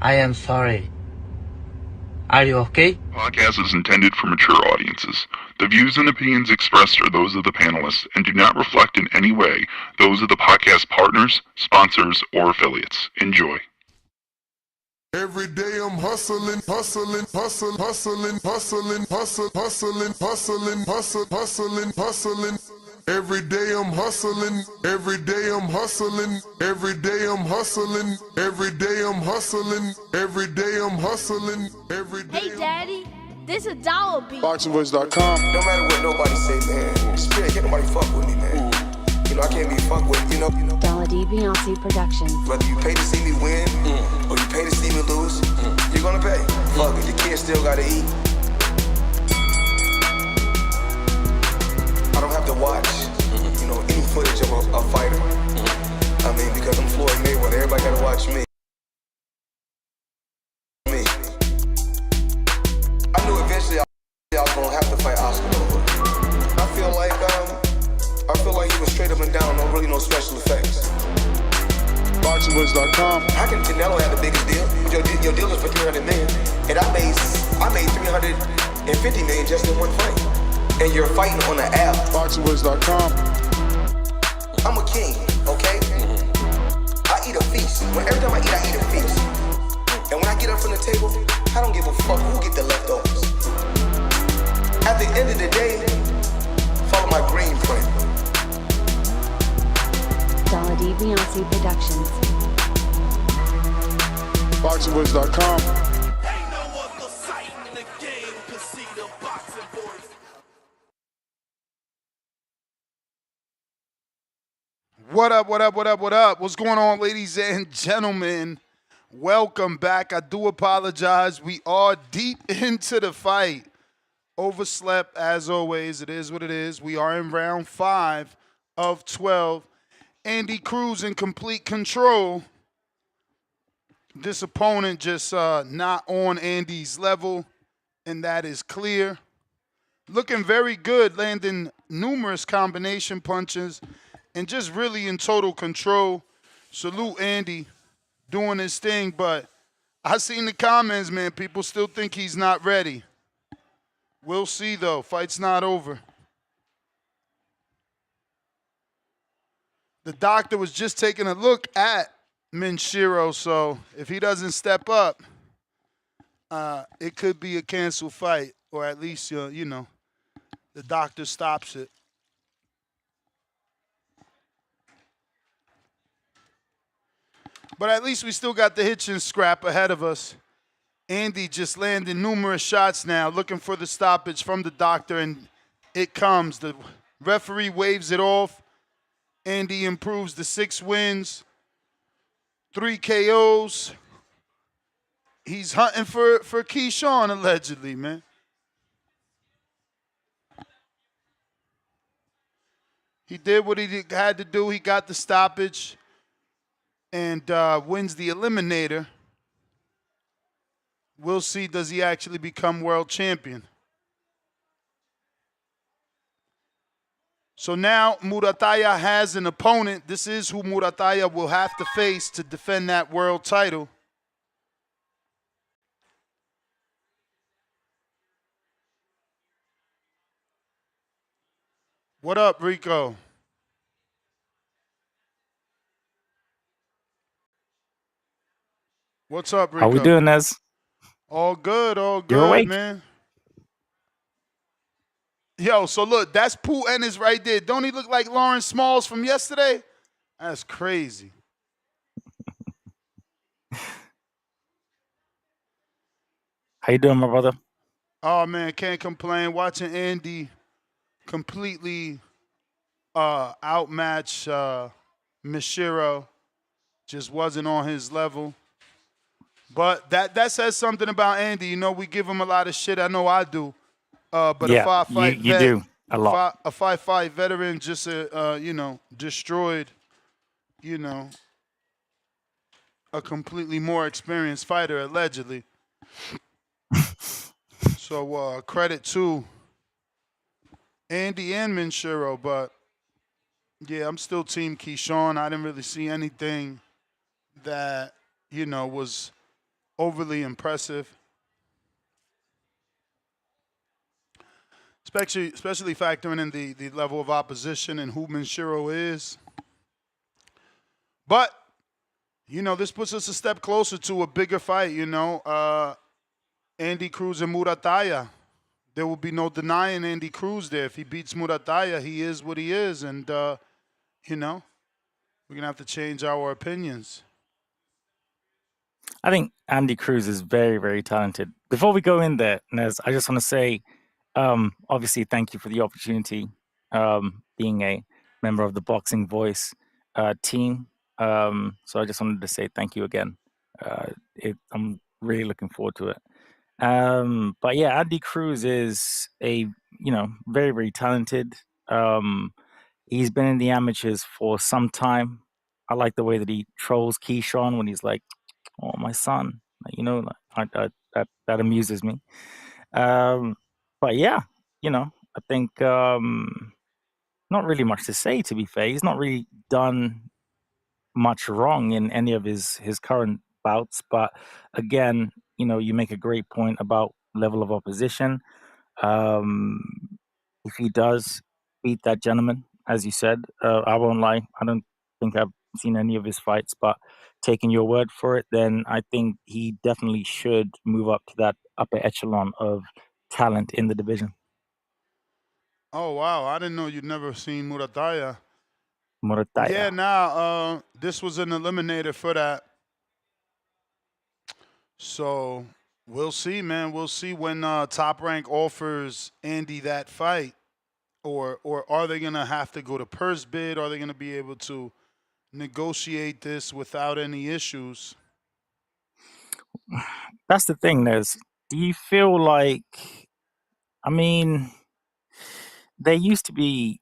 I am sorry. Are you okay? Podcast is intended for mature audiences. The views and opinions expressed are those of the panelists and do not reflect in any way those of the podcast partners, sponsors, or affiliates. Enjoy. Every day I'm hustling, hustling, hustling, hustling, hustling, hustling, hustling, hustling, hustling, hustling, hustling. Every day I'm hustling, every day I'm hustling, every day I'm hustling, every day I'm hustling, every day I'm hustling, every day. Hey Daddy, this a dollar beat. ThaBoxingVoice.com. No matter what nobody say, man, spirit can't nobody fuck with me, man. You know, I can't be fucked with, you know. Dollar D Beyonce Productions. Whether you pay to see me win, or you pay to see me lose, you're gonna pay. Fuck it, the kids still gotta eat. I don't have to watch, you know, any footage of a fighter. I mean, because I'm Floyd Mayweather, everybody gotta watch me. I knew eventually I was gonna have to fight Oscar. I feel like he was straight up and down, no really no special effects. ThaBoxingVoice.com. How can Canelo have the biggest deal? Your deal is for 300 million, and I made 350 million just in one fight. And you're fighting on the app. ThaBoxingVoice.com. I'm a king, okay? I eat a feast. Every time I eat a feast. And when I get up from the table, I don't give a fuck who get the leftovers. At the end of the day, follow my green print. Dollar D Beyonce Productions. ThaBoxingVoice.com. Ain't no other sight in the game to see the boxing voice. What up, what up, what up, what up? What's going on, ladies and gentlemen? Welcome back. I do apologize. We are deep into the fight. Overslept, as always. It is what it is. We are in round 5 of 12. Andy Cruz in complete control. This opponent just not on Andy's level, and that is clear. Looking very good, landing numerous combination punches, and just really in total control. Salute Andy doing his thing, but I seen the comments, man. People still think he's not ready. We'll see, though. Fight's not over. The doctor was just taking a look at Minshiro, so if he doesn't step up, it could be a canceled fight, or at least, you know, the doctor stops it. But at least we still got the Hitchens scrap ahead of us. Andy just landing numerous shots now, looking for the stoppage from the doctor, and it comes. The referee waves it off. Andy improves to 6 wins, 3 KOs. He's hunting for Keyshawn, allegedly, man. He did what he had to do. He got the stoppage and wins the eliminator. We'll see, does he actually become world champion? So now Murataya has an opponent. This is who Murataya will have to face to defend that world title. What up, Rico? What's up, Rico? How we doing, Nez? All good, You're awake? man. Yo, so look, that's Pooh Ennis right there. Don't he look like Lawrence Smalls from yesterday? That's crazy. How you doing, my brother? Oh, man, can't complain. Watching Andy completely outmatch Mishiro. Just wasn't on his level. But that says something about Andy. You know, we give him a lot of shit. I know I do. But yeah, if I fight you do a lot. If I fight veteran, just you know, destroyed, you know, a completely more experienced fighter, allegedly. So credit to Andy and Minshiro, but yeah, I'm still Team Keyshawn. I didn't really see anything that, you know, was overly impressive. Especially factoring in the level of opposition and who Minshiro is. But, this puts us a step closer to a bigger fight, Andy Cruz and Murataya. There will be no denying Andy Cruz there. If he beats Murataya, he is what he is. And, we're going to have to change our opinions. I think Andy Cruz is very, very talented. Before we go in there, Nez, I just want to say, obviously, thank you for the opportunity, being a member of the Boxing Voice team. So I just wanted to say thank you again. I'm really looking forward to it. But yeah, Andy Cruz is a very, very talented. He's been in the amateurs for some time. I like the way that he trolls Keyshawn when he's like, "Oh, my son," that amuses me. But yeah, I think not really much to say. To be fair, he's not really done much wrong in any of his current bouts. But again, you make a great point about level of opposition. If he does beat that gentleman, as you said, I won't lie, I don't think I've seen any of his fights, but taking your word for it, then I think he definitely should move up to that upper echelon of talent in the division. Oh, wow. I didn't know you'd never seen Murataya. Murataya. Yeah, this was an eliminator for that. So we'll see, man. We'll see when Top Rank offers Andy that fight. Or are they going to have to go to purse bid? Are they going to be able to negotiate this without any issues? That's the thing, Nez. Do you feel like, there used to be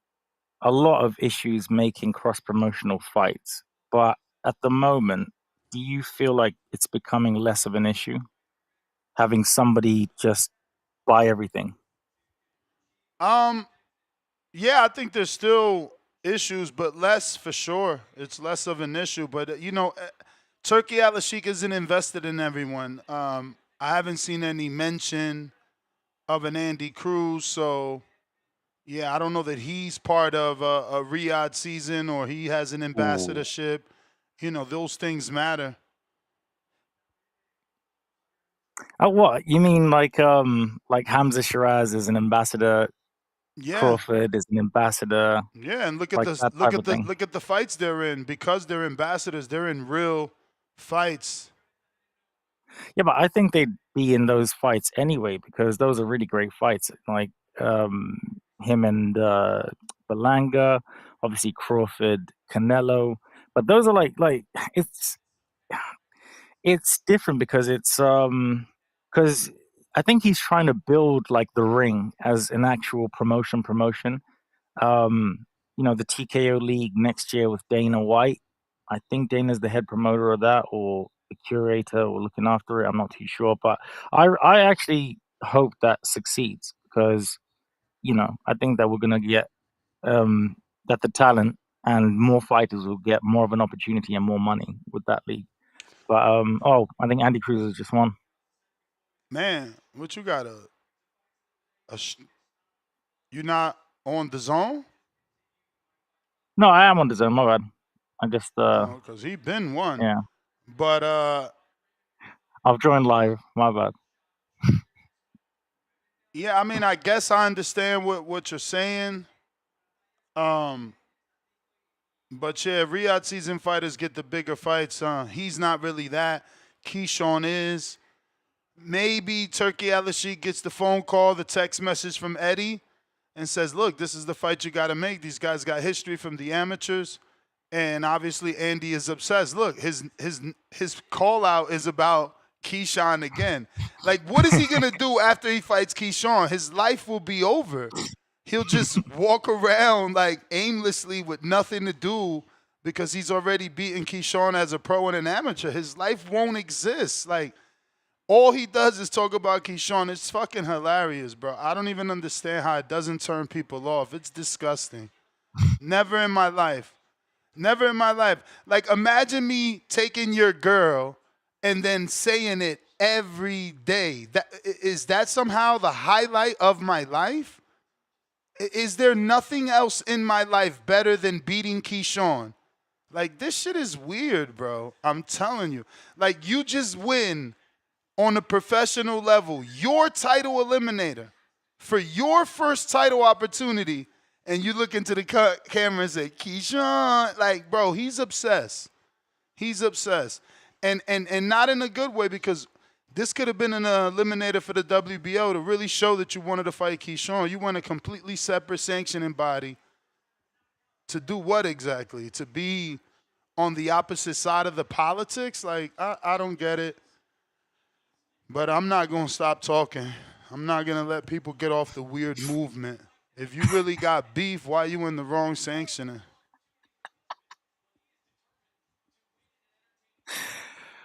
a lot of issues making cross-promotional fights, but at the moment, do you feel like it's becoming less of an issue? Having somebody just buy everything? Yeah, I think there's still issues, but less for sure. It's less of an issue. But, Turkey Al-Sheikh isn't invested in everyone. I haven't seen any mention of an Andy Cruz. So, yeah, I don't know that he's part of a Riad season or he has an ambassadorship. Those things matter. Oh, what? You mean like Hamza Shiraz is an ambassador? Yeah. Crawford is an ambassador. Yeah, and look at the fights they're in. Because they're ambassadors, they're in real fights. Yeah, but I think they'd be in those fights anyway because those are really great fights. Like him and Belanga, obviously Crawford, Canelo. But those are like it's different because it's because I think he's trying to build like the ring as an actual promotion. The TKO League next year with Dana White. I think Dana's the head promoter of that or the curator or looking after it. I'm not too sure, but I actually hope that succeeds because I think that we're gonna get that the talent and more fighters will get more of an opportunity and more money with that league. But I think Andy Cruz is just one. Man, what you got? You're not on DAZN? No, I am on DAZN. My bad. I just because he been one. Yeah. But I've joined live. My bad. Yeah, I guess I understand what you're saying. But yeah, Riad season fighters get the bigger fights. He's not really that. Keyshawn is. Maybe Turkey Al-Sheikh gets the phone call, the text message from Eddie, and says, "Look, this is the fight you got to make. These guys got history from the amateurs." And obviously Andy is obsessed. Look, his call out is about Keyshawn again. Like, what is he gonna do after he fights Keyshawn? His life will be over. He'll just walk around like aimlessly with nothing to do because he's already beaten Keyshawn as a pro and an amateur. His life won't exist. Like, all he does is talk about Keyshawn. It's fucking hilarious, bro. I don't even understand how it doesn't turn people off. It's disgusting. Never in my life. Never in my life. Like, imagine me taking your girl and then saying it every day. Is that somehow the highlight of my life? Is there nothing else in my life better than beating Keyshawn? Like, this shit is weird, bro. I'm telling you. Like, you just win on a professional level your title eliminator for your first title opportunity, and you look into the camera and say, Keyshawn. Like, bro, he's obsessed. He's obsessed. And not in a good way, because this could have been an eliminator for the WBO to really show that you wanted to fight Keyshawn. You want a completely separate sanctioning body to do what exactly? To be on the opposite side of the politics? Like, I don't get it. But I'm not going to stop talking. I'm not going to let people get off the weird movement. If you really got beef, why are you in the wrong sanctioning?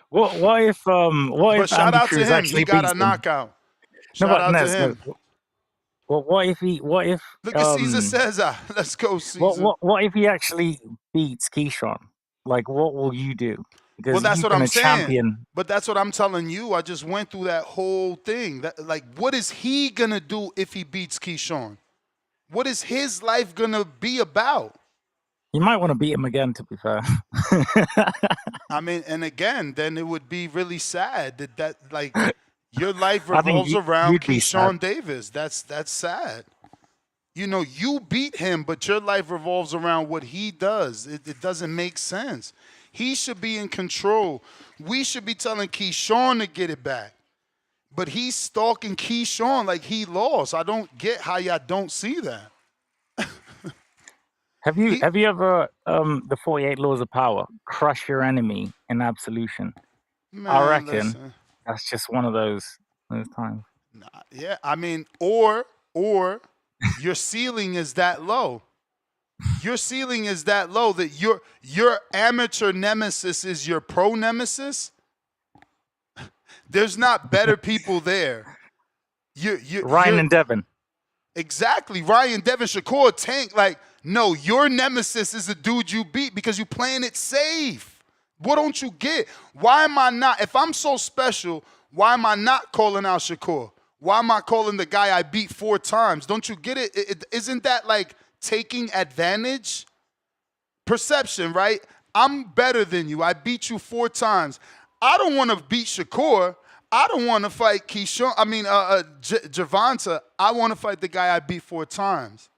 What if But shout Andy out to Cruz him. actually He got beats a him? knockout. No, Shout but out to Nez, him. no. Well, what if Look at Caesar Cesar. Let's go, Caesar. what if he actually beats Keyshawn? Like, what will you do? Because Well, that's you've what been I'm a saying. champion. But that's what I'm telling you. I just went through that whole thing. Like, what is he going to do if he beats Keyshawn? What is his life going to be about? You might want to beat him again, to be fair. I mean, and again, then it would be really sad that like, your life I think revolves around you'd be Keyshawn sad. Davis. That's sad. You know, you beat him, but your life revolves around what he does. It doesn't make sense. He should be in control. We should be telling Keyshawn to get it back. But he's stalking Keyshawn like he lost. I don't get how y'all don't see that. Have you ever the 48 laws of power? Crush your enemy in absolution. Man, I reckon listen. that's just one of those times. Yeah, I mean, or your ceiling is that low. Your ceiling is that low that your amateur nemesis is your pro nemesis. There's not better people there. Ryan and Devin. Exactly. Ryan, Devin, Shakur, Tank. Like, no, your nemesis is the dude you beat because you're playing it safe. What don't you get? Why am I not? If I'm so special, why am I not calling out Shakur? Why am I calling the guy I beat 4 times? Don't you get it? Isn't that like taking advantage? Perception, right? I'm better than you. I beat you 4 times. I don't want to beat Shakur. I don't want to fight Keyshawn. I mean, Javonta. I want to fight the guy I beat 4 times.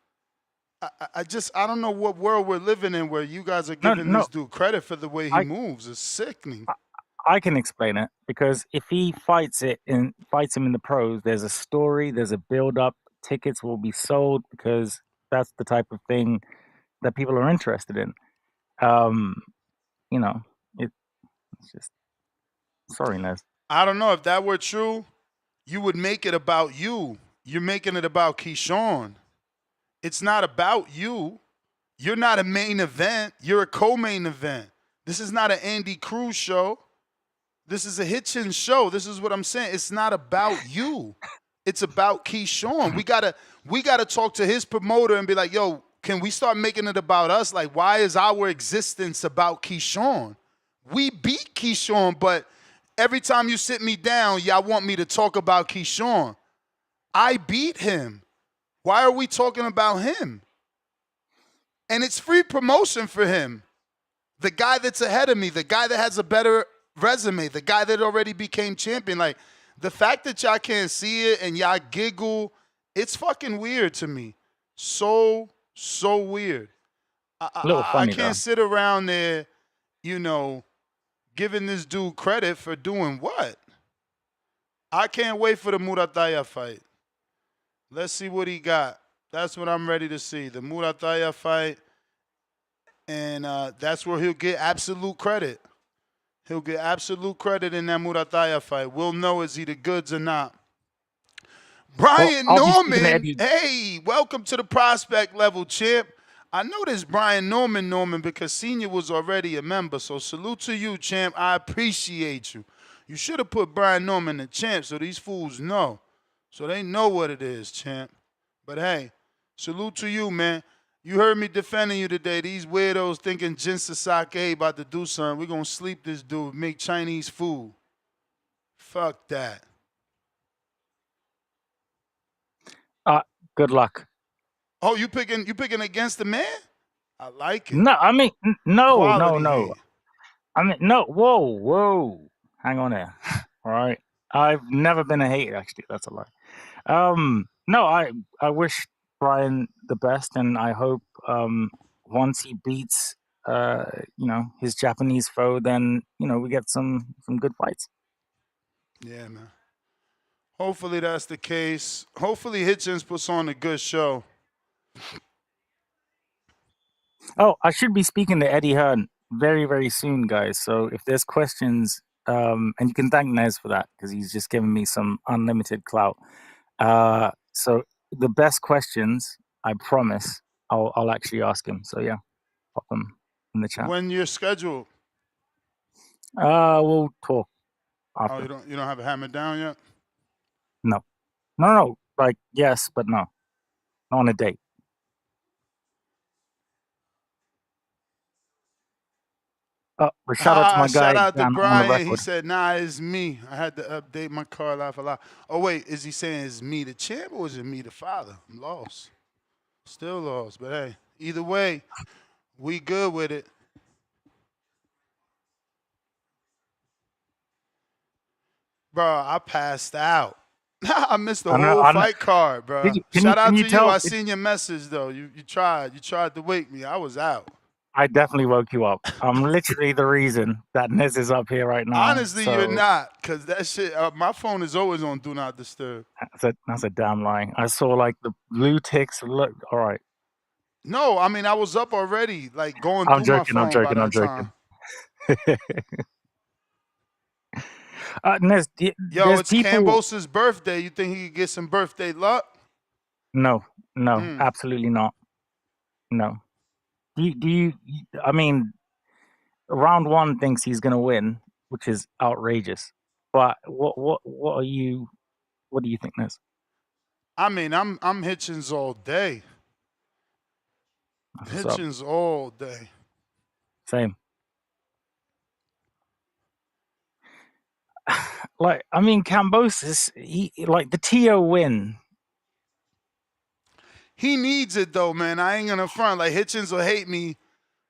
I don't know what world we're living in where you guys are giving this dude credit for the way he moves. It's sickening. I can explain it, because if he fights him in the pros, there's a story, there's a build-up, tickets will be sold, because that's the type of thing that people are interested in. You know, it's just, sorry, Nez. I don't know. If that were true, you would make it about you. You're making it about Keyshawn. It's not about you. You're not a main event. You're a co-main event. This is not an Andy Cruz show. This is a Hitchens show. This is what I'm saying. It's not about you. It's about Keyshawn. We gotta talk to his promoter and be like, yo, can we start making it about us? Like, why is our existence about Keyshawn? We beat Keyshawn, but every time you sit me down, y'all want me to talk about Keyshawn. I beat him. Why are we talking about him? And it's free promotion for him. The guy that's ahead of me, the guy that has a better resume, the guy that already became champion. Like, the fact that y'all can't see it and y'all giggle, it's fucking weird to me. So weird. I can't sit around there, you know, giving this dude credit for doing what? I can't wait for the Murataya fight. Let's see what he got. That's what I'm ready to see. The Murataya fight. And that's where he'll get absolute credit. He'll get absolute credit in that Murataya fight. We'll know is he the goods or not. Brian Norman. Hey, welcome to the prospect level, champ. I know this Brian Norman, because Senior was already a member. So salute to you, champ. I appreciate you. You should have put Brian Norman in champ so these fools know. So they know what it is, champ. But hey, salute to you, man. You heard me defending you today. These weirdos thinking Jin Sasaki about to do something. We're going to sleep this dude, make Chinese food. Fuck that. Good luck. Oh, you picking against the man? I like it. No, I mean, no. Quality hate. I mean, no. Whoa. Hang on there. All right. I've never been a hater, actually. That's a lie. No, I wish Brian the best, and I hope once he beats his Japanese foe, then we get some good fights. Yeah, man. Hopefully that's the case. Hopefully Hitchens puts on a good show. Oh, I should be speaking to Eddie Hearn very, very soon, guys. So if there's questions, and you can thank Nez for that because he's just given me some unlimited clout. So the best questions, I promise, I'll actually ask him. So yeah, pop them in the chat. When you're scheduled? We'll talk after. Oh, you don't have it hammered down yet? No. Like yes, but no. Not on a date. Shout out to my guy. Shout out to on the Brian. record. He said, nah, it's me. I had to update my card laugh a lot. Oh, wait. Is he saying it's me the champ or is it me the father? I'm lost. Still lost. But, hey, either way, we good with it. Bro, I passed out. I missed the whole fight card, bro. Shout out to you. I seen your message, though. You tried. You tried to wake me. I was out. I definitely woke you up. I'm literally the reason that Nez is up here right now. Honestly, so you're not, because that shit, my phone is always on Do Not Disturb. That's a damn lie. I saw like the blue ticks. Look, all right. No, I mean, I was up already, like going through my phone. I'm joking. Nez, yo, it's Kambosas' birthday. You think he could get some birthday luck? No, absolutely not. No. Do you? I mean, round one thinks he's gonna win, which is outrageous. But what are you? What do you think, Nez? I mean, I'm Hitchens all day. Hitchens all day. Same. Like, I mean, Kambosas, he like the TO win. He needs it though, man. I ain't gonna front. Like Hitchens will hate me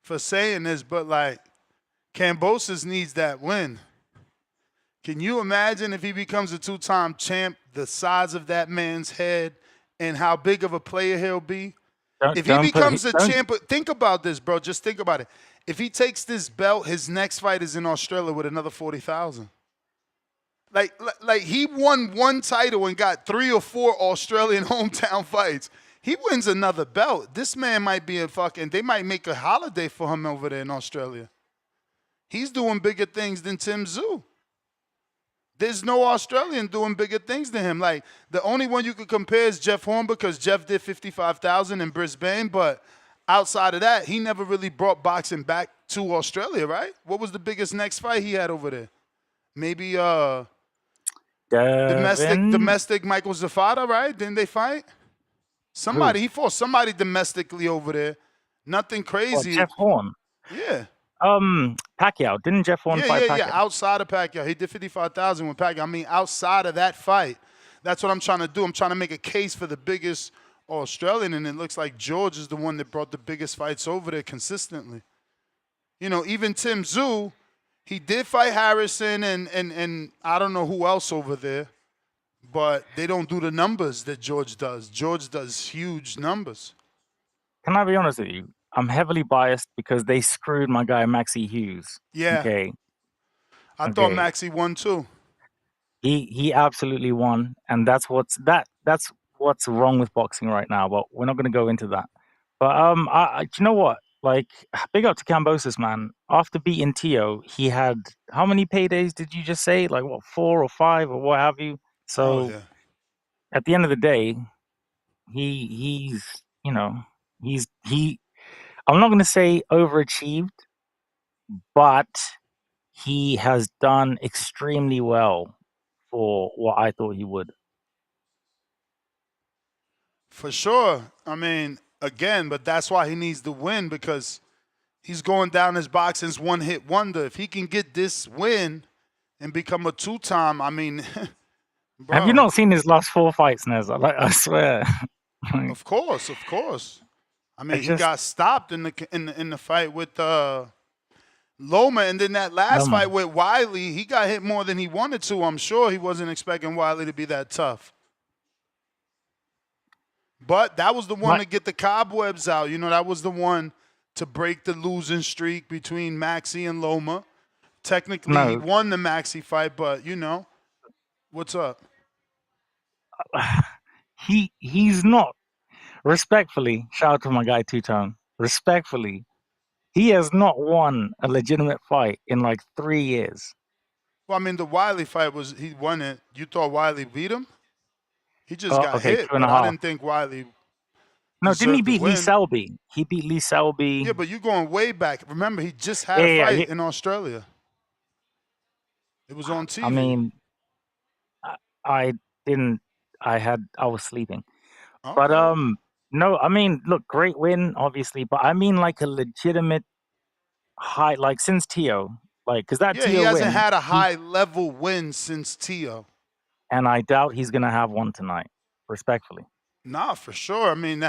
for saying this, but like Kambosas needs that win. Can you imagine if he becomes a two-time champ, the size of that man's head and how big of a player he'll be? If he becomes a champ, think about this, bro. Just think about it. If he takes this belt, his next fight is in Australia with another 40,000. Like he won one title and got 3 or 4 Australian hometown fights. He wins another belt. This man might be they might make a holiday for him over there in Australia. He's doing bigger things than Tim Tszyu. There's no Australian doing bigger things than him. Like, the only one you could compare is Jeff Horn because Jeff did 55,000 in Brisbane, but outside of that, he never really brought boxing back to Australia, right? What was the biggest next fight he had over there? Maybe domestic Michael Zafata, right? Didn't they fight? He fought somebody domestically over there. Nothing crazy. Jeff Horn. Yeah. Pacquiao. Didn't Jeff Horn fight Pacquiao? Yeah. Outside of Pacquiao. He did 55,000 with Pacquiao. I mean, outside of that fight, that's what I'm trying to do. I'm trying to make a case for the biggest Australian, and it looks like George is the one that brought the biggest fights over there consistently. You know, even Tim Tszyu, he did fight Harrison and I don't know who else over there. But they don't do the numbers that George does. George does huge numbers. Can I be honest with you? I'm heavily biased because they screwed my guy Maxie Hughes. Yeah. Okay. I thought Maxie won too. He absolutely won, and that's what's wrong with boxing right now. But we're not going to go into that. But you know what? Like, big up to Kambosas, man. After beating Tio, he had how many paydays did you just say? Like what, 4 or 5 or what have you? So at the end of the day, he's I'm not going to say overachieved, but he has done extremely well for what I thought he would. For sure. I mean, again, but that's why he needs to win, because he's going down as boxing's one-hit wonder. If he can get this win, and become a two-time, I mean, bro. Have you not seen his last 4 fights, Nez? I swear. Of course. I mean, It's he just- got stopped in the fight with Loma, and then that last Loma. fight with Wiley, he got hit more than he wanted to. I'm sure he wasn't expecting Wiley to be that tough. But that was the one to get the cobwebs out. You know, that was the one to break the losing streak between Maxie and Loma. Technically, he won the Maxie fight, but, you know, what's up? He's not. Respectfully, shout out to my guy Two-Tone. Respectfully, he has not won a legitimate fight in like 3 years. Well, I mean, the Wiley fight he won it. You thought Wiley beat him? He just got hit, but I didn't think Wiley. No, didn't he deserved to beat Lee win. Selby? He beat Lee Selby. Yeah, but you're going way back. Remember, he just had a fight in Australia. It was on TV. I mean, I didn't. I was sleeping. Okay. But no, I mean, look, great win, obviously, but I mean like a legitimate high, like since Tio, like because that Yeah, Tio he hasn't win, had a high level win since Tio. and I doubt he's gonna have one tonight. Respectfully. Nah, for sure. I mean,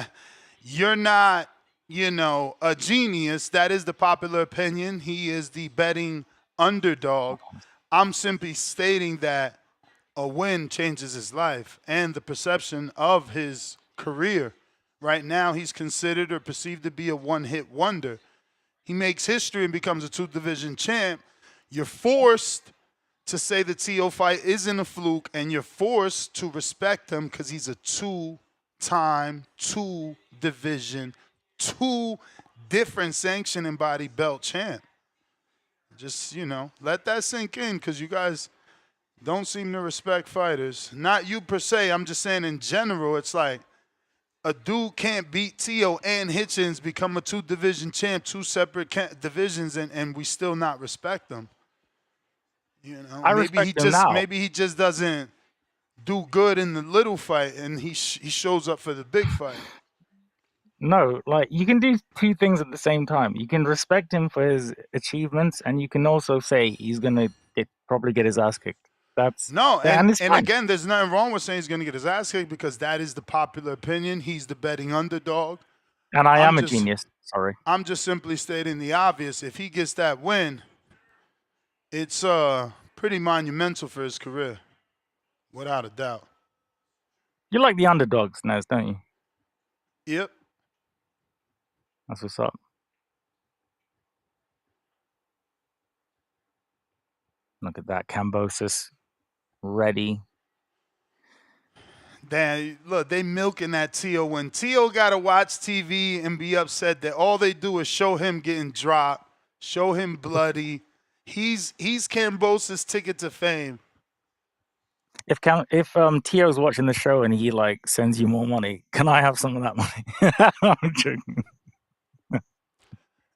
you're not, you know, a genius. That is the popular opinion. He is the betting underdog. I'm simply stating that a win changes his life and the perception of his career. Right now, he's considered or perceived to be a one-hit wonder. He makes history and becomes a two-division champ. You're forced to say the T.O. fight isn't a fluke, and you're forced to respect him because he's a two-time, two-division, two different sanction and body belt champ. Just, you know, let that sink in because you guys don't seem to respect fighters. Not you per se. I'm just saying in general, it's like a dude can't beat Tio and Hitchens, become a two-division champ, two separate divisions, and we still not respect them. You know, maybe he just doesn't do good in the little fight, and he shows up for the big fight. No, like you can do two things at the same time. You can respect him for his achievements, and you can also say he's gonna probably get his ass kicked. That's and fine. again, there's nothing wrong with saying he's going to get his ass kicked because that is the popular opinion. He's the betting underdog. And I am a genius. Sorry. I'm just simply stating the obvious. If he gets that win, it's pretty monumental for his career, without a doubt. You like the underdogs, Nez, don't you? Yep. That's what's up. Look at that, Kambosas. Ready. Damn, look, they milking that Tio. When Tio got to watch TV and be upset that all they do is show him getting dropped, show him bloody. He's Kambosas' ticket to fame. If Tio's watching the show and he like sends you more money, can I have some of that money? I'm joking.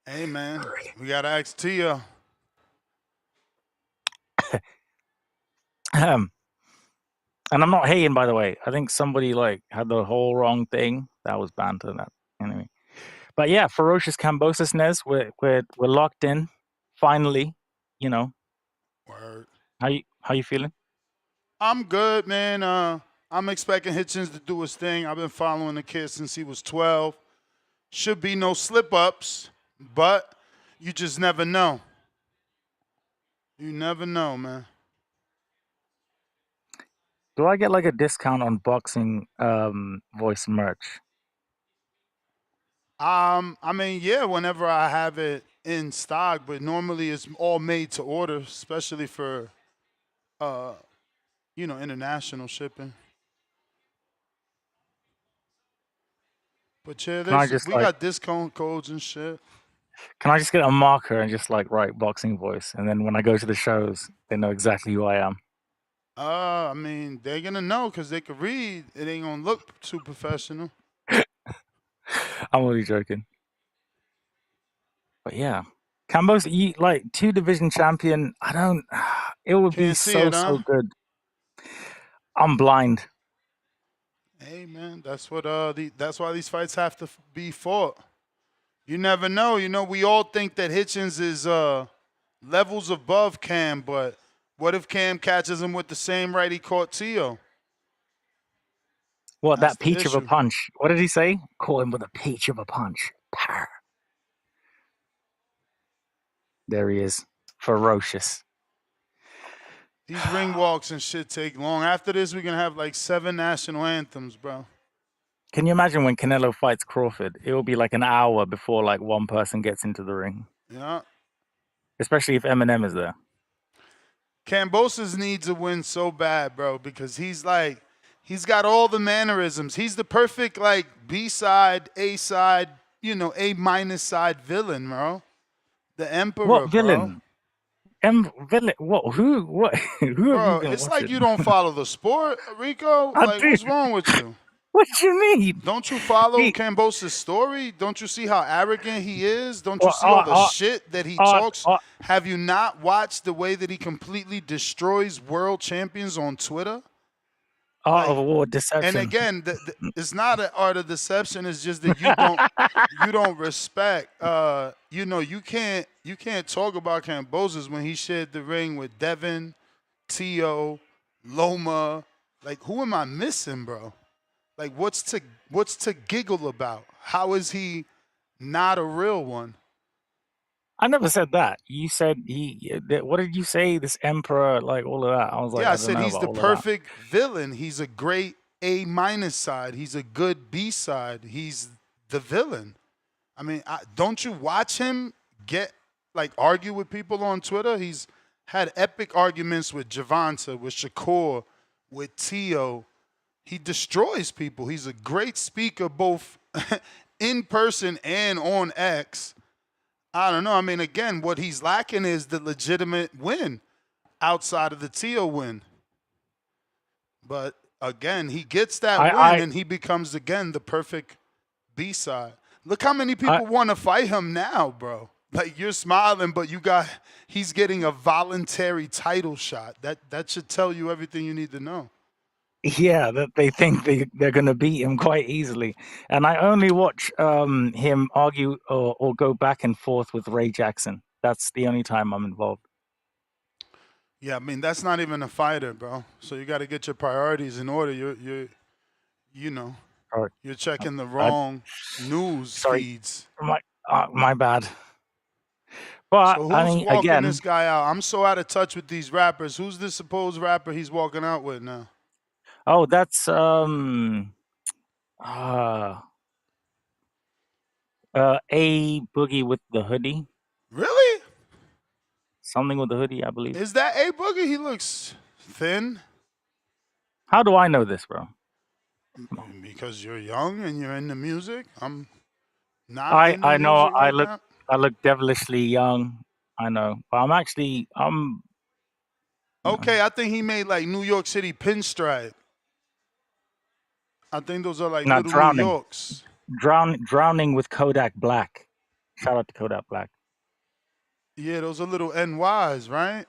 Hey man, we gotta ask Tio. And I'm not hating, by the way. I think somebody like had the whole wrong thing. That was banter. That anyway. But yeah, ferocious Kambosas, Nez. We're locked in. Finally, you know. Word. How you feeling? I'm good, man. I'm expecting Hitchens to do his thing. I've been following the kid since he was 12. Should be no slip-ups, but you just never know. You never know, man. Do I get like a discount on boxing voice merch? I mean, yeah, whenever I have it in stock, but normally it's all made to order, especially for international shipping. But yeah, we got discount codes and shit. Can I just get a marker and just like write boxing voice, and then when I go to the shows, they know exactly who I am? I mean, they're gonna know because they can read. It ain't gonna look too professional. I'm only joking. But yeah, Kambos, you like 2-division champion. It would be so good. I'm blind. Hey man, that's what that's why these fights have to be fought. You never know. You know, we all think that Hitchens is levels above Cam, but What if Cam catches him with the same right he caught Tio? What, That's that the peach of a issue. punch? What did he say? Caught him with a peach of a punch. Pow. There he is. Ferocious. These ring walks and shit take long. After this, we're going to have like 7 national anthems, bro. Can you imagine when Canelo fights Crawford? It will be like an hour before like one person gets into the ring. Yeah. Especially if Eminem is there. Kambosas needs a win so bad, bro, because he's got all the mannerisms. He's the perfect like B-side, A-side, A- side villain, bro. The Emperor, What bro. villain? Villain? What? Who? What? Who have you Bro, been it's watching? like you don't follow the sport, Rico. I Like, do. what's wrong with you? What you mean? Don't you follow He- Kambosas' story? Don't you see how arrogant he is? Don't you see all the shit that he talks? Have you not watched the way that he completely destroys world champions on Twitter? Art of war, deception. And again, it's not an art of deception. It's just that you don't respect. You can't talk about Kambosas when he shared the ring with Devin, Tio, Loma. Like, who am I missing, bro? Like, what's to giggle about? How is he not a real one? I never said that. You said what did you say? This emperor, like all of that. I was like, Yeah, I don't said know he's about the all of perfect villain. He's a great A- side. He's a good B side. He's the villain. I mean, don't you watch him argue with people on Twitter? He's had epic arguments with Javante, with Shakur, with Tio. He destroys people. He's a great speaker, both in person and on X. I don't know. I mean, again, what he's lacking is the legitimate win outside of the Tio win. But again, he gets that win and he becomes, again, the perfect B-side. Look how many people want to fight him now, bro. Like, you're smiling, but he's getting a voluntary title shot. That should tell you everything you need to know. Yeah, that they think they're going to beat him quite easily. And I only watch him argue or go back and forth with Ray Jackson. That's the only time I'm involved. Yeah, I mean, that's not even a fighter, bro. So you got to get your priorities in order. You're checking the wrong news feeds. My bad. But So who's I mean, walking again, this guy out? I'm so out of touch with these rappers. Who's the supposed rapper he's walking out with now? Oh, that's A Boogie with the hoodie. Really? Something with the hoodie, I believe. Is that A Boogie? He looks thin. How do I know this, bro? Because you're young and you're into music. I'm not. I know. Right I look devilishly young. I know, but I'm. Okay, I think he made like New York City pinstripe. I think those are like little Drowning. New Yorks. Drowning with Kodak Black. Shout out to Kodak Black. Yeah, those are little NYs, right?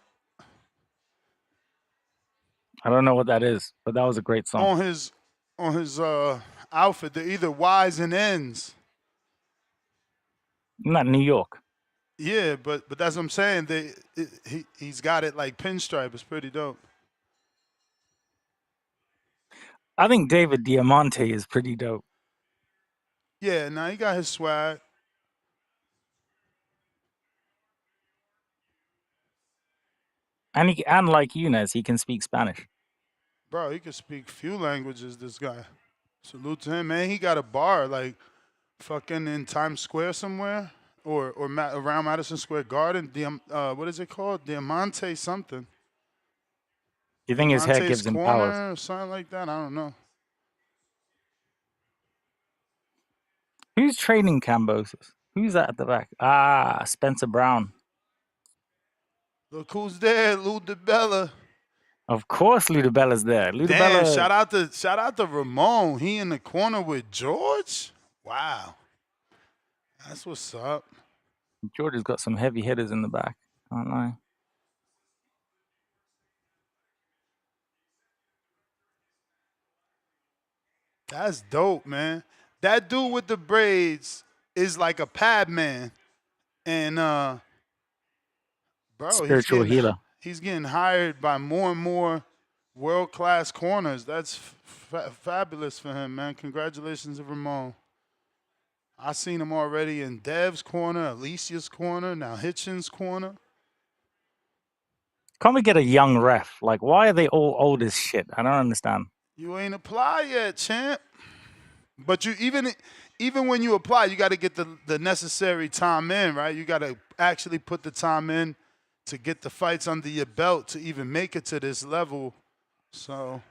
I don't know what that is, but that was a great song. On his outfit, they're either Y's and N's. Not New York. Yeah, but that's what I'm saying. He's got it like pinstripe. It's pretty dope. I think David Diamante is pretty dope. Yeah, now he got his swag. And like Yunez, he can speak Spanish. Bro, he can speak few languages, this guy. Salute to him, man. He got a bar like fucking in Times Square somewhere or around Madison Square Garden. What is it called? Diamante something. You think his hair gives him Corner powers? or something like that? I don't know. Who's training Kambosas? Who's that at the back? Spencer Brown. Look who's there, Lou DiBella. Of course, Ludabella's there. Damn, shout out to Ramon. He in the corner with George. Wow, that's what's up. George has got some heavy hitters in the back. Can't lie. That's dope, man. That dude with the braids is like a pad man, and bro, Spiritual healer. He's getting hired by more and more world-class corners. That's fabulous for him, man. Congratulations to Ramon. I seen him already in Dev's corner, Alicia's corner, now Hitchens' corner. Can't we get a young ref? Like, why are they all old as shit? I don't understand. You ain't applied yet, champ. But you even when you apply, you got to get the necessary time in, right? You got to actually put the time in to get the fights under your belt to even make it to this level. So,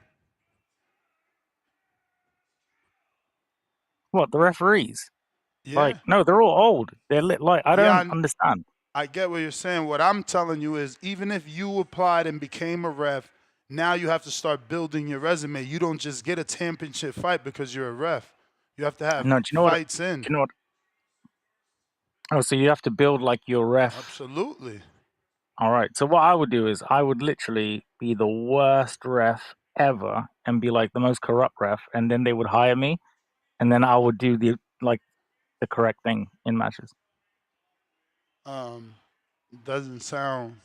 What, the referees? yeah. Like, no, they're all old. They're like, I don't understand. I get what you're saying. What I'm telling you is, even if you applied and became a ref, now you have to start building your resume. You don't just get a championship fight because you're a ref. You have to have fights in. Do you know what? Oh, so you have to build like your ref. Absolutely. All right. So what I would do is I would literally be the worst ref ever and be like the most corrupt ref, and then they would hire me, and then I would do the correct thing in matches. Doesn't sound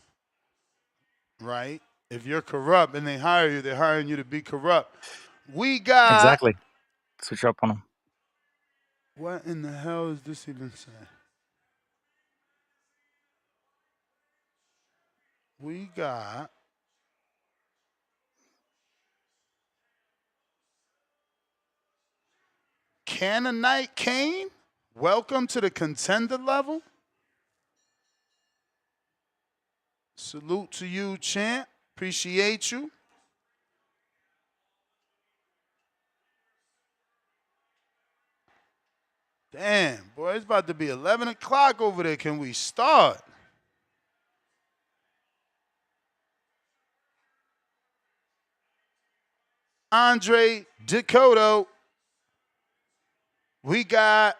right. If you're corrupt and they hire you, they're hiring you to be corrupt. We got exactly. Switch up on them. What in the hell is this even say? We got Canaanite Kane. Welcome to the contender level. Salute to you, champ. Appreciate you. Damn, boy, it's about to be 11 o'clock over there. Can we start? Andre Dakota. We got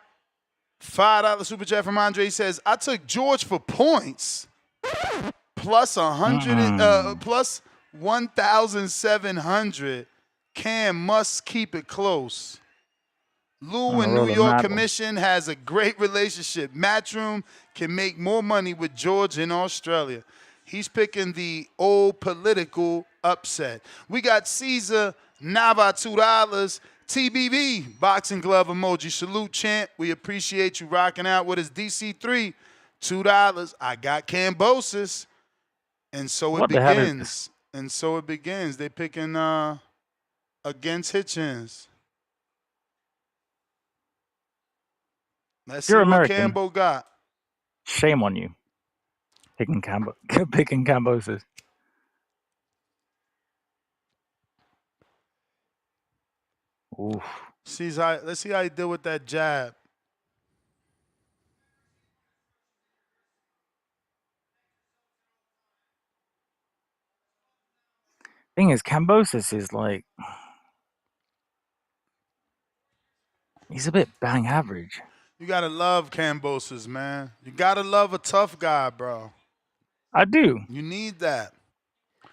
$5 super chat from Andre. He says, I took George for points. Plus 100, plus 1,700. Cam must keep it close. Lou in New York Commission has a great relationship. Matchroom can make more money with George in Australia. He's picking the old political upset. We got Caesar Nava $2. TBV boxing glove emoji. Salute, champ. We appreciate you rocking out with us. DC3 $2. I got Kambosas. And so it begins. And so it begins. They picking against Hitchens. Let's see what Cambo got. Shame on you. Picking Kambosas. Oof. Let's see how you deal with that jab. Thing is, Kambosas is like, he's a bit bang average. You gotta love Kambosas, man. You gotta love a tough guy, bro. I do. You need that.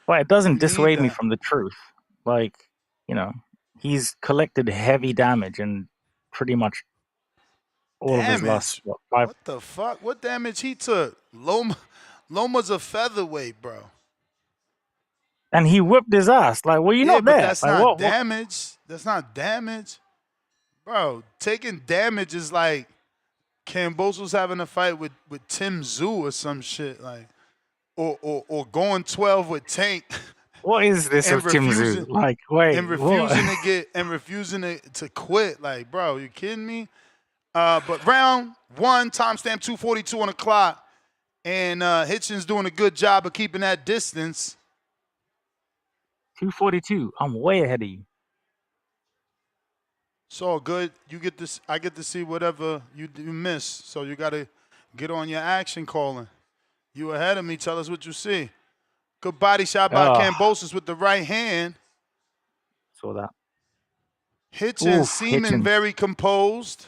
But it doesn't dissuade me from the truth. Like, you know, he's collected heavy damage and pretty much all of his last What the fuck? What damage he took? Loma's a featherweight, bro. And he whipped his ass. Like, well, you're not there. That's like, not damage. That's not damage. Bro, taking damage is like Kambosos having a fight with Tim Tszyu or some shit. Like, or going 12 with Tank. What is this with Tim Tszyu? Like, wait. And refusing to quit. Like, bro, you kidding me? But round one, timestamp 2:42 on the clock. And Hitchens doing a good job of keeping that distance. 2:42. I'm way ahead of you. It's all good. You get this. I get to see whatever you miss. So you got to get on your action calling. You ahead of me. Tell us what you see. Good body shot by Kambosas with the right hand. Saw that. Hitchens seeming very composed.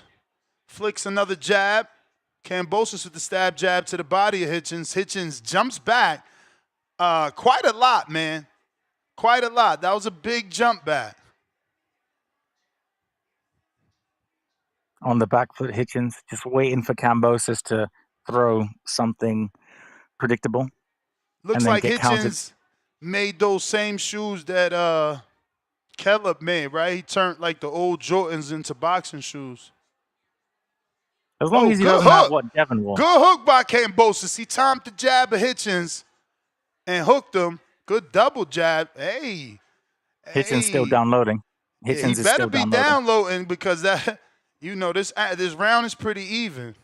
Flicks another jab. Kambosas with the stab jab to the body of Hitchens. Hitchens jumps back. Quite a lot, man. Quite a lot. That was a big jump back. On the back foot, Hitchens just waiting for Kambosas to throw something predictable. Looks then like get counted. Hitchens made those same shoes that Caleb made, right? He turned like the old Jordans into boxing shoes. As long as he doesn't have what Devin wore. Good hook by Kambosas. He timed the jab of Hitchens and hooked him. Good double jab. Hey. Hitchens still downloading. Hitchens he is better still be downloading because that, this round is pretty even.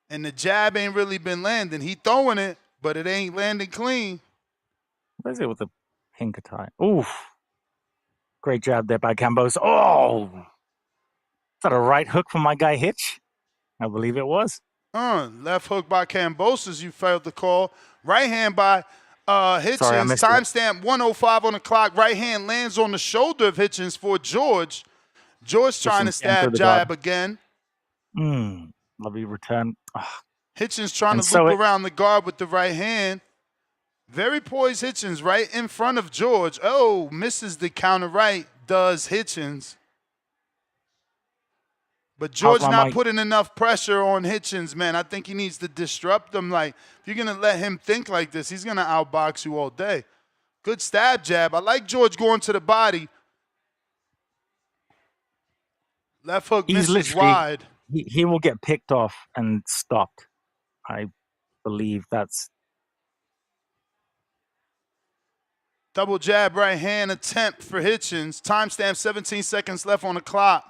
And the jab ain't really been landing. He throwing it, but it ain't landing clean. What is it with the Hinkatai? Oof. Great jab there by Kambosos. Oh! Is that a right hook from my guy Hitch? I believe it was. Left hook by Kambosas, you failed to call. Right hand by Hitchens. Timestamp 1:05 on the clock. Right hand lands on the shoulder of Hitchens for George. George trying to stab jab again. Lovely return. Hitchens trying to loop around the guard with the right hand. Very poised Hitchens right in front of George. Oh, misses the counter right, does Hitchens. But George not putting enough pressure on Hitchens, man. I think he needs to disrupt him. Like, if you're going to let him think like this, he's going to outbox you all day. Good stab jab. I like George going to the body. Left hook misses wide. He will get picked off and stopped. I believe that's... Double jab right hand attempt for Hitchens. Timestamp 17 seconds left on the clock.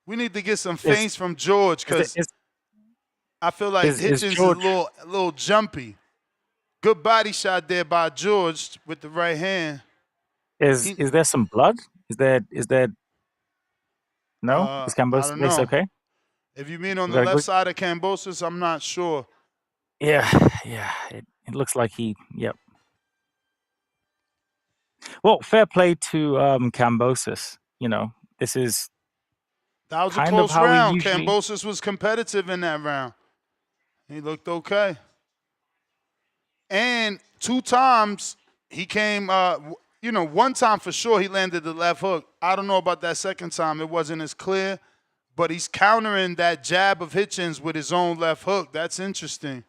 We need to get some feints from George because I feel like Hitchens is a little jumpy. Good body shot there by George with the right hand. Is there some blood? Is there no? Is Kambosas okay? If you mean on the left side of Kambosas, I'm not sure. Yeah. It looks like yep. Well, fair play to Kambosas. This is that was a close round. Kambosas was competitive in that round. He looked okay. And 2 times he came, one time for sure he landed the left hook. I don't know about that second time. It wasn't as clear. But he's countering that jab of Hitchens with his own left hook. That's interesting.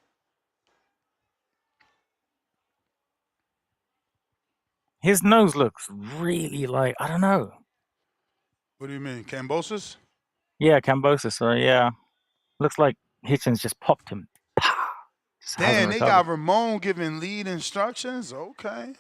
His nose looks really like, I don't know. What do you mean, Kambosas? Yeah, Kambosas. Yeah. Looks like Hitchens just popped him. Damn, they got Ramon giving lead instructions? Okay.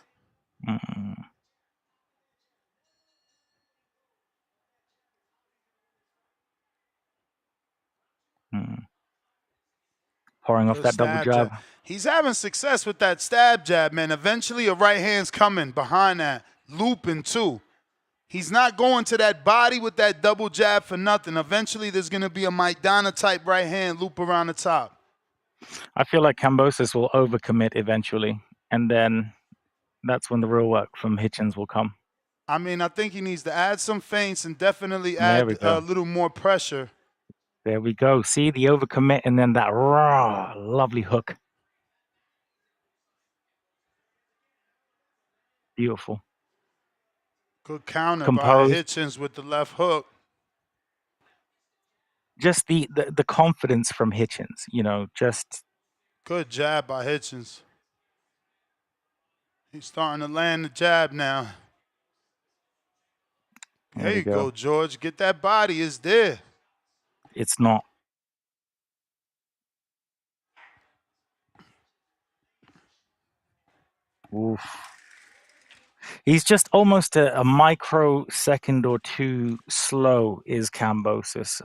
Pouring off that double jab. He's having success with that stab jab, man. Eventually a right hand's coming behind that, looping too. He's not going to that body with that double jab for nothing. Eventually there's going to be a Maidana type right hand loop around the top. I feel like Kambosas will overcommit eventually, and then that's when the real work from Hitchens will come. I mean, I think he needs to add some feints and definitely add a little more pressure. There we go. See the overcommit and then that raw, lovely hook. Beautiful. Good counter by Hitchens with the left hook. Just the confidence from Hitchens, just... Good jab by Hitchens. He's starting to land the jab now. There you go, George. Get that body. It's there. It's not. Oof. He's just almost a microsecond or two slow, is Kambosas.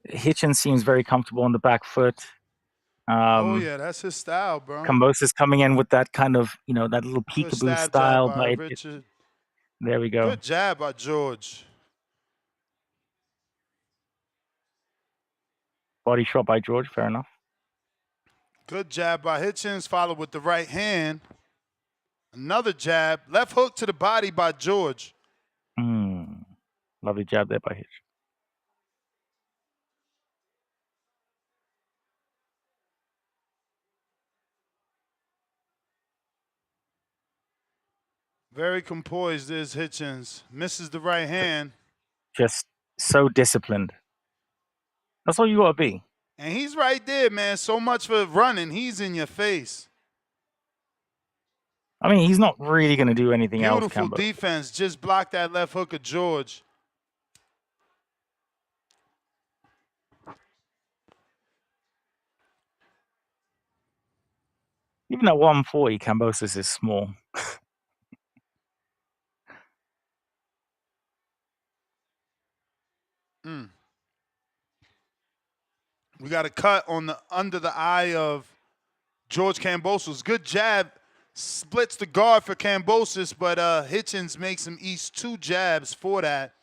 Hitchens seems very comfortable on the back foot. Oh, yeah, that's his style, bro. Kambosas coming in with that kind of, that little peekaboo style. There we go. Good jab by George. Body shot by George, fair enough. Good jab by Hitchens, followed with the right hand. Another jab. Left hook to the body by George. Lovely jab there by Hitch. Very composed is Hitchens. Misses the right hand. Just so disciplined. That's all you got to be. And he's right there, man. So much for running. He's in your face. I mean, he's not really going to do anything else, Beautiful Kambo. defense. Just block that left hook of George. Even at 140, Kambosas is small. We got a cut on the under the eye of George Kambosos. Good jab. Splits the guard for Kambosas, but Hitchens makes him eat 2 jabs for that.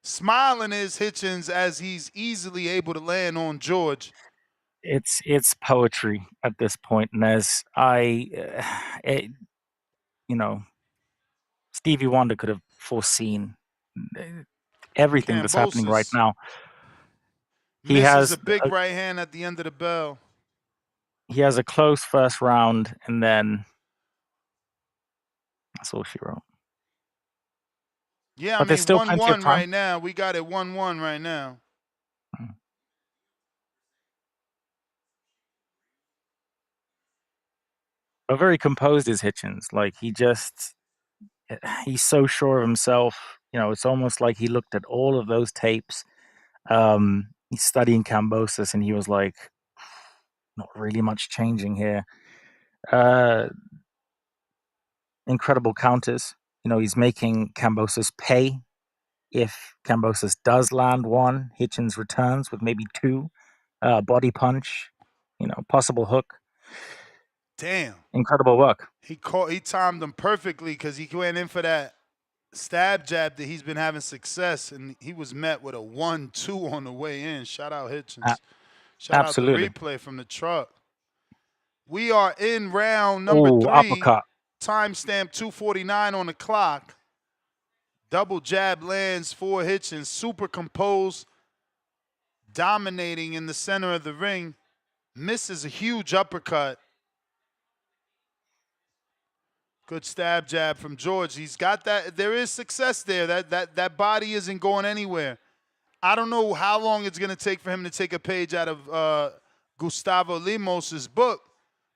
Smiling is Hitchens as he's easily able to land on George. It's poetry at this point, and as Stevie Wonder could have foreseen everything that's happening right Kambosas now. He misses has a big right hand at the end of the bell. He has a close first round, and then that's all she wrote. Yeah, But there's still plenty of 1-1 time. right now. We got it 1-1 right now. But very composed is Hitchens. Like he's so sure of himself. It's almost like he looked at all of those tapes. He's studying Kambosas, and he was like, not really much changing here. Incredible counters. He's making Kambosas pay. If Kambosas does land 1, Hitchens returns with maybe 2. Body punch, possible hook. Damn. Incredible work. He timed him perfectly because he went in for that stab jab that he's been having success, and he was met with a 1-2 on the way in. Shout out Hitchens. Shout absolutely. out the replay from the truck. We are in round number 3. Uppercut. Timestamp 2:49 on the clock. Double jab lands for Hitchens. Super composed, dominating in the center of the ring. Misses a huge uppercut. Good stab jab from George. He's got that. There is success there. That body isn't going anywhere. I don't know how long it's going to take for him to take a page out of Gustavo Limos's book,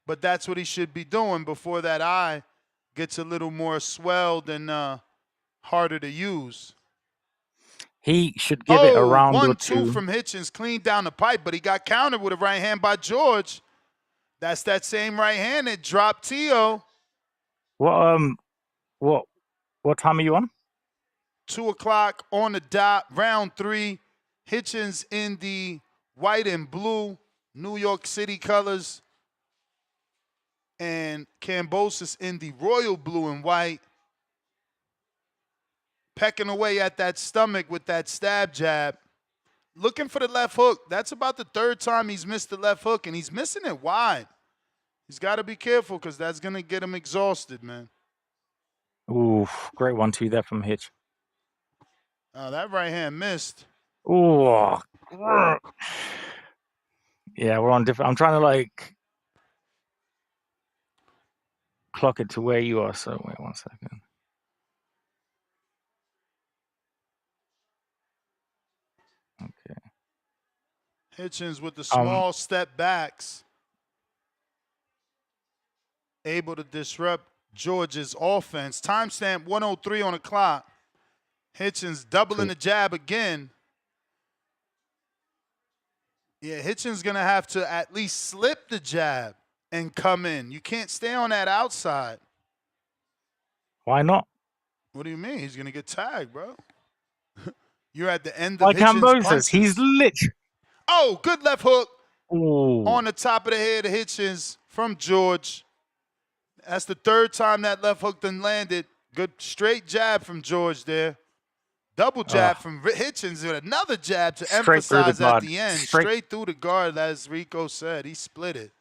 but that's what he should be doing before that eye gets a little more swelled and harder to use. He should give it a round or 1-2 2. from Hitchens, clean down the pipe, but he got countered with a right hand by George. That's that same right hand that dropped Tio. What time are you on? 2 o'clock on the dot, round 3. Hitchens in the white and blue New York City colors, and Kambosas in the royal blue and white, pecking away at that stomach with that stab jab, looking for the left hook. That's about the 3rd time he's missed the left hook, and he's missing it wide. He's got to be careful because that's going to get him exhausted, man. Ooh, great 1-2 there from Hitch. Oh, that right hand missed. Ooh. Yeah, we're on different. I'm trying to clock it to where you are. So wait 1 second. Okay. Hitchens with the small step backs, able to disrupt George's offense. Timestamp 1:03 on the clock. Hitchens doubling the jab again. Yeah, Hitchens going to have to at least slip the jab and come in. You can't stay on that outside. Why not? What do you mean? He's going to get tagged, bro. You're at the end of Like Hitchens' Kambosas, punches. he's lit. Oh, good left hook. Ooh. On the top of the head of Hitchens from George. That's the 3rd time that left hook done landed. Good straight jab from George there. Double jab from Hitchens with another jab to emphasize at the end. Straight through the guard, as Rico said. He split it.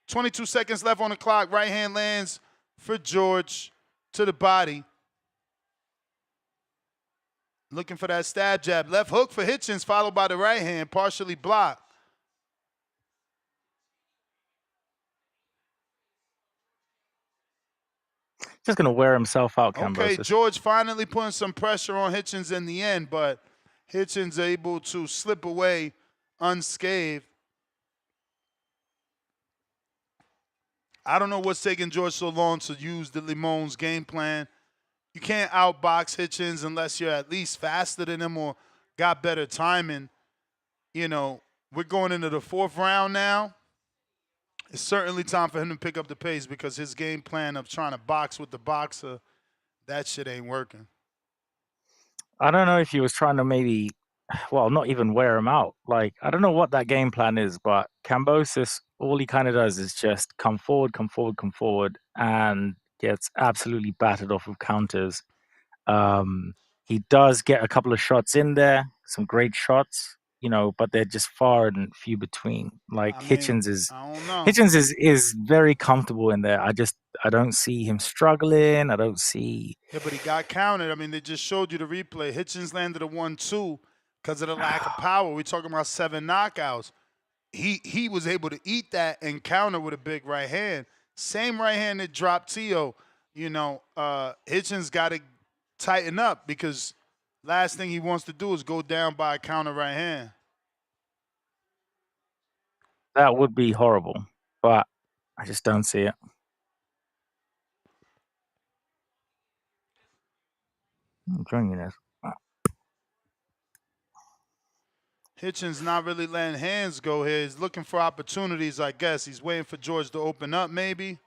22 seconds left on the clock. Right hand lands for George to the body. Looking for that stab jab. Left hook for Hitchens, followed by the right hand, partially blocked. Just going to wear himself out, Kambosas. Okay, George finally putting some pressure on Hitchens in the end, but Hitchens able to slip away unscathed. I don't know what's taking George so long to use the Limon's game plan. You can't outbox Hitchens unless you're at least faster than him or got better timing. You know, we're going into the 4th round now. It's certainly time for him to pick up the pace because his game plan of trying to box with the boxer, that shit ain't working. I don't know if he was trying to maybe, well, not even wear him out. Like, I don't know what that game plan is, but Kambosas, all he kind of does is just come forward, and gets absolutely battered off of counters. He does get a couple of shots in there, some great shots, you know, but they're just far and few between. Like Hitchens is very comfortable in there. I don't see him struggling. I don't see. Yeah, but he got counted. I mean, they just showed you the replay. Hitchens landed a 1-2 because of the lack of power. We're talking about 7 knockouts. He was able to eat that and counter with a big right hand. Same right hand that dropped Tio. You know, Hitchens got to tighten up because last thing he wants to do is go down by a counter right hand. That would be horrible, but I just don't see it. I'm enjoying this. Hitchens not really letting hands go here. He's looking for opportunities, I guess. He's waiting for George to open up, maybe.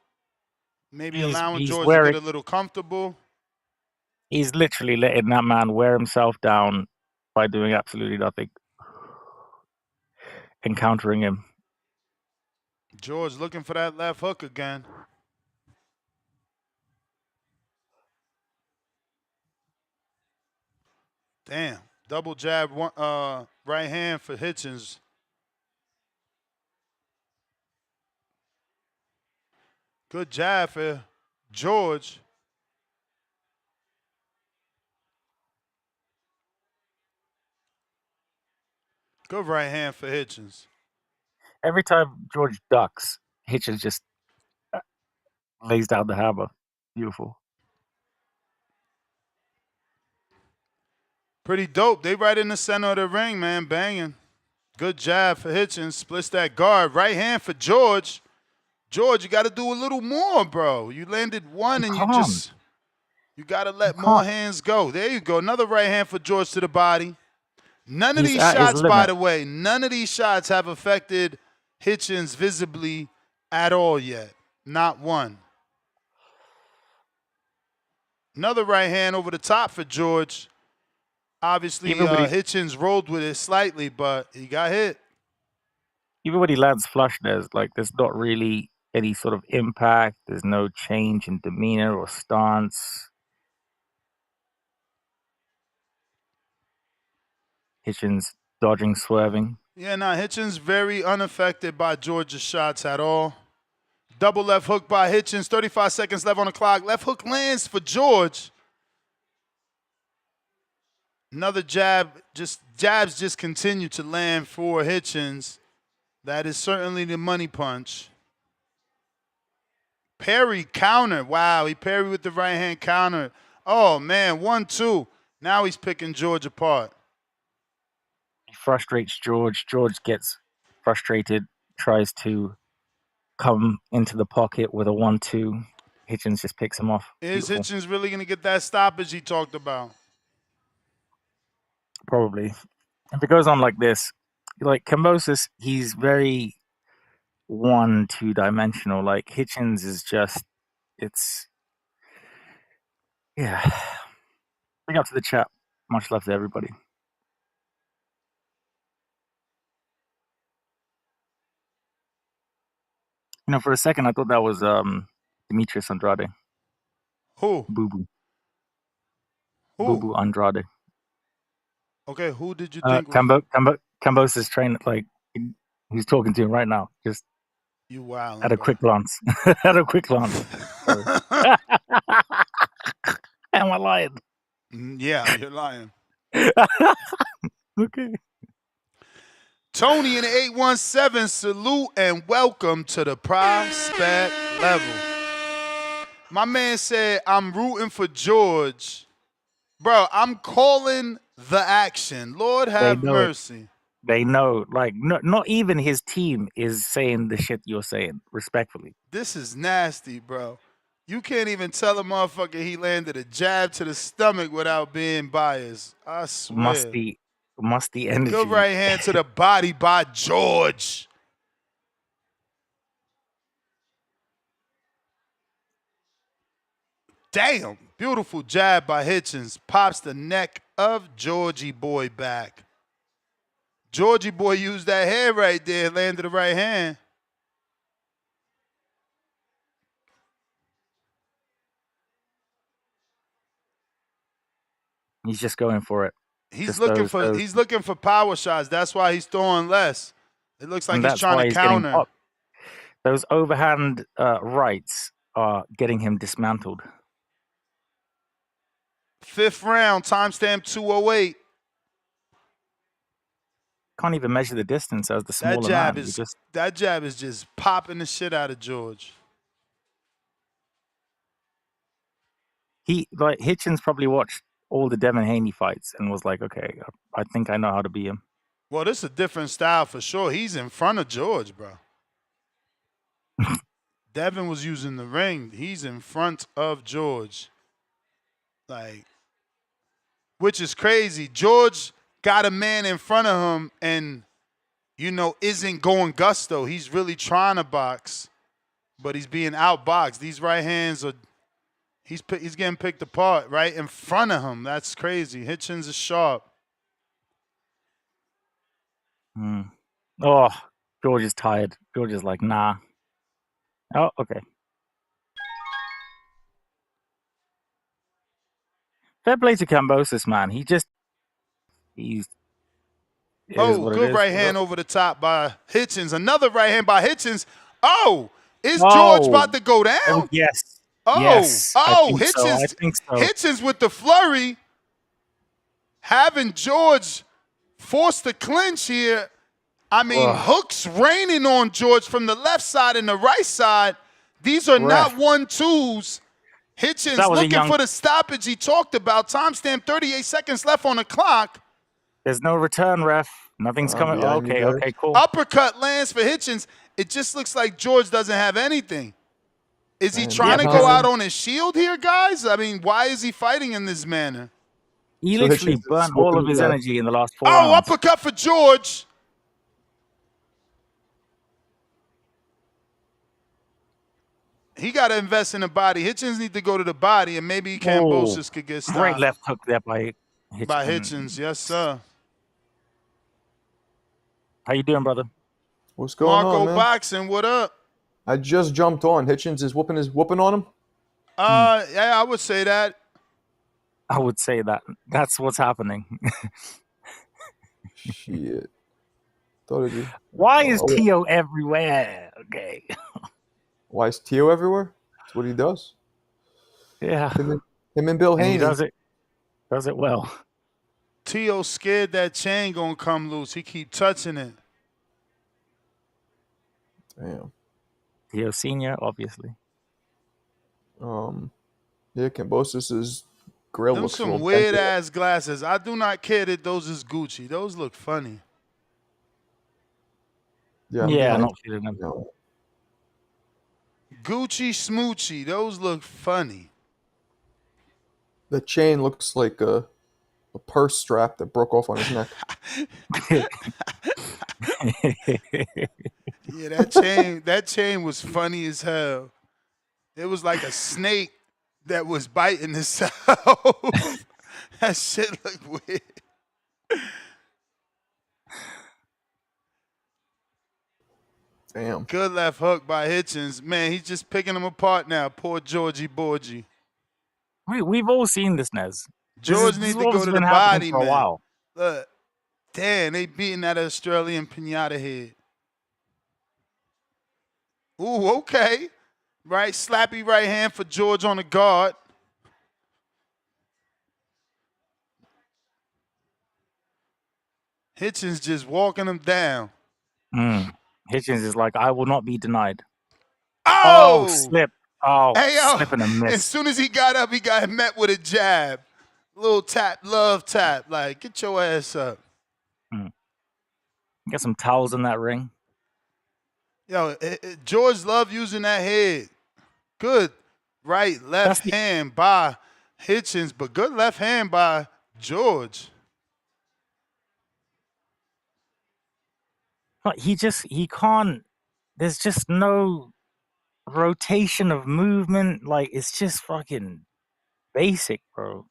Maybe allowing George to get a little comfortable. He's literally letting that man wear himself down by doing absolutely nothing. Encountering him. George looking for that left hook again. Damn. Double jab, right hand for Hitchens. Good jab for George. Good right hand for Hitchens. Every time George ducks, Hitchens just lays down the hammer. Beautiful. Pretty dope. They right in the center of the ring, man, banging. Good jab for Hitchens. Splits that guard. Right hand for George. George, you got to do a little more, bro. You landed one and you got to let more hands go. There you go. Another right hand for George to the body. None of these shots, by the way, none of these shots have affected Hitchens visibly at all yet. Not one. Another right hand over the top for George. Obviously, Hitchens rolled with it slightly, but he got hit. Even when he lands flush, there's not really any sort of impact. There's no change in demeanor or stance. Hitchens dodging, swerving. Yeah, Hitchens very unaffected by George's shots at all. Double left hook by Hitchens. 35 seconds left on the clock. Left hook lands for George. Another jab. Jabs just continue to land for Hitchens. That is certainly the money punch. Parry counter. Wow, he parried with the right hand counter. Oh, man, 1-2. Now he's picking George apart. He frustrates George. George gets frustrated, tries to come into the pocket with a 1-2. Hitchens just picks him off. Is Hitchens really going to get that stoppage he talked about? Probably. If it goes on like this, like Kambosas, he's very 1-2 dimensional. Like Hitchens is just, yeah. Bring up to the chat. Much love to everybody. You know, for a second, I thought that was Demetrius Andrade. Who? Boo Boo. Who? Boo Boo Andrade. Okay, who did you think? Kambosas trainer, like he's talking to him right now. Just you wild. At a quick glance. At a quick glance. Am I lying? Yeah, you're lying. Okay. Tony in the 817, salute and welcome to the prospect level. My man said, I'm rooting for George. Bro, I'm calling the action. Lord have mercy. They know, like, not even his team is saying the shit you're saying, respectfully. This is nasty, bro. You can't even tell a motherfucker he landed a jab to the stomach without being biased. I swear. Musty energy. Good right hand to the body by George. Damn. Beautiful jab by Hitchens. Pops the neck of Georgie boy back. Georgie boy used that head right there, landed the right hand. He's just going for it. He's looking for power shots. That's why he's throwing less. It looks like he's trying to counter. Those overhand rights are getting him dismantled. 5th round, timestamp 2:08. Can't even measure the distance as the smaller man. That jab is just popping the shit out of George. Hitchens probably watched all the Devin Haney fights and was like, okay, I think I know how to beat him. Well, this is a different style for sure. He's in front of George, bro. Devin was using the ring. He's in front of George. Like, which is crazy. George got a man in front of him and, isn't going gusto. He's really trying to box, but he's being outboxed. These right hands are, he's getting picked apart right in front of him. That's crazy. Hitchens is sharp. Oh, George is tired. George is like, nah. Oh, okay. Fair play to Kambosas, man. He's good right hand over the top by Hitchens. Another right hand by Hitchens. Oh, is George about to go down? Oh, yes. Hitchens. I think so. Hitchens with the flurry, having George force the clinch here. I mean, hooks raining on George from the left side and the right side. These are not 1-2s. Hitchens looking for the stoppage he talked about. Timestamp 38 seconds left on the clock. There's no return, ref. Nothing's coming. Okay, cool. Uppercut lands for Hitchens. It just looks like George doesn't have anything. Is he trying to go out on his shield here, guys? I mean, why is he fighting in this manner? He literally burnt all of his energy in the last 4 rounds. Oh, uppercut for George. He got to invest in the body. Hitchens need to go to the body, and maybe Kambosas could get stopped. Great left hook there by Hitchens. By Hitchens, yes, sir. How you doing, brother? What's going on, man? Marco Boxing, what up? I just jumped on. Hitchens is whooping on him? Yeah, I would say that. I would say that. That's what's happening. Shit. Why is Tio everywhere? Okay. Why is Tio everywhere? That's what he does. Yeah. Him and Bill Haney. He does it well. Tio scared that chain gonna come loose. He keep touching it. Damn. Tio Senior, obviously. Yeah, Kambosas' grill looks some weird ass glasses. I do not care that those is Gucci. Those look funny. Yeah, I'm not feeling them. No. Gucci Smoochie. Those look funny. The chain looks like a purse strap that broke off on his neck. Yeah, that chain was funny as hell. It was like a snake that was biting itself. That shit looked weird. Damn. Good left hook by Hitchens. Man, he's just picking them apart now. Poor Georgie Borgie. We've all seen this, Nez. George needs to go to the body, man. For a while. Look, damn, they beating that Australian pinata head. Ooh, okay. Right, slappy right hand for George on the guard. Hitchens just walking him down. Hitchens is like, I will not be denied. Oh, slip. Oh, hey, yo. Slip and a miss. As soon as he got up, he got met with a jab. Little tap, love tap. Like, get your ass up. Get some towels in that ring. Yo, George love using that head. Good right, left hand by Hitchens, but good left hand by George. But he can't. There's just no rotation of movement. Like, it's just fucking basic, bro.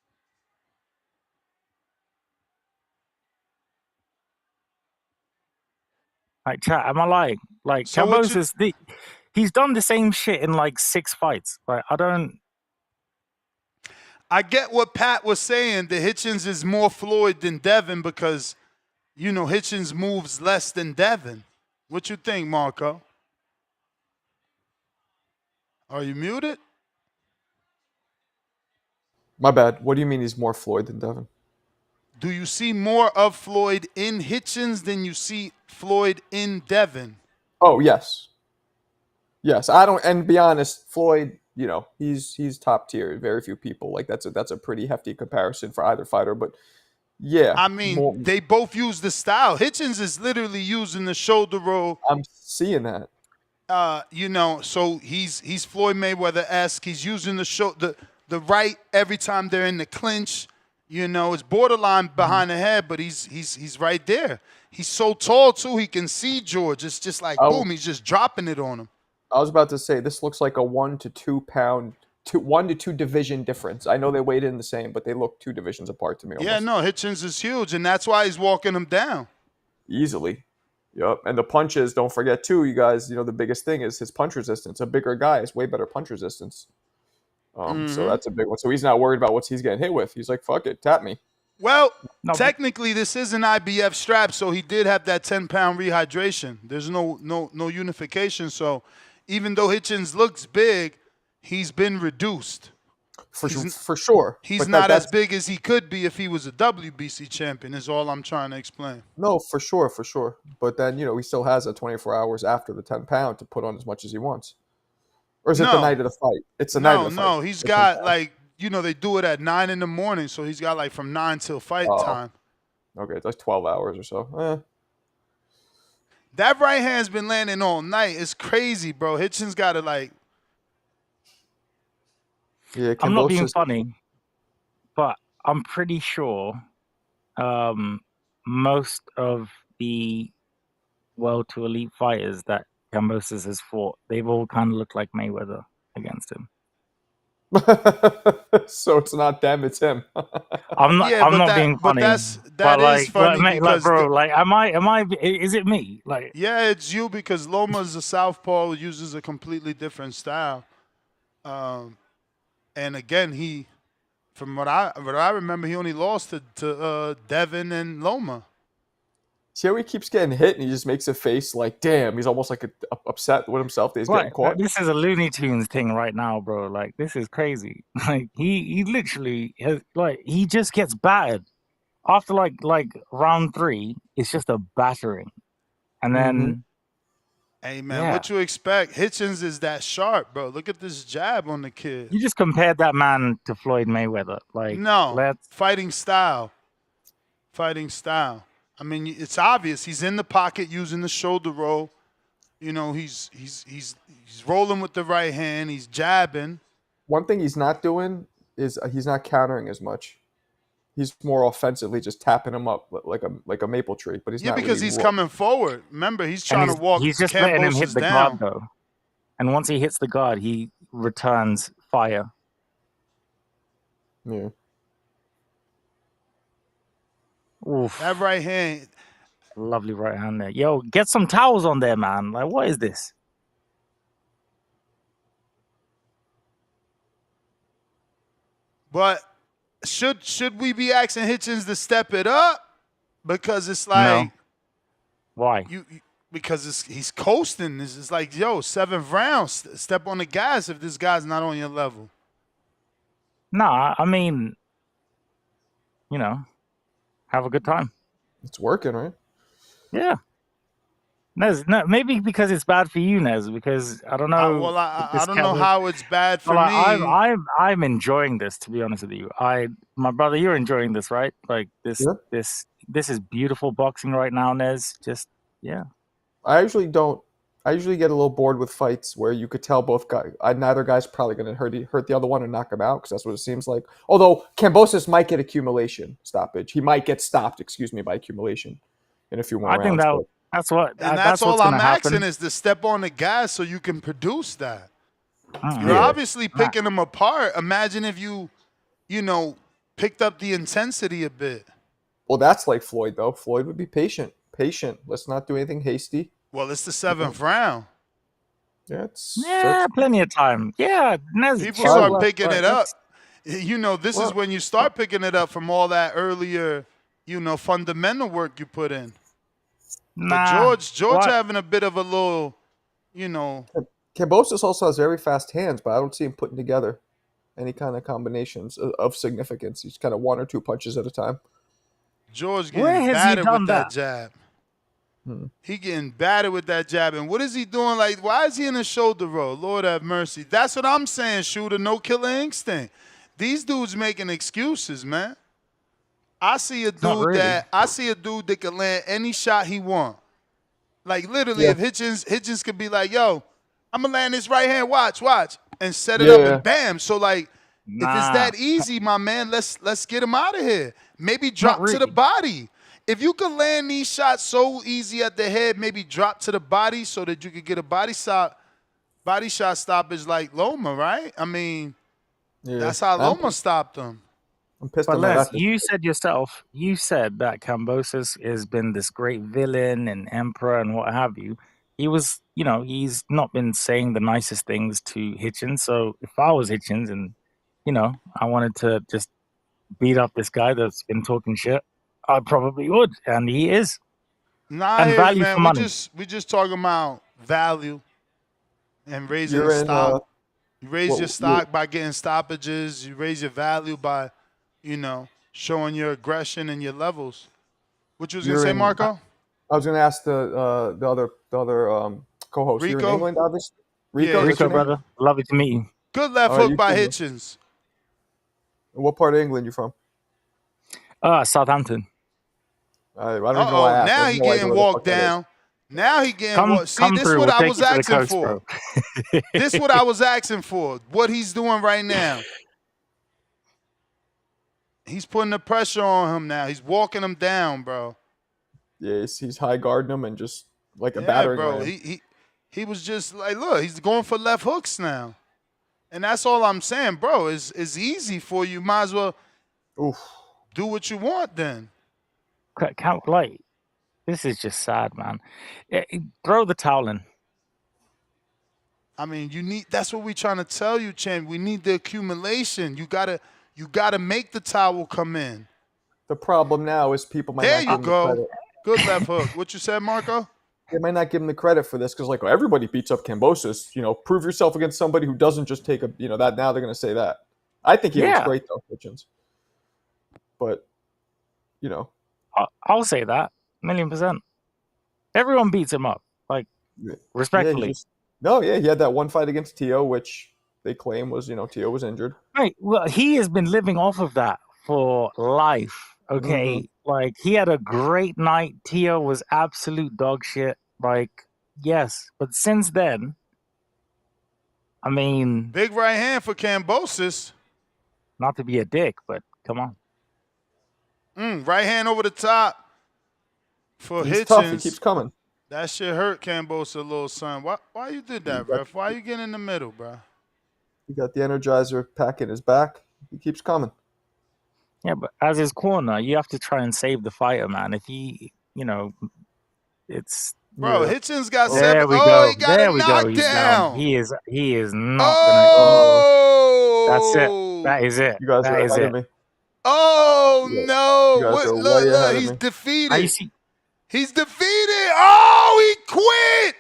Like, chat, am I lying? Like, So Kambosas, he's done the same shit in like 6 fights. Like, I get what Pat was saying. The Hitchens is more Floyd than Devin because, you know, Hitchens moves less than Devin. What you think, Marco? Are you muted? My bad. What do you mean he's more Floyd than Devin? Do you see more of Floyd in Hitchens than you see Floyd in Devin? Oh, yes. Yes, I don't. And to be honest, Floyd, you know, he's top tier. Very few people like that's a pretty hefty comparison for either fighter. But yeah, I mean, they both use the style. Hitchens is literally using the shoulder roll. I'm seeing that. You know, so he's Floyd Mayweather-esque. He's using the right every time they're in the clinch. You know, it's borderline behind the head, but he's right there. He's so tall too. He can see George. It's just like boom. He's just dropping it on him. I was about to say this looks like a 1 to 2 pound, 1 to 2 division difference. I know they weighed in the same, but they look 2 divisions apart to me. Almost. Yeah, no, Hitchens is huge, and that's why he's walking him down easily. Yep, and the punches. Don't forget too, you guys. You know the biggest thing is his punch resistance. A bigger guy has way better punch resistance. So that's a big one. So he's not worried about what he's getting hit with. He's like, fuck it, tap me. Well, technically, this is an IBF strap, so he did have that 10-pound rehydration. There's no unification. So even though Hitchens looks big, he's been reduced. For sure. He's not as big as he could be if he was a WBC champion, is all I'm trying to explain. No, for sure. But then, you know, he still has a 24 hours after the 10-pound to put on as much as he wants. Or is it the night of the fight? It's the night of the fight. No, he's got like, you know, they do it at 9 in the morning, so he's got like from 9 till fight time. Okay, it's like 12 hours or so. That right hand's been landing all night. It's crazy, bro. Hitchens got to like. Yeah, I'm not being funny, but I'm pretty sure most of the world to elite fighters that Kambosas has fought, they've all kind of looked like Mayweather against him. So it's not them, it's him. I'm not being funny. But that is funny because bro, like, am I? Is it me? Like, yeah, it's you because Loma's a southpaw, uses a completely different style. And again, from what I remember, he only lost to Devin and Loma. See how he keeps getting hit and he just makes a face like, damn, he's almost like upset with himself that he's getting caught. This is a Looney Tunes thing right now, bro. Like, this is crazy. Like, he literally has, like, he just gets battered. After like round 3, it's just a battering. And then hey man, what you expect? Hitchens is that sharp, bro. Look at this jab on the kid. You just compared that man to Floyd Mayweather. Like, no, fighting style. I mean, it's obvious. He's in the pocket using the shoulder roll. You know, he's rolling with the right hand. He's jabbing. One thing he's not doing is he's not countering as much. He's more offensively just tapping him up like a maple tree. But he's not because really he's coming forward. Remember, he's trying to walk. He's just letting him hit the guard though. And once he hits the guard, he returns fire. Yeah. Oof. That right hand. Lovely right hand there. Yo, get some towels on there, man. Like, what is this? But should we be asking Hitchens to step it up? Because it's like, no. Why? Because he's coasting. It's like, yo, 7th round, step on the gas if this guy's not on your level. Nah, I mean, you know, have a good time. It's working, right? Yeah. Nez, no, maybe because it's bad for you, Nez. Because I don't know. Well, I don't know how it's bad for me. I'm enjoying this, to be honest with you. My brother, you're enjoying this, right? Like this is beautiful boxing right now, Nez. Just Yeah. I usually don't. I usually get a little bored with fights where you could tell both guys. Neither guy's probably going to hurt the other one and knock him out because that's what it seems like. Although Kambosas might get accumulation stoppage. He might get stopped. Excuse me, by accumulation in a few more I think rounds. that's what And that's that's all what's I'm going to happen. asking is to step on the gas so you can produce that. Mm. You're Yeah. obviously picking them apart. Imagine if you picked up the intensity a bit. Well, that's like Floyd though. Floyd would be patient. Let's not do anything hasty. Well, it's the 7th round. Yeah, Yeah, plenty of time. Yeah, People chill, start left, picking right. it up. This is when you start picking it up from all that earlier, fundamental work you put in. Nah, But George what? having a bit of a little, Kambosas also has very fast hands, but I don't see him putting together any kind of combinations of significance. He's kind of one or two punches at a time. George Where getting has he battered done with that jab. He getting battered with that jab. And what is he doing? Like, why is he in a shoulder roll? Lord have mercy. That's what I'm saying, Shooter. No killer instinct. These dudes making excuses, man. I see a dude that can land any shot he want. Like, literally, if Hitchens could be like, yo, I'm going to land this right hand, watch, and set it up and bam. So, like, if it's that easy, my man, let's get him out of here. Maybe drop to the body. If you could land these shots so easy at the head, maybe drop to the body so that you could get a body shot stoppage like Loma, right? I mean, that's how Loma stopped him. I'm pissed But on Les, that. you said that Kambosas has been this great villain and emperor and what have you. He was, he's not been saying the nicest things to Hitchens. So if I was Hitchens and, I wanted to just beat up this guy that's been talking shit, I probably would, and he is. Nah, and value man, for money. We just talking about value and raising the stock. You raise your stock by getting stoppages. You raise your value by, showing your aggression and your levels. What you was gonna say, Marco? I was gonna ask the other co-host. Rico? You're in England, obviously. Rico, brother, love it to meet you. Good left hook by Hitchens. What part of England you from? Southampton. I don't even know why I asked. Now he getting walked down. Now he getting walked. See, this is what I was asking for. This is what I was asking for. What he's doing right now. He's putting the pressure on him now. He's walking him down, bro. Yeah, he's high guarding him and just like a battering bro. ram. He was just like, look, he's going for left hooks now. And that's all I'm saying, bro. It's easy for you. Might as well do what you want then. Like, this is just sad, man. Throw the towel in. I mean, that's what we're trying to tell you, Chen. We need the accumulation. You gotta make the towel come in. The problem now is people might there not you give him the go. credit. Good left hook. What you said, Marco? They might not give him the credit for this because, like, everybody beats up Kambosas. Prove yourself against somebody who doesn't just take that. Now they're going to say that. I think he looks great though, Hitchens. But I'll say that 1,000,000%. Everyone beats him up, like respectfully. He had that one fight against Tio, which they claim was Tio was injured. Right. Well, he has been living off of that for life. Okay. Like, he had a great night. Tio was absolute dog shit. Like, yes. But since then, I mean, big right hand for Kambosas. Not to be a dick, but come on. Right hand over the top for He's Hitchens. tough. He keeps coming. That shit hurt Kambosos a little, son. Why you did that, ref? Why you getting in the middle, bro? He got the Energizer pack in his back. He keeps coming. Yeah, but as his corner, you have to try and save the fighter, man. If it's... Bro, Hitchens got there 7. We oh, go. He got there a we knockdown. Go. He's down. He is not oh! gonna. That's it. That is it. You guys that are is ahead it. of me. Oh no! You guys What? are Look, way ahead of he's me. defeated. He's defeated. Oh, he quit.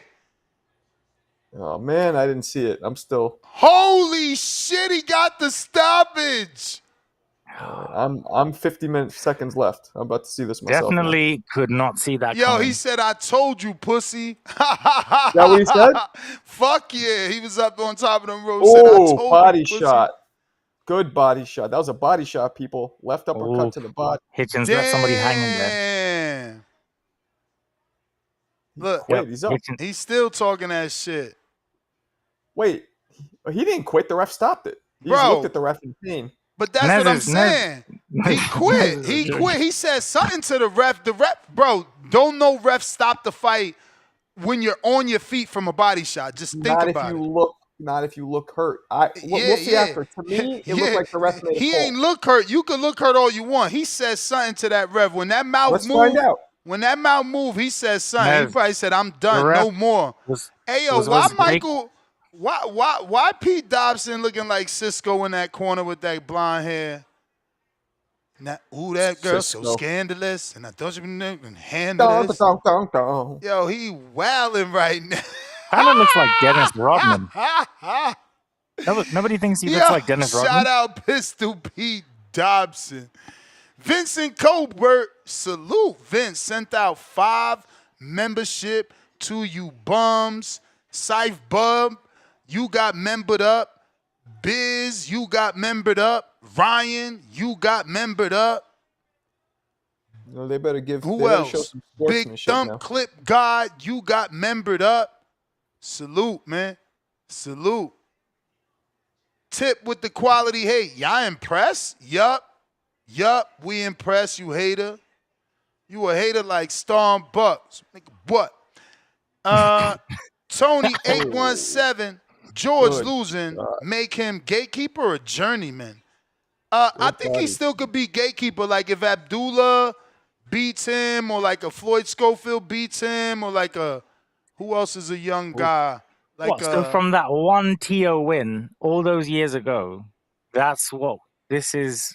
Oh man, I didn't see it. I'm still. Holy shit! He got the stoppage. I'm 50 seconds left. I'm about to see this myself. Definitely could not see that. Yo, coming. he said, "I told you, pussy." Is that what he said? Fuck yeah! He was up on top of the rope. Oh, body shot. Good body shot. That was a body shot, people. Left uppercut to the body. Hitchens left somebody hanging there. Look, Quit. He's up. Hitchens- he's still talking that shit. Wait, he didn't quit. The ref stopped it. He just Bro. looked at the ref in pain. But that's what I'm Nez- saying. He Nez quit. is He a quit. He said something to the ref. The ref, bro, don't no ref stop the fight when you're on your feet from a body shot. Just think Not about if you it. look. Not if you look hurt. We'll see after. To me, it looked like the ref made a He call. ain't look hurt. You can look hurt all you want. He says something to that ref. When that mouth Let's moved, find out. when that mouth moved, he says something. Nez, He probably said, "I'm done. ref No more." Hey yo, why was Michael? Why Pete Dobson looking like Cisco in that corner with that blonde hair? Ooh, that girl so Cisco. scandalous, and I thought you can handle this. Yo, he wilding right now. kind of looks like Dennis Rodman. Nobody thinks he looks like Dennis Rodman. Shout out Pistol Pete Dobson. Vincent Colbert, salute. Vince sent out 5 membership to you bums. Syph Bub, you got membered up. Biz, you got membered up. Ryan, you got membered up. No, they better give. Who they better else? Show some Big sportsmanship Thump now. Clip God, you got membered up. Salute, man. Salute. Tip with the quality hate. Y'all impressed? Yup. We impressed, you hater. You a hater like Storm Bucks. Nigga, what? Tony 817. George Good losing. God. Make him gatekeeper or journeyman? I think he still could be gatekeeper. Like if Abdullah beats him, or like a Floyd Schofield beats him, or like a who else is a young guy? Like What? So from that one TO win all those years ago, that's what this is.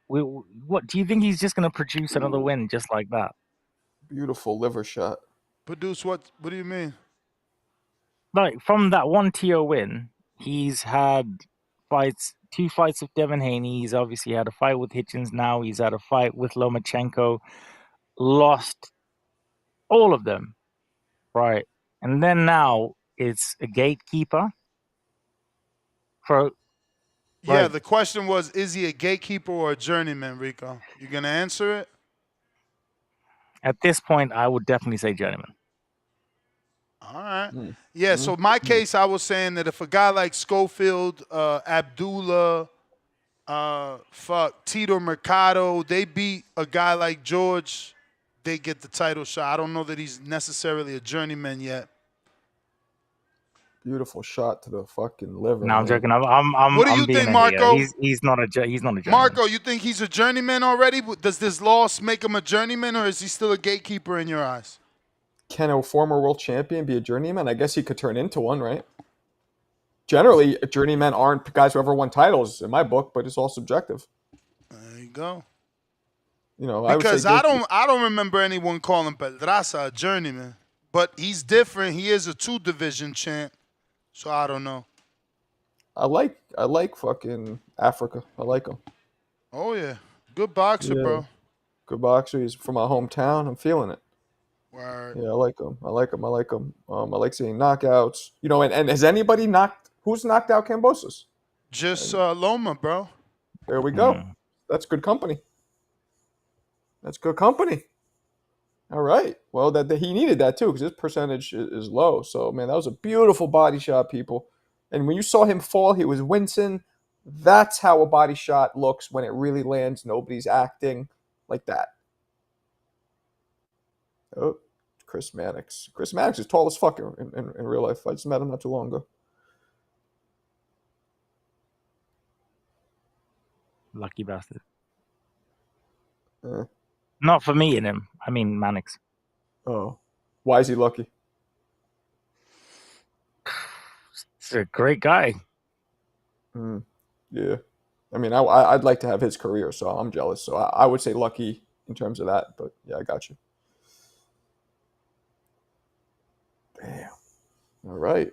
What do you think he's just going to produce another win just like that? Beautiful liver shot. produce what? What do you mean? Like from that one TO win, he's had fights, 2 fights with Devin Haney. He's obviously had a fight with Hitchens. Now he's had a fight with Lomachenko. Lost all of them, right? And then now it's a gatekeeper for. Yeah, Right. the question was, is he a gatekeeper or a journeyman, Rico? You gonna answer it? At this point, I would definitely say journeyman. All right. Yeah, so my case, I was saying that if a guy like Schofield, Abdullah, Tito Mercado, they beat a guy like George, they get the title shot. I don't know that he's necessarily a journeyman yet. Beautiful shot to the fucking liver. No, I'm man. joking. I'm What do I'm you being think, a Marco? hater. He's not a journeyman. Marco, you think he's a journeyman already? Does this loss make him a journeyman, or is he still a gatekeeper in your eyes? Can a former world champion be a journeyman? I guess he could turn into one, right? Generally, journeymen aren't guys who ever won titles in my book, but it's all subjective. There you go. You know, I would Because say I don't remember anyone calling Pedraza a journeyman, but he's different. He is a 2-division champ, so I don't know. I like fucking Africa. I like him. Oh yeah, good boxer, Yeah. bro. Good boxer. He's from my hometown. I'm feeling it. Word. Yeah, I like him. I like seeing knockouts. You know, and has anybody who's knocked out Kambosas? Just Loma, bro. There we go. That's good company. That's good company. All right. Well, that he needed that too because his percentage is low. So, man, that was a beautiful body shot, people. And when you saw him fall, he was wincing. That's how a body shot looks when it really lands. Nobody's acting like that. Oh, Chris Mannix. Chris Mannix is tall as fuck in real life. I just met him not too long ago. Lucky bastard. Uh, Not for meeting him. I mean, Mannix. oh. Why is he lucky? He's a great guy. Yeah. I mean, I'd like to have his career, so I'm jealous. So I would say lucky in terms of that. But, yeah, I got you. Damn. All right.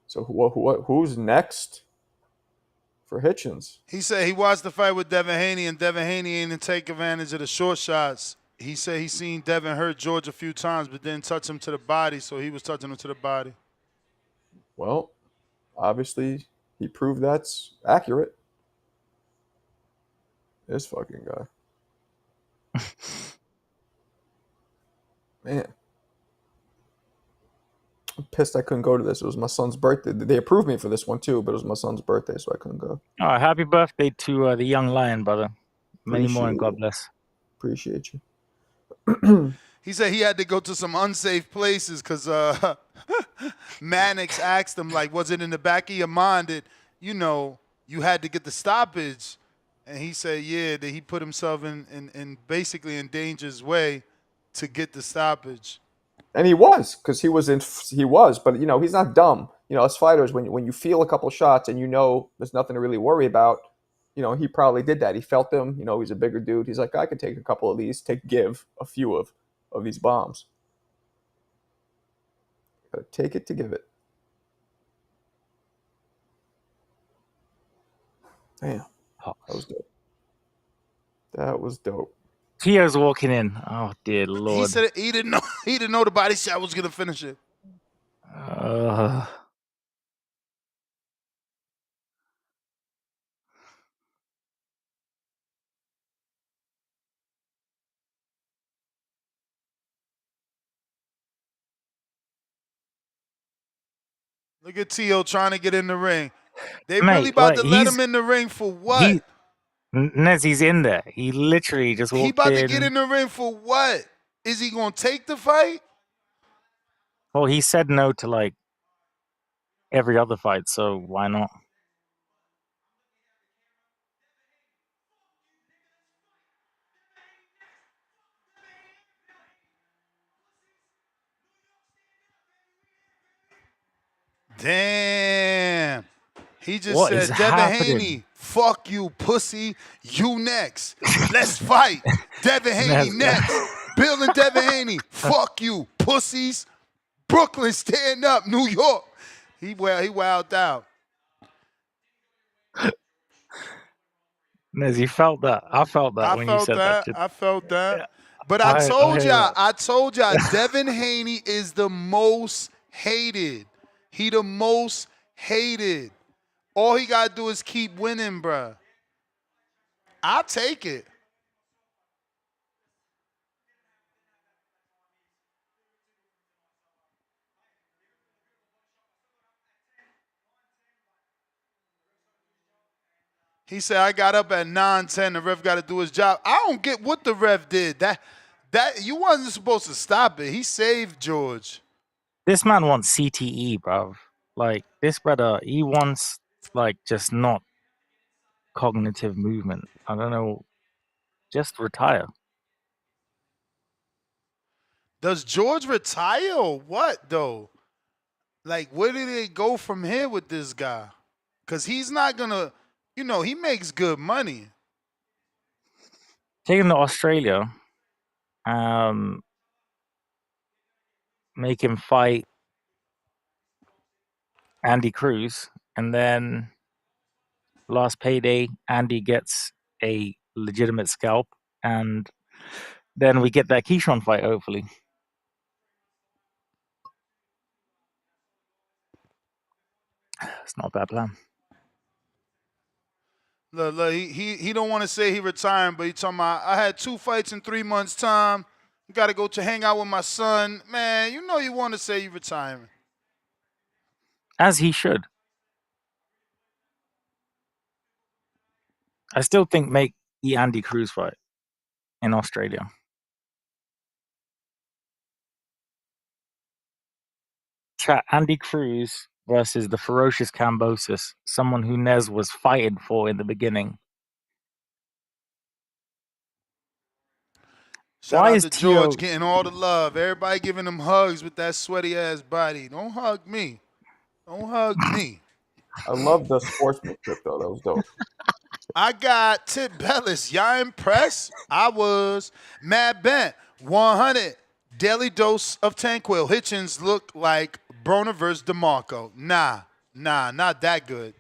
So who's next for Hitchens? He said he watched the fight with Devin Haney, and Devin Haney ain't to take advantage of the short shots. He said he seen Devin hurt George a few times, but didn't touch him to the body, so he was touching him to the body. Well, obviously, he proved that's accurate. This fucking guy. Man. I'm pissed I couldn't go to this. It was my son's birthday. They approved me for this one too, but it was my son's birthday, so I couldn't go. Oh, happy birthday to the young lion, brother. Many more, and God bless. Appreciate you. He said he had to go to some unsafe places because Mannix asked him, like, was it in the back of your mind that, you know, you had to get the stoppage? And he said, yeah, that he put himself in basically in danger's way to get the stoppage. And he was, because he was, but you know, he's not dumb. You know, as fighters, when you feel a couple shots and you know there's nothing to really worry about, you know, he probably did that. He felt them. You know, he's a bigger dude. He's like, I could take a couple of these, give a few of these bombs. Gotta take it to give it. Damn, that was dope. That was dope. Tio's walking in. Oh dear Lord. He said he didn't know the body shot was gonna finish it. Look at Tio trying to get in the ring. They really about to let him in the ring for what? Nez, he's in there. He literally just walked in. He about to get in the ring for what? Is he gonna take the fight? Well, he said no to like every other fight, so why not? Damn. He just What said, is Devin happening? Haney, fuck you, pussy. You next. Let's fight. Devin Haney next. Bill and Devin Haney, fuck you, pussies. Brooklyn, stand up. New York. He wowed out. Nez, you felt that. I felt that when you said that. I felt that. But I told y'all, Devin Haney is the most hated. He the most hated. All he got to do is keep winning, bruh. I'll take it. He said, I got up at 9:10. The ref got to do his job. I don't get what the ref did. That you wasn't supposed to stop it. He saved George. This man wants CTE, bro. Like, this brother, he wants, like, just not cognitive movement. I don't know. Just retire. Does George retire or what, though? Like, where did it go from here with this guy? Because he's not going to, you know, he makes good money. Take him to Australia. Make him fight Andy Cruz. And then last payday, Andy gets a legitimate scalp. And then we get that Keyshawn fight, hopefully. It's not a bad plan. Look, he don't want to say he retiring, but he talking about, I had 2 fights in 3 months' time. Got to go to hang out with my son. Man, you know you want to say you retiring. As he should. I still think make the Andy Cruz fight in Australia. Chat Andy Cruz versus the ferocious Kambosas, someone who Nez was fighting for in the beginning. Shout out to George getting all the love. Everybody giving him hugs with that sweaty ass body. Don't hug me. Don't hug me. I love the sportsmanship though. That was dope. I got Tip Bellis. Y'all impressed? I was. Mad Bent, 100. Daily dose of Tanquil. Hitchens look like Broner versus DeMarco. Nah, not that good.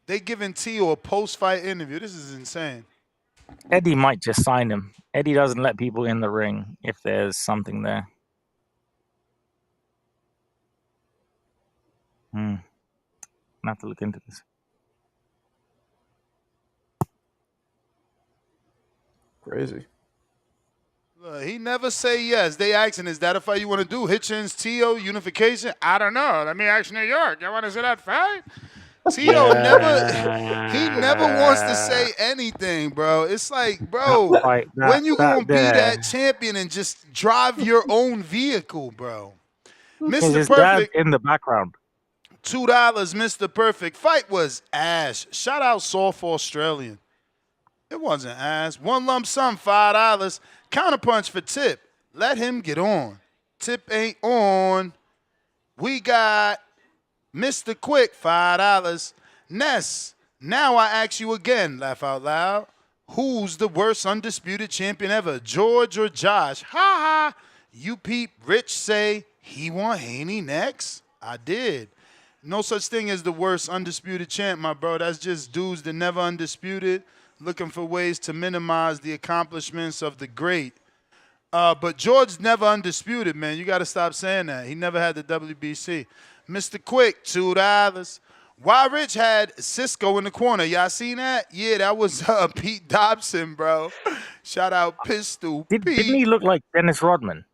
They giving Tio a post-fight interview. This is insane. Eddie might just sign him. Eddie doesn't let people in the ring if there's something there. I have to look into this. Crazy. He never say yes. They asking, is that a fight you want to do? Hitchens, T.O., unification? I don't know. Let me ask New York. You want to see that fight? T.O. he never wants to say anything, bro. It's like, bro, when you going to be that champion and just drive your own vehicle, bro? Mr. His Perfect. dad in the background. $2, Mr. Perfect. Fight was ash. Shout out Soft Australian. It wasn't ass. One lump sum, $5. Counterpunch for Tip. Let him get on. Tip ain't on. We got Mr. Quick, $5. Ness, now I ask you again, laugh out loud. Who's the worst undisputed champion ever, George or Josh? Ha ha. You peep Rich say he want Haney next? I did. No such thing as the worst undisputed champ, my bro. That's just dudes that never undisputed, looking for ways to minimize the accomplishments of the great. But George never undisputed, man. You got to stop saying that. He never had the WBC. Mr. Quick, $2. Why Rich had Cisco in the corner. Y'all seen that? Yeah, that was Pete Dobson, bro. Shout out Pistol Pete. Didn't he look like Dennis Rodman?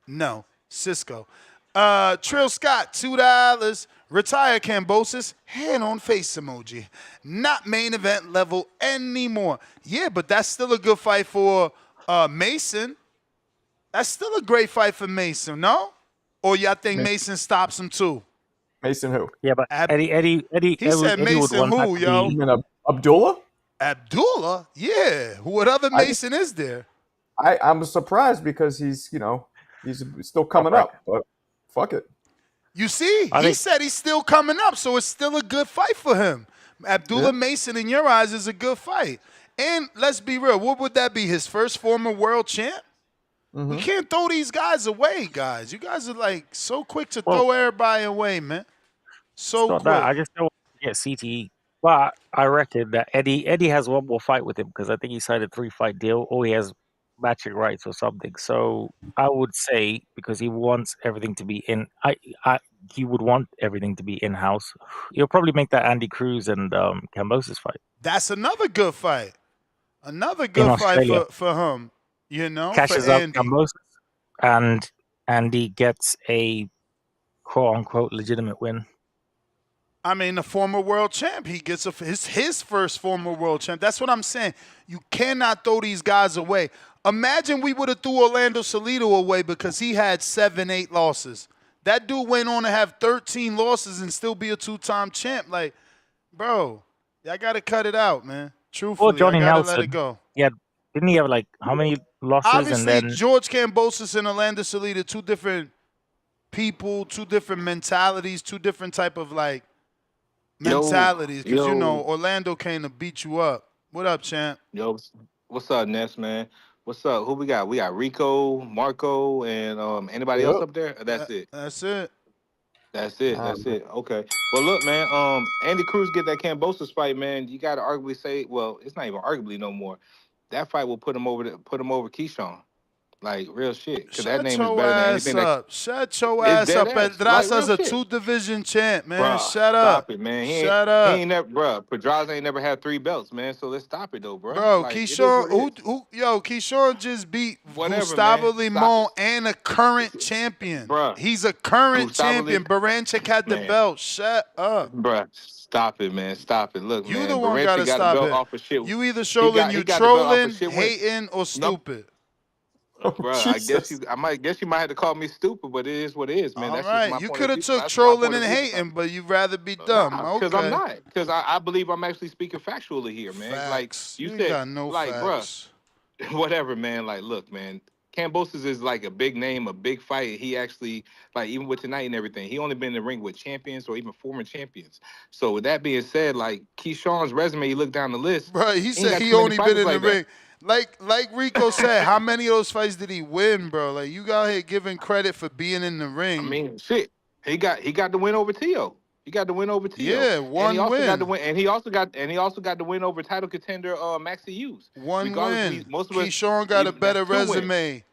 No, Cisco. Trill Scott, $2. Retire Kambosas, hand on face emoji. Not main event level anymore. Yeah, but that's still a good fight for Mason. That's still a great fight for Mason, no? Or y'all think Mason stops him too? Mason who? Yeah, but Eddie. He said Mason who, yo? You mean Abdullah? Abdullah? Yeah. What other Mason is there? I'm surprised because he's still coming up, but fuck it. You see, he said he's still coming up, so it's still a good fight for him. Abdullah Mason, in your eyes, is a good fight. And let's be real, what would that be, his first former world champ? We can't throw these guys away, guys. You guys are like so quick to throw everybody away, man. So quick. I just don't get CTE. But I reckon that Eddie has one more fight with him because I think he signed a 3-fight deal or he has matching rights or something. So I would say because he wants everything to be he would want everything to be in-house. He'll probably make that Andy Cruz and Kambosas fight. That's another good fight. Another good fight for him. You know, cashes for out Andy. Kambosos, and Andy gets a quote-unquote legitimate win. I mean, the former world champ. He gets his first former world champ. That's what I'm saying. You cannot throw these guys away. Imagine we would have threw Orlando Salido away because he had 7-8 losses. That dude went on to have 13 losses and still be a 2-time champ. Like, bro, y'all got to cut it out, man. Truthfully, well, Johnny I got to Nelson, let it go. Yeah. Didn't he have like how many losses? Obviously, and then George Kambosos and Orlando Salido, two different people, two different mentalities, two different type of like mentalities. Because you know Orlando came to beat you up. What up, champ? Yo, what's up, Ness, man? What's up? Who we got? We got Rico, Marco, and anybody else up there? That's it. That's it. That's it. That's it. Okay. Well, look, man. Andy Cruz get that Kambosas fight, man. You got to arguably say, well, it's not even arguably no more. That fight will put him over Keyshawn. Like, real shit. Because that name is better than anything. Shut your ass up. Pedraza's a 2-division champ, man. Bruh, shut up. Stop it, man. Shut up. He ain't never, bro. Pedraza ain't never had 3 belts, man. So let's stop it, though, bro. Bro, like, Keyshawn, Keyshawn just beat Gustavo Limon and a current champion. Bruh. He's a current champion. Baranchik had the belt. Shut up. Bruh. Stop it, man. Stop it. Look, you man. the one got to stop it. You either trolling, hating, or stupid. Bro, I guess you might have to call me stupid, but it is what it is, man. All That's right, just my you point could have of view. took trolling and hating, but you'd rather be dumb. Because I'm not. Because I believe I'm actually speaking factually here, man. Facts. Like you said, got no like, facts. Bro, whatever, man. Like, look, man. Kambosas is like a big name, a big fight. He actually, like, even with tonight and everything, he only been in the ring with champions or even former champions. So with that being said, like Keyshawn's resume, you look down the list. Bro, he said he only been in the ring. Like Rico said, how many of those fights did he win, bro? Like, you got here giving credit for being in the ring. I mean, shit. He got the win over T.O. He got the win over T.O. Yeah, one win. And he also got the win over title contender Maxie Hughes. One win. Keyshawn got a better resume.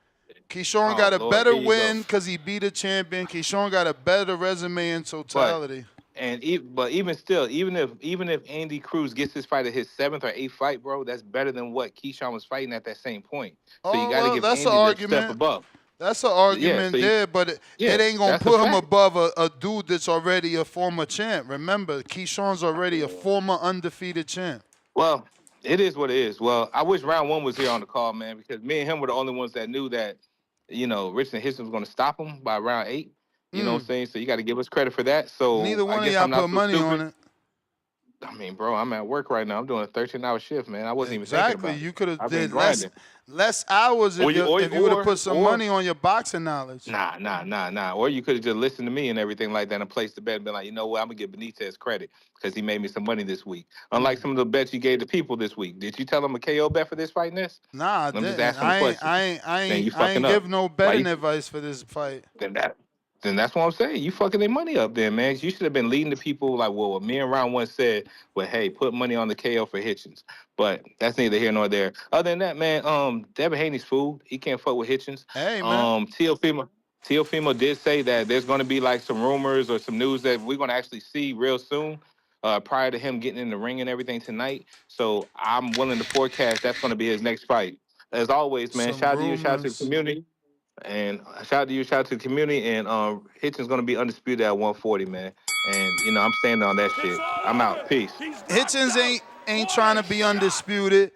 Keyshawn got a better win because he beat a champion. Keyshawn got a better resume in totality. And even still, even if Andy Cruz gets this fight at his 7th or 8th fight, bro, that's better than what Keyshawn was fighting at that same point. So you Oh, got to well, give that's an Andy the step argument. above. That's an Yeah, argument so there, but it ain't going to that's a put him fact. above a dude that's already a former champ. Remember, Keyshawn's already a former undefeated champ. Well, it is what it is. Well, I wish round 1 was here on the call, man, because me and him were the only ones that knew that, Richardson Hitchens was going to stop him by round 8. You know what I'm saying? So you got to give us credit for that. So Neither one I of guess y'all I'm not put so money stupid. on it. I mean, bro, I'm at work right now. I'm doing a 13-hour shift, man. I wasn't even thinking Exactly. about it. You could have I've been did grinding. less hours if you would have put some money on your boxing knowledge. Nah. Or you could have just listened to me and everything like that and placed the bet and been like, you know what, I'm going to give Benitez credit because he made me some money this week. Unlike some of the bets you gave to people this week. Did you tell them a KO bet for this fight, Ness? Nah, I I'm just didn't. asking the question. I you ain't fucking up. give no betting advice for this fight. Then that's what I'm saying. You fucking their money up there, man. You should have been leading the people like what me and round 1 said. Well, hey, put money on the KO for Hitchens. But that's neither here nor there. Other than that, man, Devin Haney's fool. He can't fuck with Hitchens. Hey, man. Teofimo did say that there's going to be like some rumors or some news that we're going to actually see real soon. Prior to him getting in the ring and everything tonight. So I'm willing to forecast that's going to be his next fight. As always, man, shout out to you, shout out to the community. And shout out to you, shout out to the community. And Hitchens going to be undisputed at 140, man. And, I'm standing on that shit. I'm out. Peace. Hitchens ain't trying to be undisputed.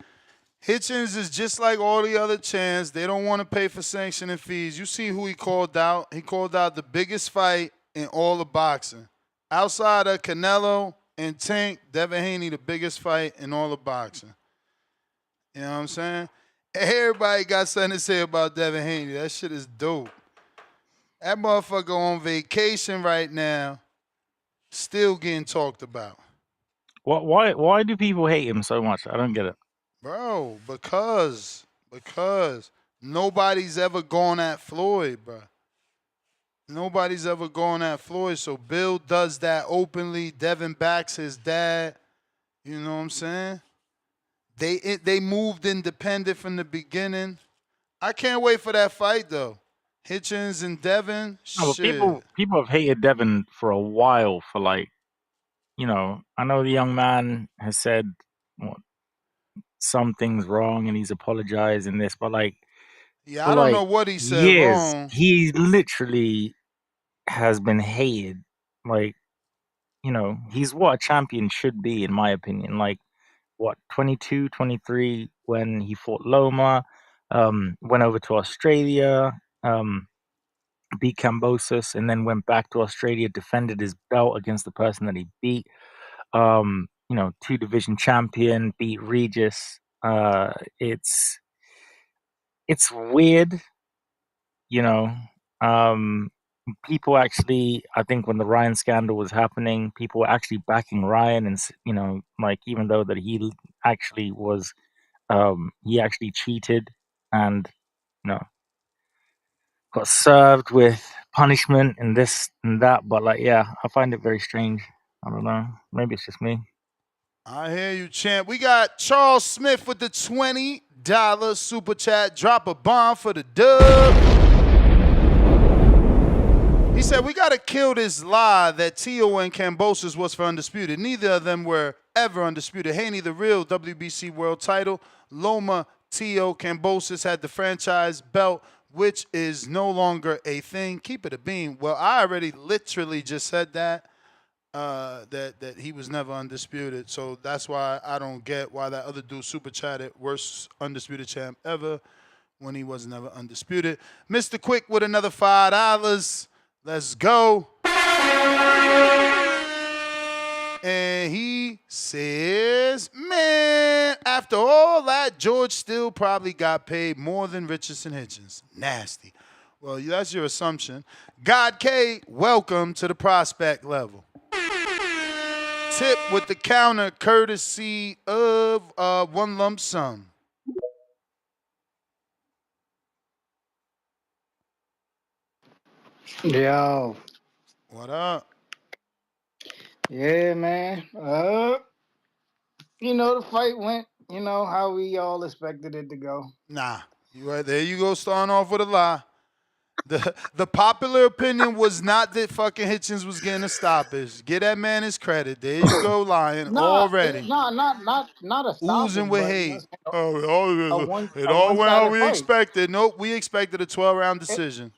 Hitchens is just like all the other champs. They don't want to pay for sanctioning fees. You see who he called out. He called out the biggest fight in all of boxing. Outside of Canelo and Tank, Devin Haney, the biggest fight in all of boxing. You know what I'm saying? Everybody got something to say about Devin Haney. That shit is dope. That motherfucker on vacation right now, still getting talked about. Why do people hate him so much? I don't get it. Bro, because nobody's ever gone at Floyd, bro. Nobody's ever gone at Floyd, so Bill does that openly. Devin backs his dad. You know what I'm saying? They moved independent from the beginning. I can't wait for that fight, though. Hitchens and Devin, No, shit. people have hated Devin for a while for I know the young man has said something's wrong and he's apologized and this, but Yeah, I don't know what he said years, wrong. he literally has been hated. He's what a champion should be, in my opinion. 22, 23 when he fought Loma, went over to Australia, beat Kambosas, and then went back to Australia, defended his belt against the person that he beat. 2-division champion, beat Regis. It's weird, people actually, I think when the Ryan scandal was happening, people were actually backing Ryan and, even though that he actually was, he actually cheated and, got served with punishment and this and that. But I find it very strange. I don't know. Maybe it's just me. I hear you, champ. We got Charles Smith with the $20 super chat. Drop a bomb for the dub. He said, we got to kill this lie that Tio and Kambosas was for undisputed. Neither of them were ever undisputed. Haney, the real WBC world title. Loma, Tio, Kambosas had the franchise belt, which is no longer a thing. Keep it a beam. Well, I already literally just said that. That he was never undisputed. So that's why I don't get why that other dude super chatted worst undisputed champ ever when he was never undisputed. Mr. Quick with another $5. Let's go. And he says, man, after all that, George still probably got paid more than Richardson Hitchens. Nasty. Well, that's your assumption. God K, welcome to the prospect level. Tip with the counter courtesy of One Lump Sum. Yo. What up? Yeah, man. The fight went, how we all expected it to go. Nah. There you go, starting off with a lie. The popular opinion was not that fucking Hitchens was getting a stoppage. Give that man his credit. There you go, lying already. Not a Oozing stoppage, with but hate. It a all went how one-sided we fight. expected. Nope, we expected a 12-round decision.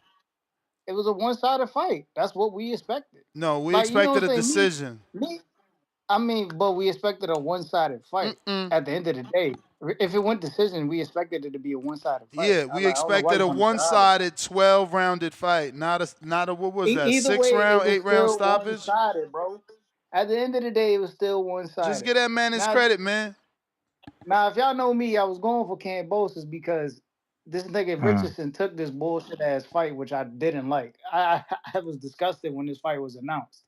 It was a one-sided fight. That's what we expected. No, we Like, you know expected what a I'm saying? decision. But we expected a one-sided fight. At the end of the day, if it went decision, we expected it to be a one-sided fight. Yeah, we I don't know why expected you a want to dodge it. one-sided 12-rounded fight, not a what was that? Either way, 6-round, it was 8-round still stoppage. one-sided, bro. At the end of the day, it was still one-sided. Just give that man his credit, man. Now, if y'all know me, I was going for Kambosas because this nigga Richardson took this bullshit ass fight, which I didn't like. I was disgusted when this fight was announced.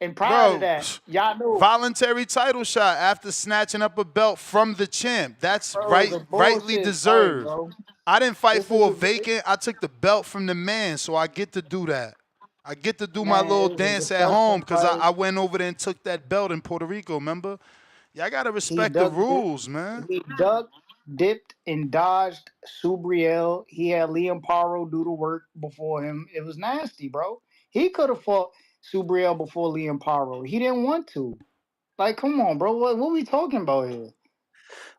And prior to that, y'all know voluntary title shot after snatching up a belt from the champ. That's rightly deserved. Fight, I didn't fight for a vacant. I took the belt from the man, so I get to do that. I get to do my little dance at home because I went over there and took that belt in Puerto Rico, remember? Y'all got to respect the rules, man. He ducked, dipped, and dodged Subriel. He had Liam Paro do the work before him. It was nasty, bro. He could have fought Subriel before Liam Paro. He didn't want to. Like, come on, bro. What are we talking about here?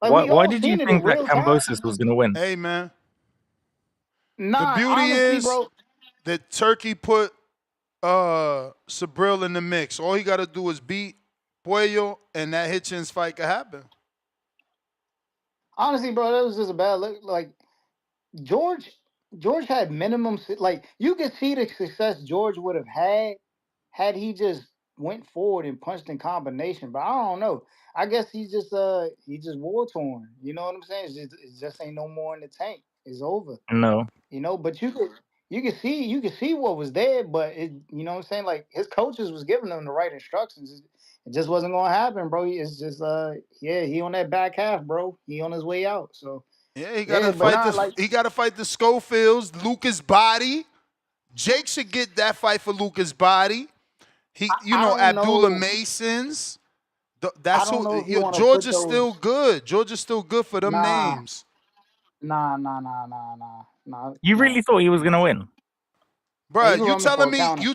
Like, why did you think that Kambosas was going to win? Hey, man. Nah, the beauty honestly, is bro, that Turkey put Subriel in the mix. All he got to do is beat Puello, and that Hitchens fight could happen. Honestly, bro, that was just a bad look. Like, George had minimum. Like, you could see the success George would have had he just went forward and punched in combination. But I don't know. I guess he's just war torn. You know what I'm saying? It just ain't no more in the tank. It's over. No. You know, but you could see what was there, but it, you know what I'm saying? Like, his coaches was giving him the right instructions. It just wasn't gonna happen, bro. It's just he on that back half, bro. He on his way out. So yeah, he gotta fight he gotta fight the Schofields, Lucas Body. Jake should get that fight for Lucas Body. Abdullah Masons. That's who. Georgia's still good. Georgia's still good for them names. Nah. You really thought he was gonna win, bro? You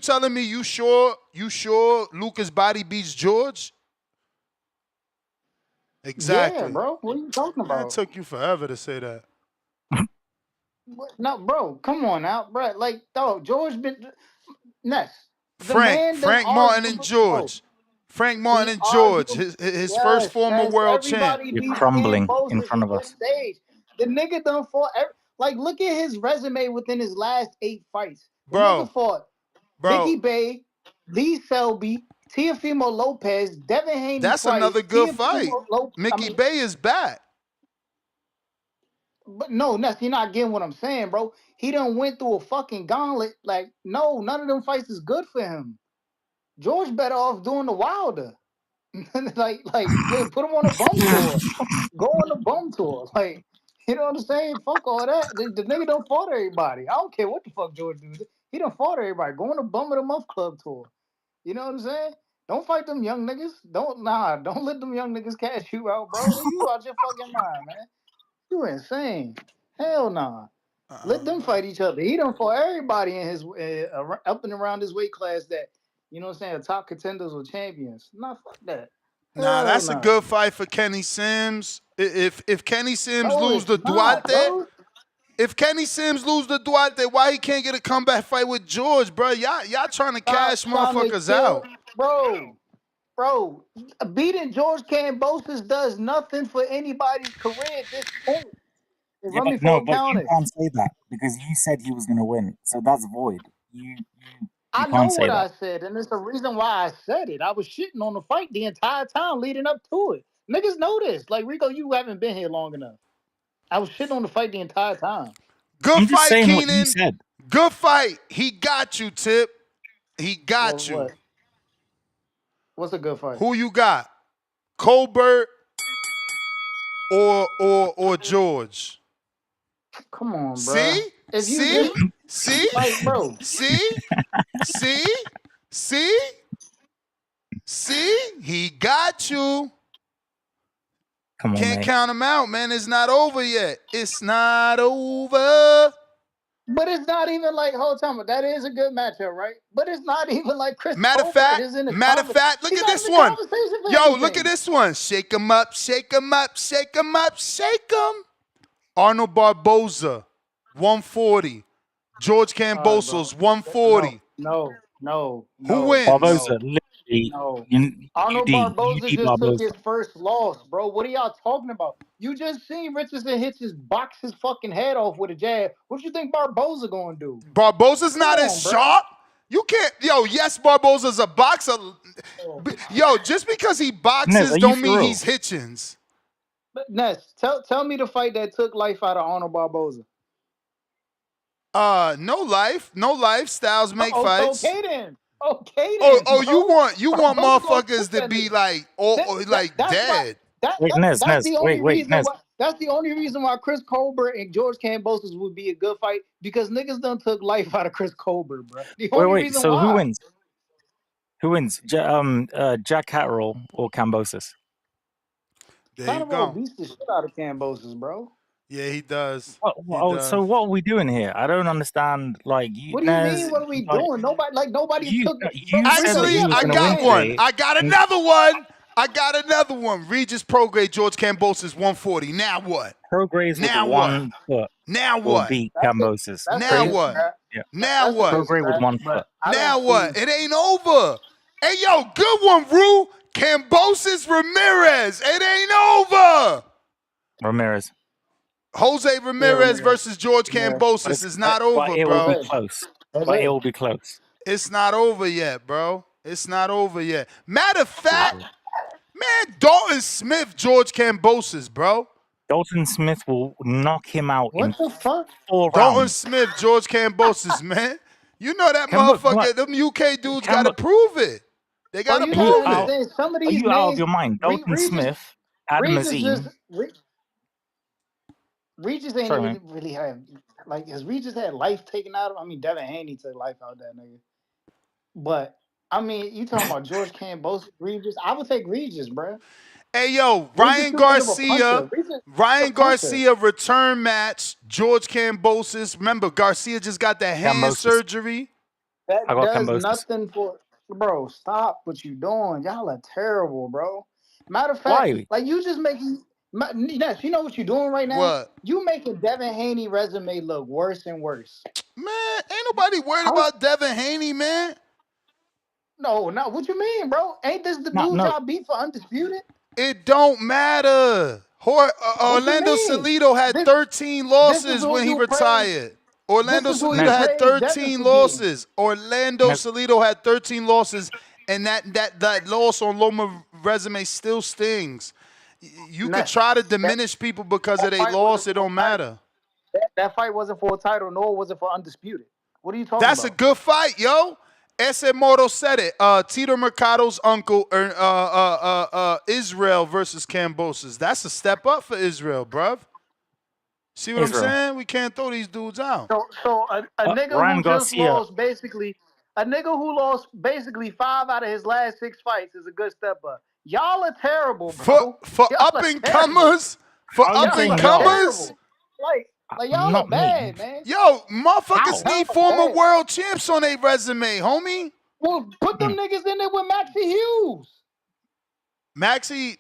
telling me you sure Lucas Body beats George? Exactly, yeah, bro. What are you talking about? It took you forever to say that. No, bro. Come on now, bro. Like, dog, George been Ness. Frank Martin and George. Frank Martin and George, his first former world champ. You're crumbling in front of us. The nigga done fought. Like, look at his resume within his last 8 fights. The bro, nigga fought Mickey Bay, Lee Selby, Teofimo Lopez, Devin Haney. That's another good fight. Mickey Bay is back. But no, you're not getting what I'm saying, bro. He done went through a fucking gauntlet. Like, no, none of them fights is good for him. George better off doing the Wilder. like, put him on a bum tour. Go on the bum tour. Like, you know what I'm saying? Fuck all that. The nigga done fought everybody. I don't care what the fuck George do. He done fought everybody. Go on the bum of the month club tour. You know what I'm saying? Don't fight them young niggas. Don't let them young niggas cash you out, bro. You out your fucking mind, man. You insane. Hell nah. Let them fight each other. He done fought everybody in his up and around his weight class that, you know what I'm saying, top contenders or champions. Nah, fuck that. Nah, that's a good fight for Kenny Sims. If Kenny Sims lose the Duarte, why he can't get a comeback fight with George, bro? Y'all trying to cash motherfuckers out. Bro, beating George Kambosas does nothing for anybody's career at this point. But you can't say that because you said he was going to win, so that's void. I know what I said, and it's the reason why I said it. I was shitting on the fight the entire time leading up to it. Niggas know this. Like, Rico, you haven't been here long enough. I was shitting on the fight the entire time. Good fight, Keenan. Good fight. He got you, Tip. He got you. What's a good fight? Who you got? Colbert or George? Come on, bro. See? Like, bro. See? He got you. Come on, Can't count him out, man. It's not over yet. It's not over. But it's not even like whole time. That is a good matchup, right? But it's not even like Chris Matter of Colbert fact, is in the look He's at not this in the one. conversation for Yo, anything. look at this one. Shake 'em up, shake 'em up, shake 'em up, shake 'em. Arnold Barboza, 140. George Kambosos, 140. No. Who wins? Barboza, literally, No. you Arnold Barboza just took Barboza. his first loss, bro. What are y'all talking about? You just seen Richardson box his fucking head off with a jab. What you think Barboza gonna do? Barboza's not as sharp. You can't, yes, Barboza's a boxer. Yo, just because he boxes Ness, don't mean he's Hitchens. But Ness, tell me the fight that took life out of Arnold Barboza. No life. Styles make fights. Okay then. Oh, you want motherfuckers to be like dead. That's the only reason why. That's the only reason why Chris Colbert and George Kambosas would be a good fight, because niggas done took life out of Chris Colbert, bro. The only reason so why. who wins? Who wins? Jack Catterall or Kambosas? Catterall beats the shit out of Kambosas, bro. Yeah, he does. So what are we doing here? I don't understand. Like, what do you mean? What are we doing? Nobody took. Actually, I got one. I got another one. Regis Prograde, George Kambosas, 140. Now what? Prograde's with 1 foot. Now what? Beat Kambosas. Now what? Yeah. Now what? Prograde with 1 foot. Now what? It ain't over. Hey, yo, good one, Rue. Kambosas Ramirez. It ain't over. Ramirez. Jose Ramirez versus George Kambosas is not over, it bro. Will be close. But it will be close. It's not over yet, bro. It's not over yet. Matter of fact, man, Dalton Smith, George Kambosas, bro. Dalton Smith will knock him out in the fuck? 4 rounds. Dalton Smith, George Kambosas, man. You know that motherfucker, them UK dudes got to prove it. They got to prove it. Some of Are these you out of your mind? Dalton Smith, Adam Azim. Regis ain't even really have, like, has Regis had life taken out of him? I mean, Devin Haney took life out of that nigga. But, I mean, you talking about George Kambosas, Regis? I would take Regis, bro. Hey, yo, Ryan Garcia return match, George Kambosas. Remember, Garcia just got that hand surgery. That does nothing for, bro, stop what you doing. Y'all are terrible, bro. Matter of fact, like, you just making... Ness, you know what you're doing right now? What? You making Devin Haney resume look worse and worse. Man, ain't nobody worried about Devin Haney, man. No, what you mean, bro? Ain't this the dude y'all beat for undisputed? It don't matter. Orlando Salido had 13 losses when he retired. Orlando Salido had 13 losses. Salido had 13 losses, and that loss on Loma resume still stings. You could try to diminish people because of their loss. It don't matter. That fight wasn't for a title, nor was it for undisputed. What are you talking about? That's a good fight, yo. Ese Moro said it. Tito Mercado's uncle, Israel versus Kambosas. That's a step up for Israel, bruv. See what I'm saying? We can't throw these dudes out. So a nigga who just lost basically, a nigga who lost basically 5 out of his last 6 fights is a good step up. Y'all are terrible, bro. For up and comers, like y'all are bad, man. Yo, motherfuckers need former world champs on their resume, homie. Well, put them niggas in there with Maxie Hughes. Maxie,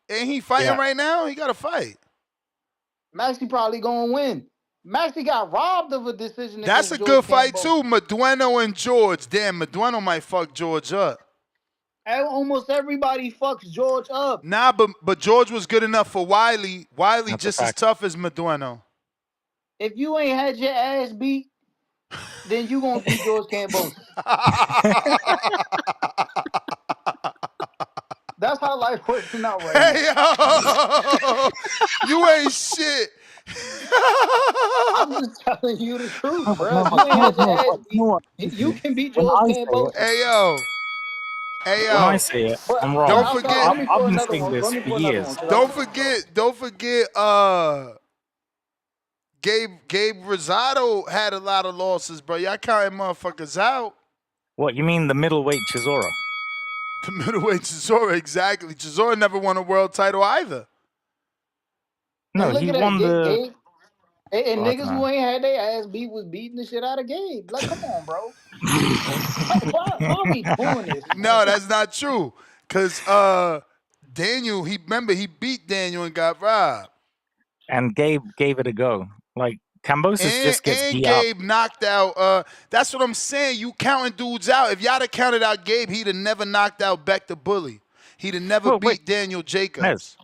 ain't he fighting right now? He got to fight. Maxie probably gonna win. Maxie got robbed of a decision. That's a good fight too. Medueno and George. Damn, Medueno might fuck George up. Almost everybody fucks George up. Nah, but George was good enough for Wiley. Wiley just as tough as Medueno. If you ain't had your ass beat, then you gonna beat George Kambosas. That's how life works out right now. Hey, yo, you ain't shit. I'm just telling you the truth, bro. If you ain't had your ass beat, you can beat George Kambosas. Hey, yo. When I say it, I'm wrong. Don't forget. I've been saying this for years. Don't forget. Gabe Rosado had a lot of losses, bro. Y'all counting motherfuckers out. What, you mean the middleweight Chisora? The middleweight Chisora, exactly. Chisora never won a world title either. No, he won the. And Well, I don't niggas who know. ain't had their ass beat was beating the shit out of Gabe. Like, come on, bro. Why are we doing this, man? No, that's not true. Cause Daniel, he beat Daniel and got robbed. And Gabe gave it a go. Like Kambosos just gets And beat up. Gabe knocked out. That's what I'm saying. You counting dudes out. If y'all had counted out Gabe, he'd have never knocked out Beck the Bully. He'd have never Well, wait, beat Daniel Nez. Jacobs.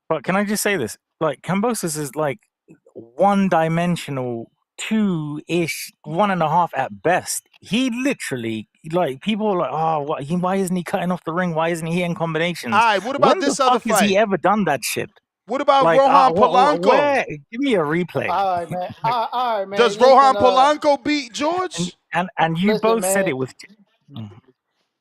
But can I just say this? Like Kambosos is like one-dimensional, two-ish, 1.5 at best. He literally, like, people are like, oh, why isn't he cutting off the ring? Why isn't he hitting combinations? All right, what about When the this other fuck has he fight? ever done that shit? What about Like, Rohan Polanco? where? Give me a replay. All right, man. All right, man. Does Listen, Rohan Polanco beat George? And you listen, both man. said it with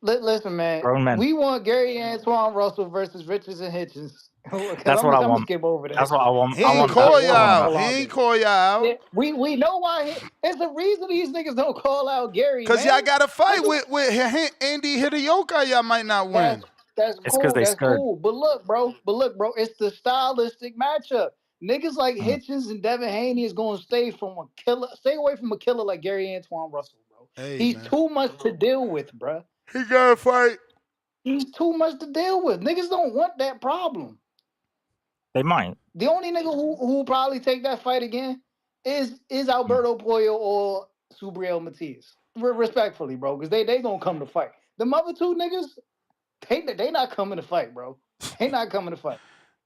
Listen, man. grown men. We want Gary Antoine Russell versus Richardson Hitchens. That's what I I'm gonna want. skip over that. That's what I want. He I ain't want call that. you I want out. that. He ain't call you out. Yeah, we know why. It's the reason these niggas don't call out Gary, Cause man. y'all got to fight with Andy Hideo. Y'all might not win. That's It's cool. because they That's scared. cool. But look, bro. It's the stylistic matchup. Niggas like Hitchens and Devin Haney is going to stay away from a killer like Gary Antoine Russell, bro. Hey, He's man. too much to deal with, bro. He got to fight. He's too much to deal with. Niggas don't want that problem. They might. The only nigga who probably take that fight again is Alberto Pollo or Subriel Matias. Respectfully, bro, because they gonna come to fight. The other two niggas, they not coming to fight, bro. They not coming to fight.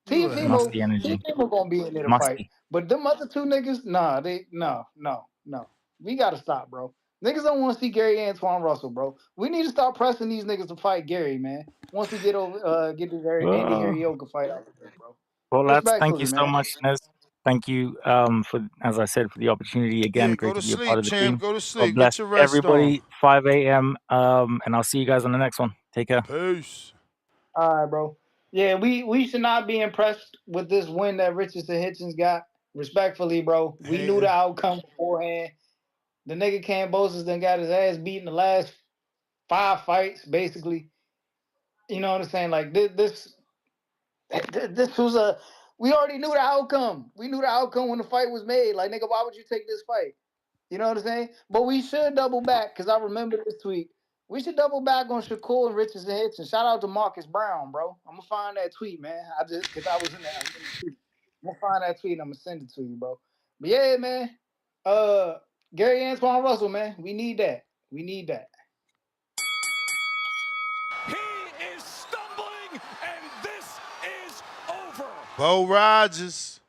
Musty energy. Timo gonna be in there to Musty. fight. But them other two niggas, nah, no. We gotta stop, bro. Niggas don't want to see Gary Antoine Russell, bro. We need to start pressing these niggas to fight Gary, man. Once we get the Gary Andy Hirioka fight out there, bro. Well, lads, thank you Respectfully, so man. much, Nez. Thank you for, as I said, for the opportunity again. Yeah, Great go to to be a part sleep, of the champ. team. Go to God sleep. bless Get your rest everybody. 5 a.m. And I'll see you guys on the next one. Take care. Peace. All right, bro. Yeah, we should not be impressed with this win that Richardson Hitchens got. Respectfully, bro. We knew the outcome beforehand. The nigga Kambosas done got his ass beat in the last 5 fights, basically. You know what I'm saying? Like this was we already knew the outcome. We knew the outcome when the fight was made. Like, nigga, why would you take this fight? You know what I'm saying? But we should double back, because I remember this tweet. We should double back on Shakur and Richardson Hitchens. Shout out to Marcus Brown, bro. I'm gonna find that tweet, man. Because I was in there. I'm gonna find that tweet and I'm gonna send it to you, bro. But yeah, man. Gary Antoine Russell, man. We need that. We need that. He is stumbling, and this is over. Bo Rogers.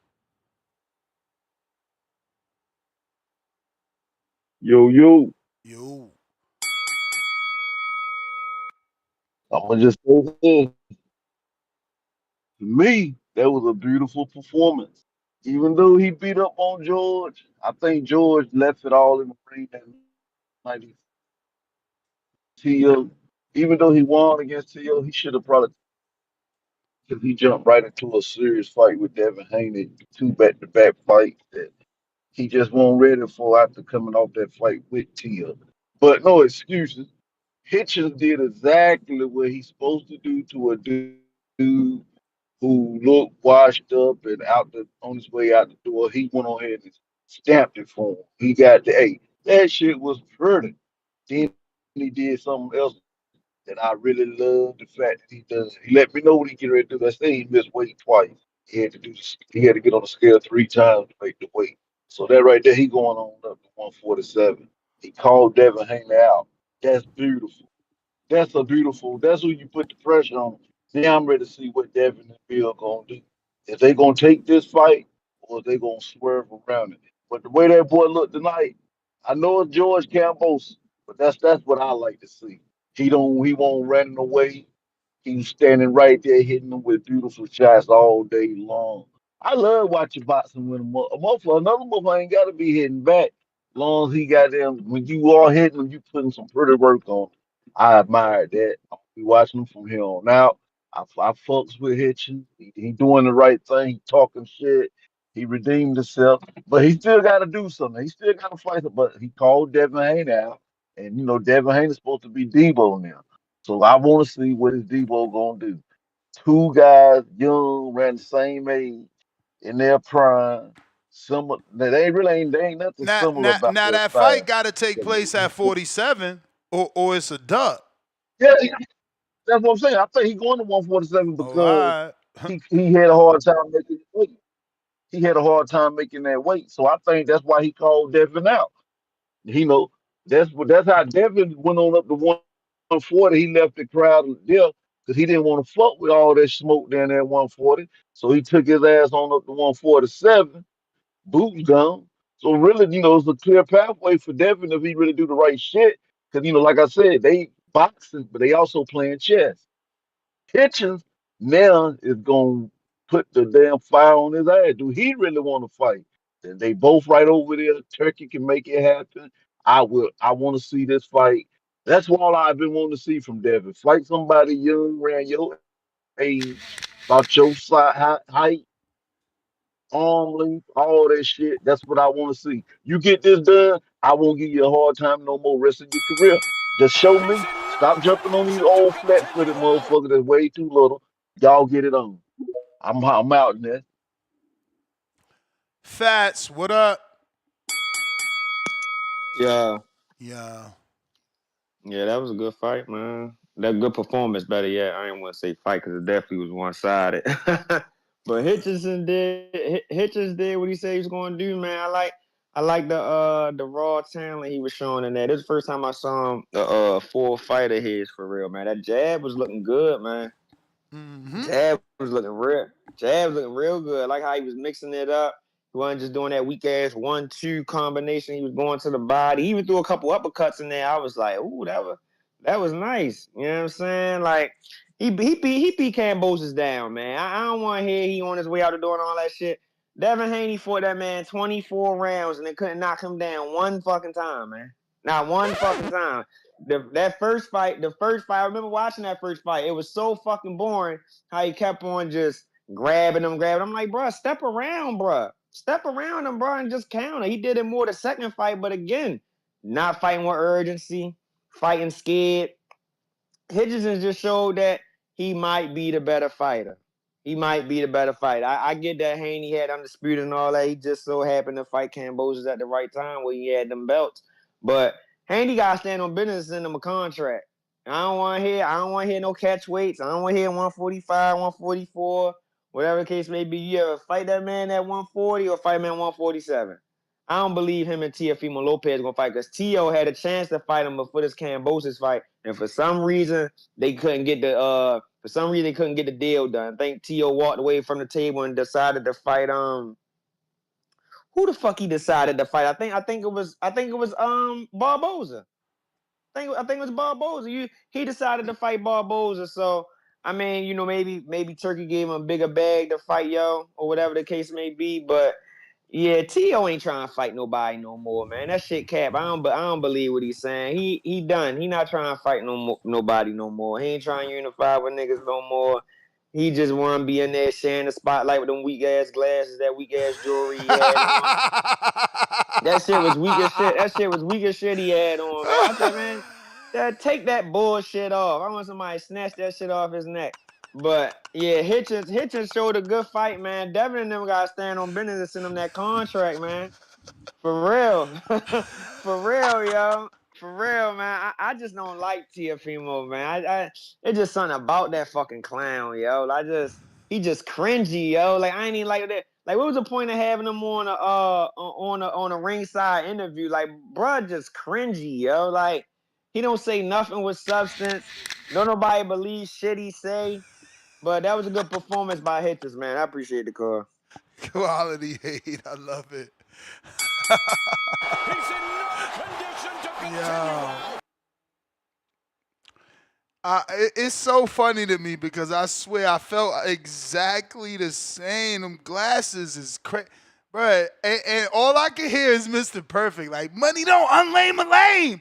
Yo. I'm gonna just say this. To me, that was a beautiful performance. Even though he beat up on George, I think George left it all in the ring that night. Tio, even though he won against Tio, he should have probably, because he jumped right into a serious fight with Devin Haney, 2 back-to-back fights that he just wasn't ready for after coming off that fight with Tio. But no excuses. Hitchens did exactly what he's supposed to do to a dude who looked washed up and on his way out the door. He went on ahead and stamped it for him. He got that shit was pretty. Then he did something else that I really love the fact that he does. He let me know what he get ready to do. I say he missed weight twice. He had to get on the scale 3 times to make the weight. So that right there, he going on up to 147. He called Devin Haney out. That's beautiful. That's who you put the pressure on. Now I'm ready to see what Devin and Bill gonna do. If they gonna take this fight or if they gonna swerve around it. But the way that boy looked tonight, I know it's George Campos, but that's what I like to see. He won't run away. He was standing right there hitting them with beautiful shots all day long. I love watching boxing when another motherfucker ain't gotta be hitting back. Long as he got them, when you are hitting them, you putting some pretty work on. I admire that. I'll be watching him from here on out. I fucks with Hitchens. He doing the right thing. He talking shit. He redeemed himself, but he still got to do something. He still got to fight. But he called Devin Haney out, and Devin Haney's supposed to be Debo now. So I want to see what is Debo gonna do. 2 guys, young, ran the same age, in their prime, similar. They ain't nothing Now, similar now, about now their that fight style. got to take place at 47, or it's a dub. Yeah, that's what I'm saying. I think he going to 147 Oh, all because right. he had a hard time making the weight. He had a hard time making that weight. So I think that's why he called Devin out. You know, that's how Devin went on up to 140. He left the crowd there because he didn't want to fuck with all that smoke down there at 140. So he took his ass on up to 147. Boots gone. So really, it's a clear pathway for Devin if he really do the right shit. Because like I said, they boxing, but they also playing chess. Hitchens now is gonna put the damn fire on his ass. Do he really want to fight? Then they both right over there. Turkey can make it happen. I will. I want to see this fight. That's all I've been wanting to see from Devin. Fight somebody young, around your age, about your height, arm length, all that shit. That's what I want to see. You get this done, I won't give you a hard time no more rest of your career. Just show me. Stop jumping on these old flat-footed motherfuckers that's way too little. Y'all get it on. I'm out in there. Fats, what up? Yeah, Yeah. yeah, that was a good fight, man. That good performance, better yet. I didn't want to say fight because it definitely was one sided. But Hitchens did what he said he was going to do, man. I like the raw talent he was showing in that. This is the first time I saw him full fight of his for real, man. That jab was looking good, man. Jab was looking real good. I like how he was mixing it up. He wasn't just doing that weak ass 1-2 combination. He was going to the body. He even threw a couple uppercuts in there. I was like, ooh, that was nice. You know what I'm saying? Like he beat Kambosas down, man. I don't want to hear he on his way out the door and all that shit. Devin Haney fought that man 24 rounds and they couldn't knock him down one fucking time, man. Not one fucking time. The first fight, I remember watching that first fight. It was so fucking boring how he kept on just grabbing him. I'm like, bro, step around, bro. Step around him, bro, and just counter. He did it more the second fight, but again, not fighting with urgency, fighting scared. Hitchens just showed that he might be the better fighter. He might be the better fighter. I get that Haney had undisputed and all that. He just so happened to fight Kambosas at the right time where he had them belts. But Haney got to stand on business and send him a contract. I don't want to hear no catch weights. I don't want to hear 145, 144, whatever the case may be. You ever fight that man at 140 or fight him at 147? I don't believe him and Teofimo Lopez gonna fight because Tio had a chance to fight him before this Kambosas fight, and for some reason they couldn't get the deal done. I think Tio walked away from the table and decided to fight who the fuck he decided to fight? I think it was Barboza. I think it was Barboza. He decided to fight Barboza. So I mean, maybe Turkey gave him a bigger bag to fight, or whatever the case may be. But yeah, T.O. ain't trying to fight nobody no more, man. That shit cap. I don't believe what he's saying. He done. He not trying to fight nobody no more. He ain't trying to unify with niggas no more. He just want to be in there sharing the spotlight with them weak ass glasses, that weak ass jewelry he had on. That shit was weak as shit. That shit was weak as shit he had on, man. I said, man, take that bullshit off. I want somebody to snatch that shit off his neck. But yeah, Hitchens showed a good fight, man. Devin and them got to stand on business and send him that contract, man. For real. For real, yo. For real, man. I just don't like Teofimo, man. It's just something about that fucking clown, yo. He just cringy, yo. Like I ain't even like that. Like, what was the point of having him on a ringside interview? Like, bruh, just cringy, yo. Like, he don't say nothing with substance. Don't nobody believe shit he say. But that was a good performance by Hitchens, man. I appreciate the call. Quality hate. I love it. Yo. It's so funny to me because I swear I felt exactly the same. Them glasses is crazy. Bruh, and all I can hear is Mr. Perfect. Like, money don't unlame a lame.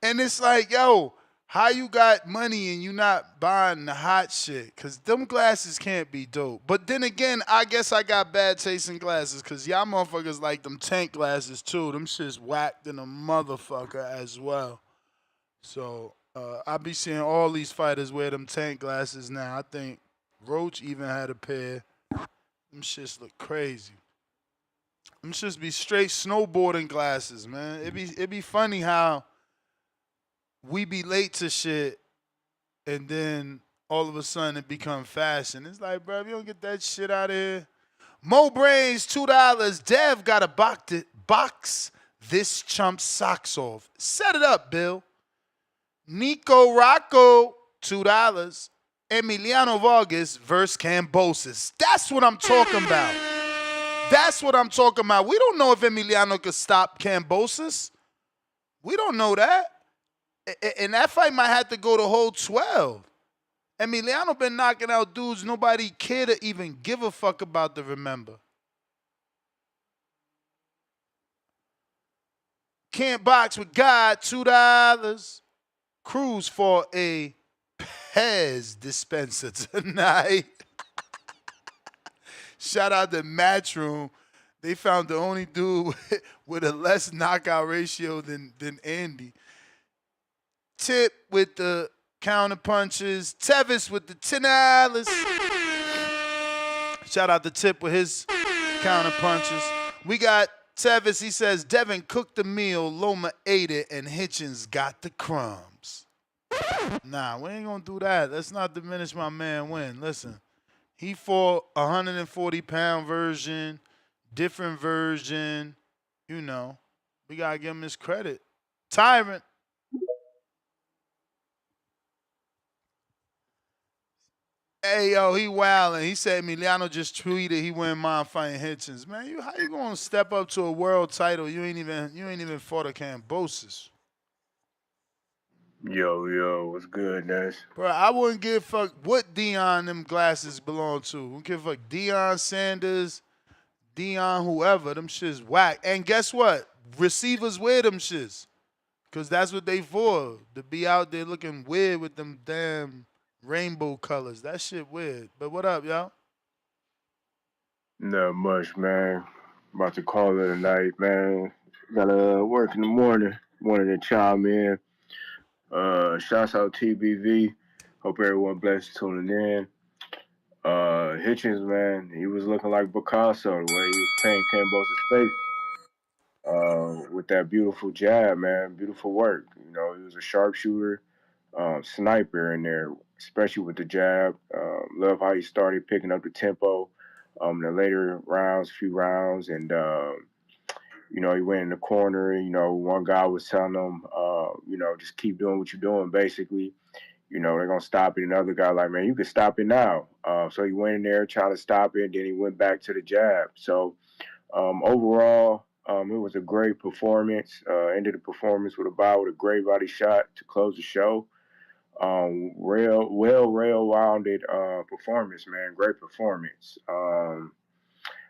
And it's like, yo, how you got money and you not buying the hot shit? Because them glasses can't be dope. But then again, I guess I got bad taste in glasses because y'all motherfuckers like them tank glasses too. Them shit's whacked in a motherfucker as well. So I be seeing all these fighters wear them tank glasses now. I think Roach even had a pair. Them shits look crazy. Them should be straight snowboarding glasses, man. It be funny how we be late to shit and then all of a sudden it become fashion. It's like, bro, if you don't get that shit out of here. Mo Brains, $2. Dev got to box this chump's socks off. Set it up, Bill. Nico Rocco, $2. Emiliano Vargas versus Kambosas. That's what I'm talking about. That's what I'm talking about. We don't know if Emiliano could stop Kambosas. We don't know that. And that fight might have to go to whole 12. Emiliano been knocking out dudes nobody cared to even give a fuck about to remember. Can't box with God, $2. Cruz for a Pez dispenser tonight. Shout out to Matchroom. They found the only dude with a less knockout ratio than Andy. Tip with the counter punches. Tevis with the $10. Shout out to Tip with his counter punches. We got Tevis. He says, Devin cooked the meal, Loma ate it, and Hitchens got the crumbs. Nah, we ain't gonna do that. Let's not diminish my man Win. Listen, he fought 140-pound version, different version. You know, we gotta give him his credit. Tyrant. Hey, yo, he wildin'. He said Emiliano just tweeted he wouldn't mind fighting Hitchens. Man, how you gonna step up to a world title? You ain't even fought a Kambosas. Yo, what's good, Nash? Bro, I wouldn't give a fuck what Deion them glasses belong to. Wouldn't give a fuck Deion Sanders, Deion whoever. Them shits whack. And guess what? Receivers wear them shits. Because that's what they for. To be out there looking weird with them damn rainbow colors. That shit weird. But what up, y'all? Not much, man. About to call it a night, man. Gotta work in the morning. Wanted to chime in. Shouts out TBV. Hope everyone blessed tuning in. Hitchens, man, he was looking like Picasso the way he was painting Kambosas' face. With that beautiful jab, man. Beautiful work. You know, he was a sharpshooter, sniper in there, especially with the jab. Love how he started picking up the tempo in the later rounds, few rounds, and you know, he went in the corner. You know, one guy was telling him, you know, just keep doing what you're doing, basically. You know, they're going to stop it. Another guy like, man, you can stop it now. So he went in there trying to stop it, then he went back to the jab. So overall, it was a great performance. Ended the performance with a great body shot to close the show. Well-rounded performance, man. Great performance.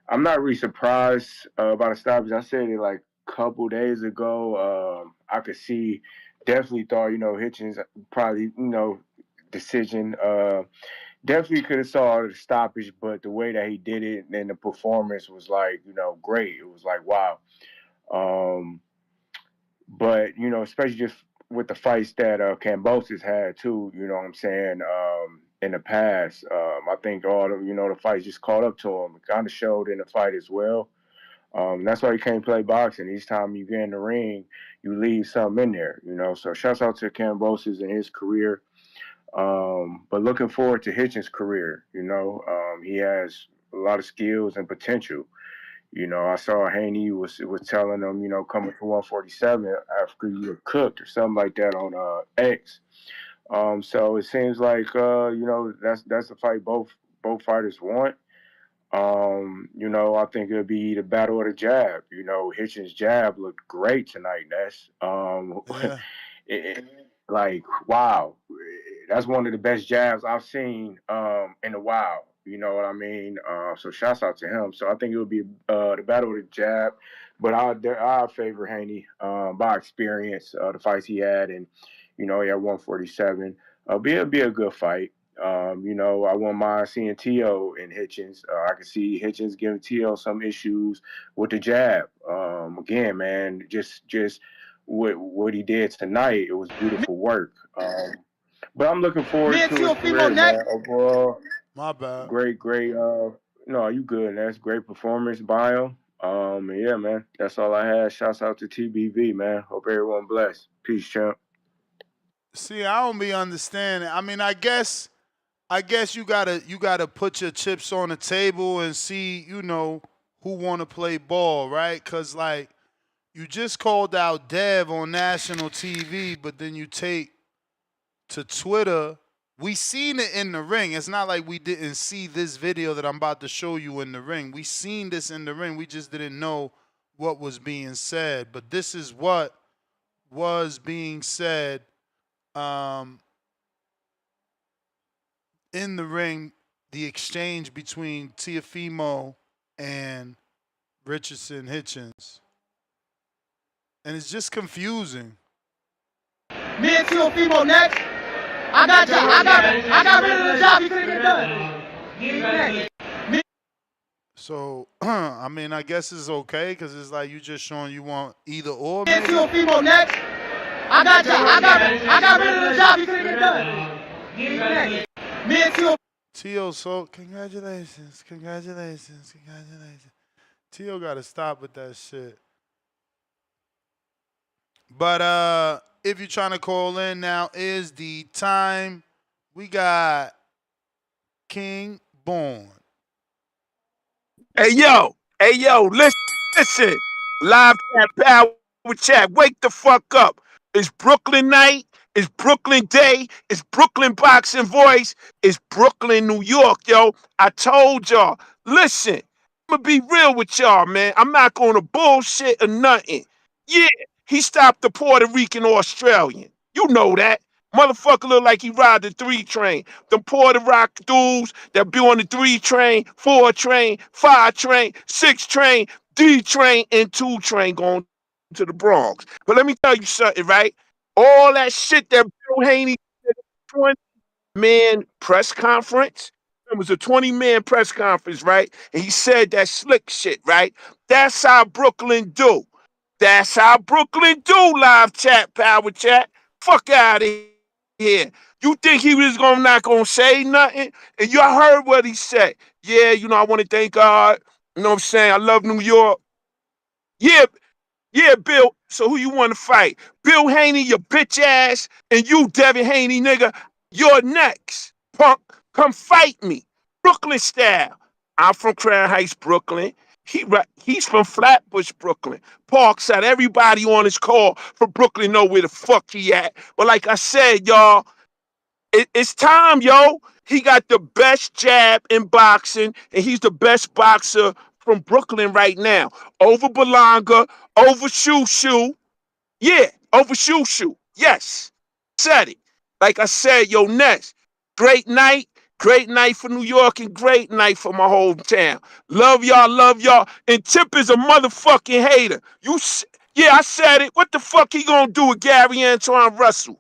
I'm not really surprised about the stoppage. I said it like a couple days ago. I could see, definitely thought, you know, Hitchens probably, you know, decision. Definitely could have saw the stoppage, but the way that he did it and the performance was like, you know, great. It was like, wow. But, you know, especially just with the fights that Kambosas had too, you know what I'm saying, in the past. I think all the, you know, the fights just caught up to him. It kind of showed in the fight as well. That's why you can't play boxing. Each time you get in the ring, you leave something in there, you know. So shouts out to Kambosas and his career. But looking forward to Hitchens' career, you know. He has a lot of skills and potential. You know, I saw Haney was telling him, you know, coming to 147 after you were cooked or something like that on X. So it seems like you know, that's the fight both fighters want. You know, I think it'll be the battle of the jab. You know, Hitchens' jab looked great tonight. That's like, wow, that's one of the best jabs I've seen in a while. You know what I mean? So shouts out to him. So I think it would be the battle of the jab, but I favor Haney by experience, the fights he had, and you know, he had 147. Be a good fight. You know, I wouldn't mind seeing T.O. and Hitchens. I could see Hitchens giving T.O. some issues with the jab. Again, man, just what he did tonight, it was beautiful work. But I'm looking forward to his career, man. Overall, my bad. Great. No, you good. That's great performance by him. And yeah, man, that's all I had. Shouts out to TBV, man. Hope everyone blessed. Peace, champ. See, I don't be understanding. I mean, I guess you gotta put your chips on the table and see, who want to play ball, right? Cause like you just called out Dev on national TV, but then you take to Twitter. We seen it in the ring. It's not like we didn't see this video that I'm about to show you in the ring. We seen this in the ring. We just didn't know what was being said. But this is what was being said in the ring, the exchange between Teofimo and Richardson Hitchens. And it's just confusing. Me and Teofimo next. I got rid of the job. You couldn't get done. Next. So, I mean, I guess it's okay because it's like you just showing you want either or. Me and Teofimo next. I got rid of the job. You couldn't get done. Next. Me and Teo. Teo, so congratulations. Teo got to stop with that shit. But if you're trying to call in, now is the time. We got King Born. Hey yo, listen. Live chat, power chat. Wake the fuck up. It's Brooklyn night. It's Brooklyn day. It's Brooklyn boxing voice. It's Brooklyn, New York, yo. I told y'all. Listen, I'm gonna be real with y'all, man. I'm not gonna bullshit or nothing. Yeah, he stopped the Puerto Rican Australian. You know that. Motherfucker look like he ride the 3 train. The Puerto Rock dudes that be on the 3 train, 4 train, 5 train, 6 train, D train, and 2 train going to the Bronx. But let me tell you something, right? All that shit that Bill Haney did, 20-man press conference. It was a 20-man press conference, right? And he said that slick shit, right? That's how Brooklyn do. That's how Brooklyn do, live chat, power chat. Fuck out of here. You think he was not gonna say nothing? And y'all heard what he said. Yeah, I want to thank God. You know what I'm saying? I love New York. Yeah, Bill. So who you want to fight? Bill Haney, your bitch ass, and you, Devin Haney, nigga. You're next, punk. Come fight me, Brooklyn style. I'm from Crown Heights, Brooklyn. He's from Flatbush, Brooklyn. Parkside. Everybody on his call from Brooklyn know where the fuck he at. But like I said, y'all, it's time, yo. He got the best jab in boxing, and he's the best boxer from Brooklyn right now. Over Belonga, over Shoo. Yeah, over Shoo. Yes, said it. Like I said, yo, next. Great night for New York, and great night for my hometown. Love y'all. And Tip is a motherfucking hater. Yeah, I said it. What the fuck he gonna do with Gary Antoine Russell?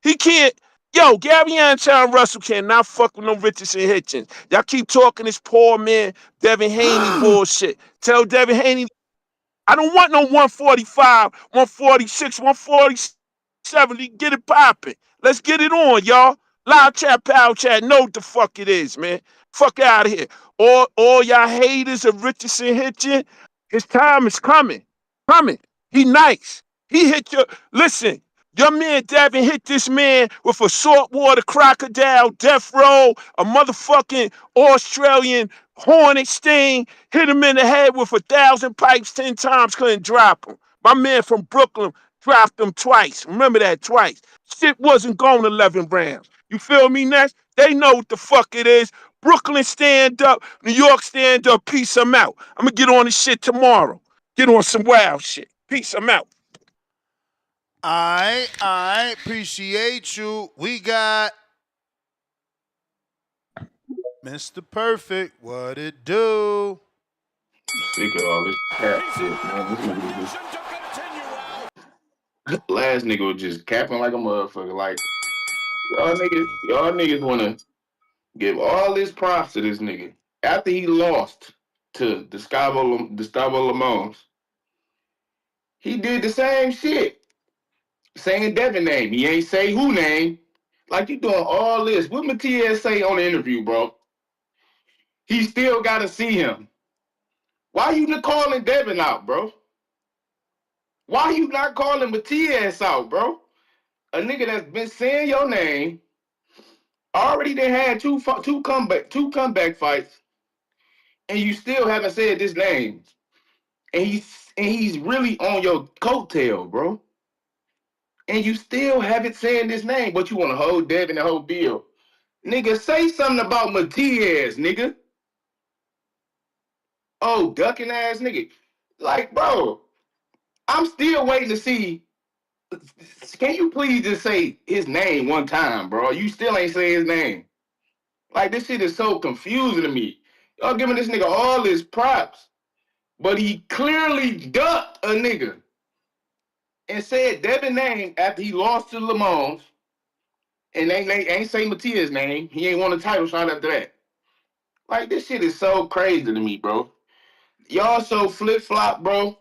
He can't. Yo, Gary Antoine Russell cannot fuck with no Richardson Hitchens. Y'all keep talking this poor man, Devin Haney bullshit. Tell Devin Haney, I don't want no 145, 146, 147. Get it popping. Let's get it on, y'all. Live chat, pal chat. Know what the fuck it is, man. Fuck out of here. All y'all haters of Richardson Hitchens, his time is coming. He nice. He hit your, listen, your man Devin hit this man with a saltwater crocodile, death row, a motherfucking Australian hornet sting, hit him in the head with 1,000 pipes 10 times, couldn't drop him. My man from Brooklyn dropped him twice. Remember that, twice. Shit wasn't going 11 rounds. You feel me, Ness? They know what the fuck it is. Brooklyn stand up, New York stand up, peace, I'm out. I'm gonna get on this shit tomorrow. Get on some wild shit. Peace, I'm out. I appreciate you. We got Mr. Perfect. What it do? Sick of all this cap shit, man. Last nigga was just capping like a motherfucker. Like, y'all niggas wanna give all this props to this nigga. After he lost to Gustavo Limons, he did the same shit. Saying Devin name. He ain't say who name. Like, you doing all this. What Matias say on the interview, bro? He still got to see him. Why you not calling Devin out, bro? Why you not calling Matias out, bro? A nigga that's been saying your name, already they had two comeback fights, and you still haven't said this name. And he's really on your coattail, bro. And you still haven't said this name, but you want to hold Devin and hold Bill. Nigga, say something about Matias, nigga. Oh, ducking ass nigga. Like, bro, I'm still waiting to see. Can you please just say his name one time, bro? You still ain't saying his name. Like, this shit is so confusing to me. Y'all giving this nigga all his props, but he clearly ducked a nigga and said Devin's name after he lost to Lamont, and they ain't say Matias' name. He ain't won a title shot after that. Like, this shit is so crazy to me, bro. Y'all so flip-flop, bro.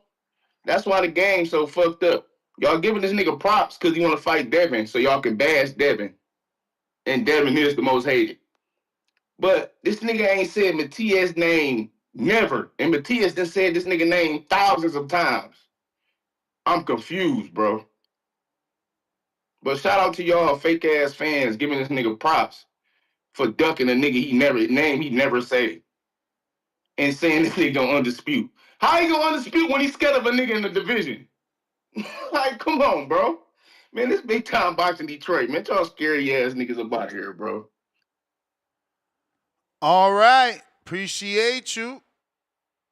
That's why the game's so fucked up. Y'all giving this nigga props because he want to fight Devin so y'all can bash Devin. And Devin is the most hated. But this nigga ain't said Matias' name never. And Matias done said this nigga name thousands of times. I'm confused, bro. But shout out to y'all fake ass fans giving this nigga props for ducking a nigga he never said. And saying this nigga gonna undispute. How he gonna undispute when he's scared of a nigga in the division? Like, come on, bro. Man, this big time boxing Detroit, man. Y'all scary ass niggas about here, bro. All right. Appreciate you.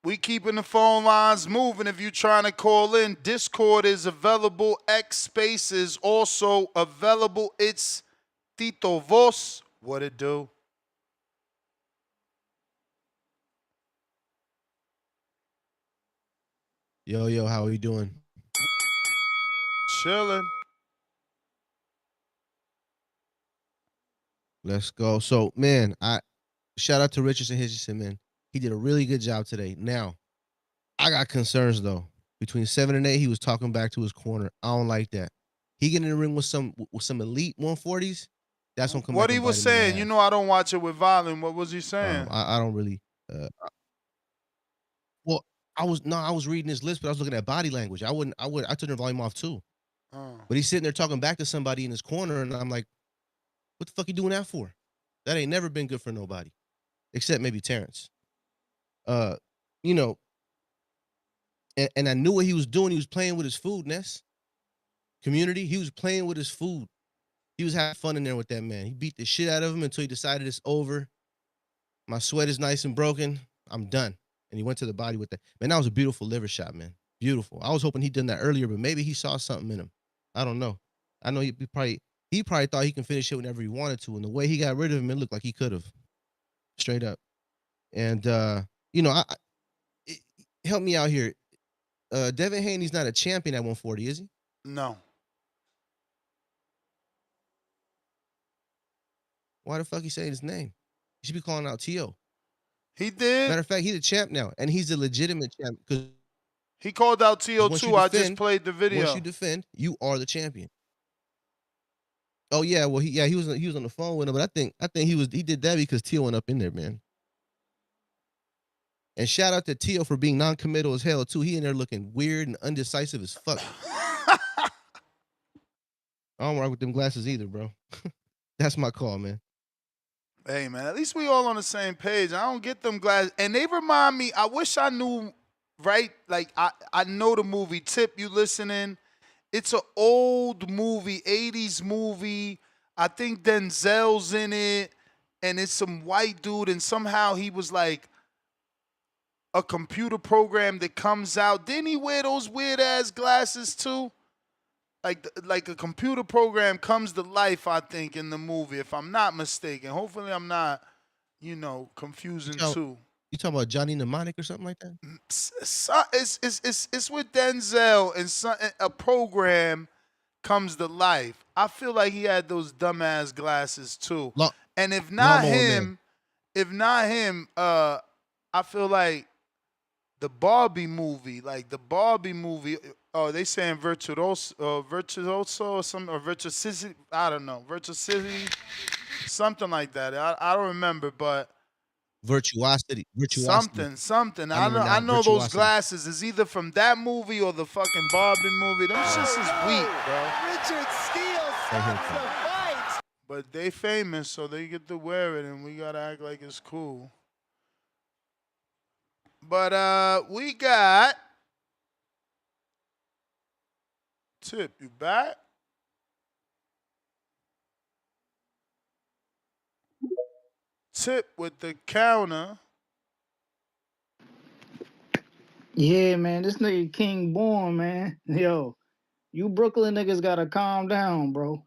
We keeping the phone lines moving. If you're trying to call in, Discord is available. X Space is also available. It's Tito Vos. What it do? Yo, how are you doing? Chilling. Let's go. So, man, I shout out to Richardson Hitchens, man. He did a really good job today. Now, I got concerns though. Between 7 and 8, he was talking back to his corner. I don't like that. He get in the ring with some elite 140s. That's gonna come What back he and was bite him in the saying, ass. you know, I don't watch it with volume. What was he saying? I don't really. Well, I was reading his list, but I was looking at body language. I turned the volume off too. But he's sitting there talking back to somebody in his corner, and I'm like, what the fuck you doing that for? That ain't never been good for nobody, except maybe Terrence. You know, and I knew what he was doing. He was playing with his food, Ness. Community, he was playing with his food. He was having fun in there with that man. He beat the shit out of him until he decided it's over. My sweat is nice and broken. I'm done. And he went to the body with that. Man, that was a beautiful liver shot, man. Beautiful. I was hoping he'd done that earlier, but maybe he saw something in him. I don't know. I know he probably thought he can finish it whenever he wanted to. And the way he got rid of him, it looked like he could have. Straight up. And you know, help me out here. Devin Haney's not a champion at 140, is he? No. Why the fuck he saying his name? He should be calling out T.O. He did. Matter of fact, he's a champ now, and he's a legitimate champ because he called out T.O. too. I just played the video. Once you defend, you are the champion. Oh yeah, well he was on the phone with him, but I think he did that because T.O. went up in there, man. And shout out to T.O. for being non-committal as hell too. He in there looking weird and undecisive as fuck. I don't rock with them glasses either, bro. That's my call, man. Hey, man, at least we all on the same page. I don't get them glasses. And they remind me, I wish I knew, right? Like, I know the movie. Tip, you listening? It's an old movie, 80s movie. I think Denzel's in it. And it's some white dude. And somehow he was like a computer program that comes out. Didn't he wear those weird-ass glasses, too? Like a computer program comes to life, I think, in the movie, if I'm not mistaken. Hopefully I'm not, confusing too. You talking about Johnny Mnemonic or something like that? It's with Denzel and a program comes to life. I feel like he had those dumbass glasses too. And if not him, I feel like the Barbie movie, oh, they saying virtuoso or something, or virtuosity, I don't know, virtuosity, something like that. I don't remember, but Virtuosity. Something. I remember know. I now. know those Virtuosity. glasses is either from that movie or the fucking Barbie movie. Them shits is weak, bro. Richard Steele starts the fight. But they famous, so they get to wear it, and we gotta act like it's cool. But we got Tip. You back? Tip with the counter. Yeah, man, this nigga King born, man. Yo, you Brooklyn niggas gotta calm down, bro.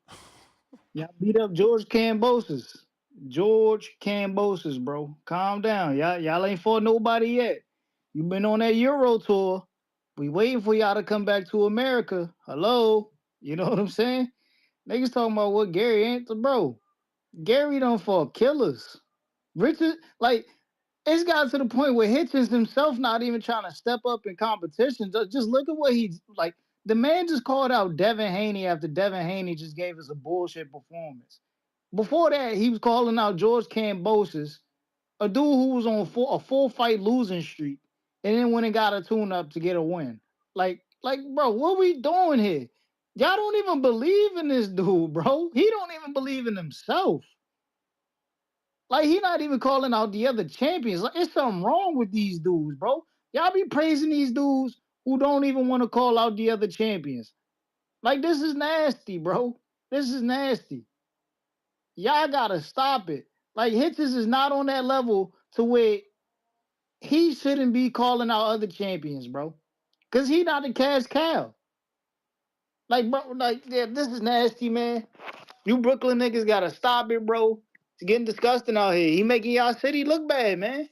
Y'all beat up George Kambosas. George Kambosas, bro. Calm down. Y'all ain't fought nobody yet. You been on that Euro tour. We waiting for y'all to come back to America. Hello? You know what I'm saying? Niggas talking about what Gary ain't, bro. Gary done fought killers. Richard, like, it's got to the point where Hitchens himself not even trying to step up in competition. Just look at what he's like. The man just called out Devin Haney after Devin Haney just gave us a bullshit performance. Before that, he was calling out George Kambosas, a dude who was on a full fight losing streak, and then went and got a tune-up to get a win. Like, bro, what we doing here? Y'all don't even believe in this dude, bro. He don't even believe in himself. Like, he not even calling out the other champions. Like, it's something wrong with these dudes, bro. Y'all be praising these dudes who don't even want to call out the other champions. Like, this is nasty, bro. This is nasty. Y'all gotta stop it. Like, Hitchens is not on that level to where he shouldn't be calling out other champions, bro. Cause he not a cash cow. Like, bro, like, yeah, this is nasty, man. You Brooklyn niggas gotta stop it, bro. It's getting disgusting out here. He making y'all city look bad, man.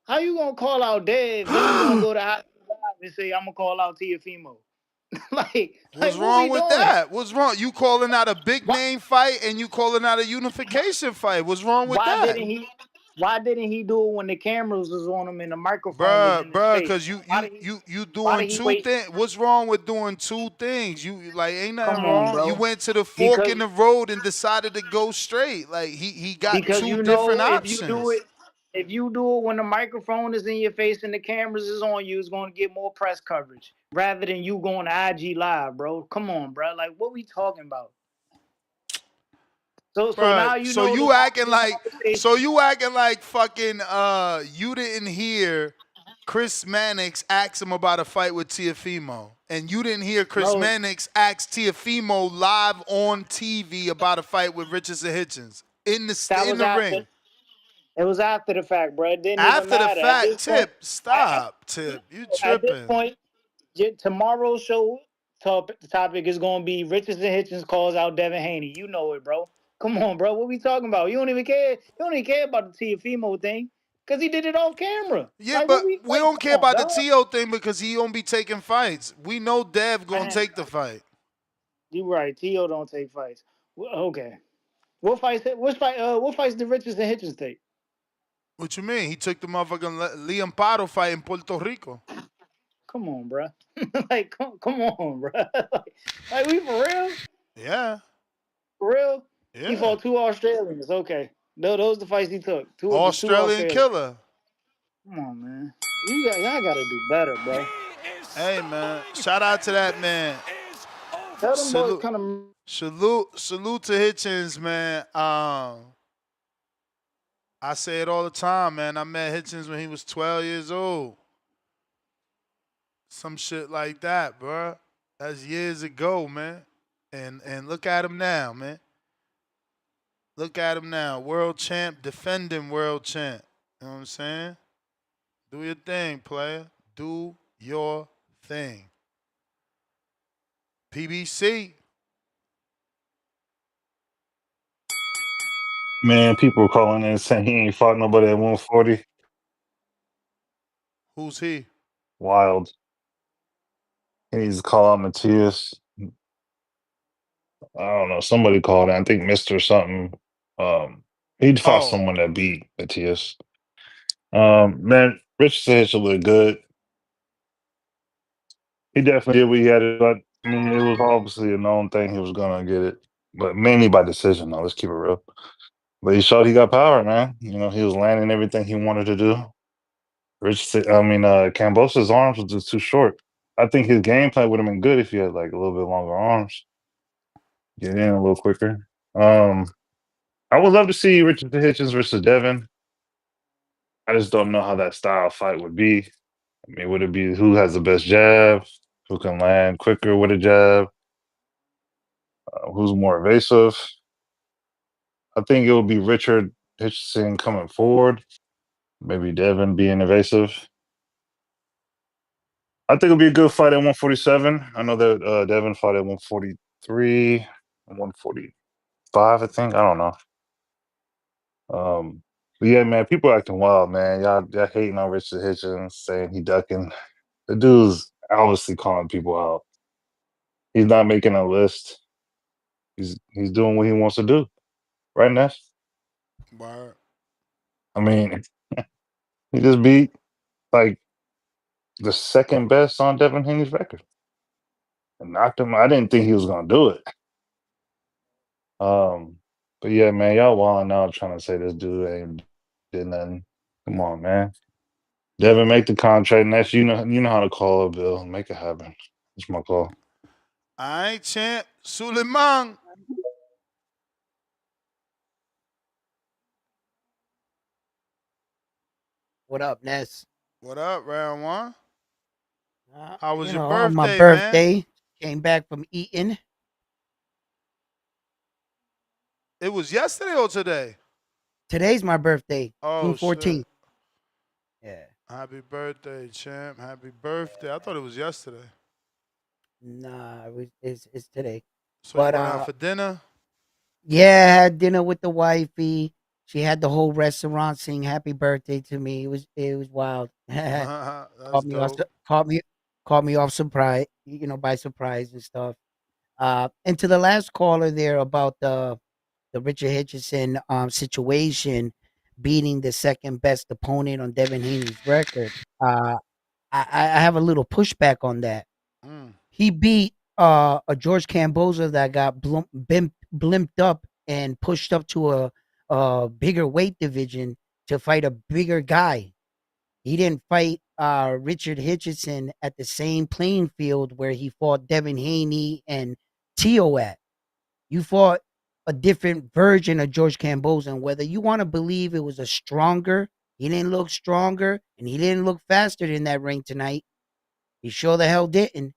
How you gonna call out Dev? Then you gonna go to Hot Live and say I'm gonna call out Tiafimo? What's what wrong we with doing? that? What's wrong? You calling out a big name fight and you calling out a unification fight. What's wrong with that? Why didn't he do it when the cameras was on him and the microphone was in his face? Because you doing two things. What's wrong with doing two things? You like ain't nothing Come on, wrong. bro. You went to the fork in the road and decided to go straight. Like he got Because two you different know options. if you do it when the microphone is in your face and the cameras is on you, it's gonna get more press coverage rather than you going to IG live, bro. Come on, bro. Like, what we talking about? So now you know. So you acting like fucking you didn't hear Chris Mannix ask him about a fight with Tiafimo. And you didn't hear Chris Mannix ask Tiafimo live on TV about a fight with Richardson Hitchens in the ring. It was after the fact, bro. It didn't After even matter. the fact, Tip, stop, Tip. You tripping. At this point, tomorrow's show topic is going to be Richardson Hitchens calls out Devin Haney. You know it, bro. Come on, bro. What we talking about? You don't even care. You don't even care about the Tiafimo thing because he did it off camera. Yeah, like, but we don't care about the T.O. thing because he don't be taking fights. We know Dev gonna take the fight. You right. T.O. don't take fights. Okay. What fights did Richardson Hitchens take? What you mean? He took the motherfucking Liam Paro fight in Puerto Rico. Come on, bro. Like, come on, bro. like, we for real? Yeah. For real? Yeah. He fought 2 Australians. Okay. No, those are the fights he took. Two Australian killer. Come on, man. Y'all gotta do better, bro. Hey, man. Shout out to that man. Tell them boys kind of salute to Hitchens, man. I say it all the time, man. I met Hitchens when he was 12 years old. Some shit like that, bro. That's years ago, man. And look at him now, man. Look at him now. World champ, defending world champ. You know what I'm saying? Do your thing, player. Do your thing. PBC. Man, people calling in saying he ain't fought nobody at 140. Who's he? Wild. He needs to call out Matias. I don't know. Somebody called in. I think Mr. something. He'd fought someone that beat Matias. Man, Richardson should look good. He definitely did what he had to do. I mean, it was obviously a known thing he was gonna get it. But mainly by decision, though. Let's keep it real. But he showed he got power, man. You know, he was landing everything he wanted to do. Kambosas' arms was just too short. I think his game plan would have been good if he had like a little bit longer arms. Get in a little quicker. I would love to see Richardson Hitchens versus Devin. I just don't know how that style fight would be. I mean, would it be who has the best jab, who can land quicker with a jab, who's more evasive? I think it would be Richard Hitchens coming forward, maybe Devin being evasive. I think it'll be a good fight at 147. I know that Devin fought at 143, 145, I think. I don't know. But yeah, man, people acting wild, man. Y'all hating on Richard Hitchens, saying he ducking. The dude's obviously calling people out. He's not making a list. He's doing what he wants to do. Right, Ness? Word. I mean, he just beat like the second best on Devin Haney's record. And knocked him. I didn't think he was gonna do it. But yeah, man, y'all wilding out trying to say this dude ain't did nothing. Come on, man. Devin, make the contract. Next, you know how to call a bill. Make it happen. That's my call. All right, champ. Suleiman. What up, Ness? What up, round one? How was You your know, on my birthday, birthday, came back from eating. It was yesterday or today? Today's my birthday, June Oh, 14th. shit. Yeah. Happy birthday, champ. Happy birthday. I thought it was yesterday. Nah, it's today. So you But went out for dinner? yeah, I had dinner with the wifey. She had the whole restaurant sing happy birthday to me. It was wild. That's caught me off dope. caught me off surprise, by surprise and stuff. And to the last caller there about the Richard Hitchens situation beating the second best opponent on Devin Haney's record. I have a little pushback on that. He beat a George Kambosos that got blimped up and pushed up to a bigger weight division to fight a bigger guy. He didn't fight Richard Hitchens at the same playing field where he fought Devin Haney and Tio at. You fought a different version of George Kambosos, and whether you want to believe it was a stronger, he didn't look stronger, and he didn't look faster than that ring tonight. He sure the hell didn't.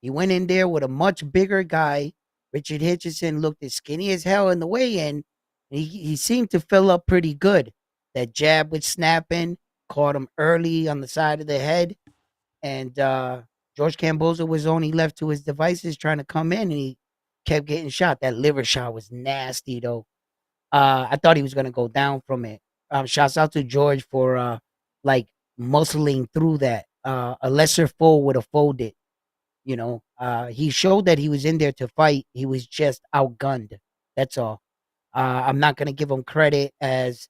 He went in there with a much bigger guy. Richard Hitchens looked as skinny as hell in the weigh-in. He seemed to fill up pretty good. That jab was snapping, caught him early on the side of the head, and George Kambosos was only left to his devices trying to come in, and he kept getting shot. That liver shot was nasty, though. I thought he was gonna go down from it. Shouts out to George for like muscling through that. A lesser foe would have folded. He showed that he was in there to fight. He was just outgunned. That's all. I'm not gonna give him credit as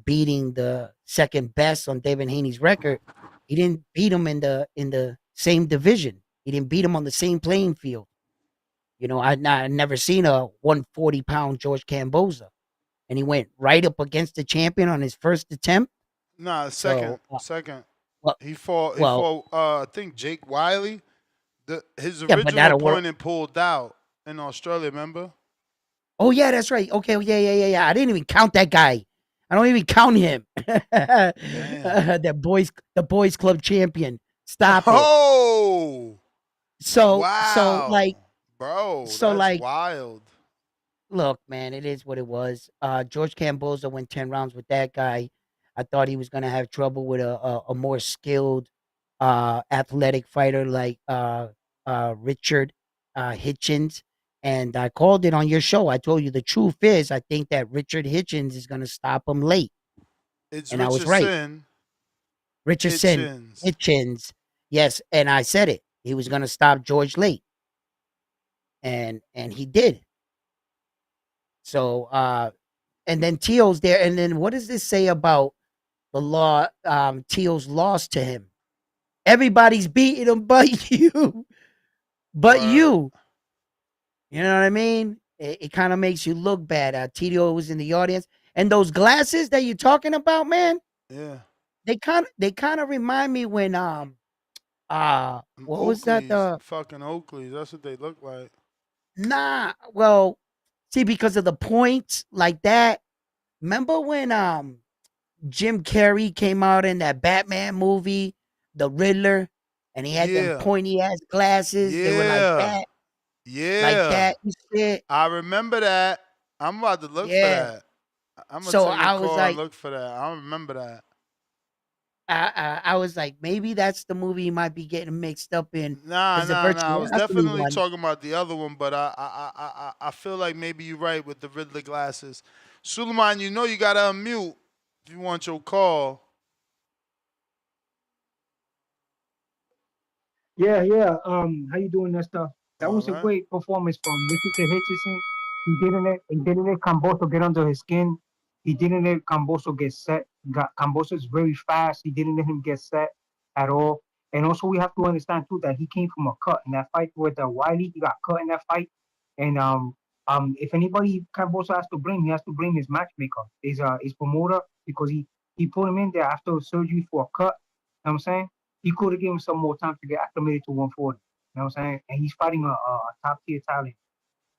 beating the second best on David Haney's record. He didn't beat him in the same division. He didn't beat him on the same playing field. I never seen a 140-pound George Kambosos, and he went right up against the champion on his first attempt. Nah, second. So, Second. well, He fought well, I think Jake Wiley. His yeah, but original that'll work. opponent pulled out in Australia, remember? Oh yeah, that's right. Okay, yeah. I didn't even count that guy. I don't even count him. The boys club champion. Stop it. Oh, So wow. Bro, that's like wild. look, man, it is what it was. George Kambosos went 10 rounds with that guy. I thought he was gonna have trouble with a more skilled athletic fighter like Richard Hitchens. And I called it on your show. I told you the truth is I think that Richard Hitchens is gonna stop him late. It's And I was right. Richardson. Hitchens. Yes, and I said it. He was gonna stop George late. And he did. So and then Teal's there. And then what does this say about the law? Teal's lost to him. Everybody's beating him but you. But you. You know what I mean? It kind of makes you look bad. Tito was in the audience. And those glasses that you're talking about, man, Yeah. they kind of remind me when what was that? Fucking Oakleys. That's what they look like. Nah, well, see, because of the points like that. Remember when Jim Carrey came out in that Batman movie, The Riddler, and he had them Yeah. pointy ass glasses. They were like Yeah. that, like Yeah. that and shit. I remember that. I'm about to look for Yeah. that. I'm gonna So take a I was call like, and look for that. I remember that. I was like, maybe that's the movie he might be getting mixed up in. Nah. Is the I was virtuosity definitely one? talking about the other one, but I feel like maybe you're right with the Riddler glasses. Suleiman, you know you gotta unmute if you want your call. Yeah. How you doing that stuff? That All was a right. great performance from Hitchison. He didn't let Kambosos get under his skin. He didn't let Kambosos get set. Kambosos is very fast. He didn't let him get set at all. And also we have to understand too that he came from a cut in that fight with Wiley. He got cut in that fight. And if anybody Kambosos has to blame, he has to blame his matchmaker, his promoter, because he put him in there after surgery for a cut. You know what I'm saying? He could have given him some more time to get acclimated to 140. You know what I'm saying? And he's fighting a top tier talent.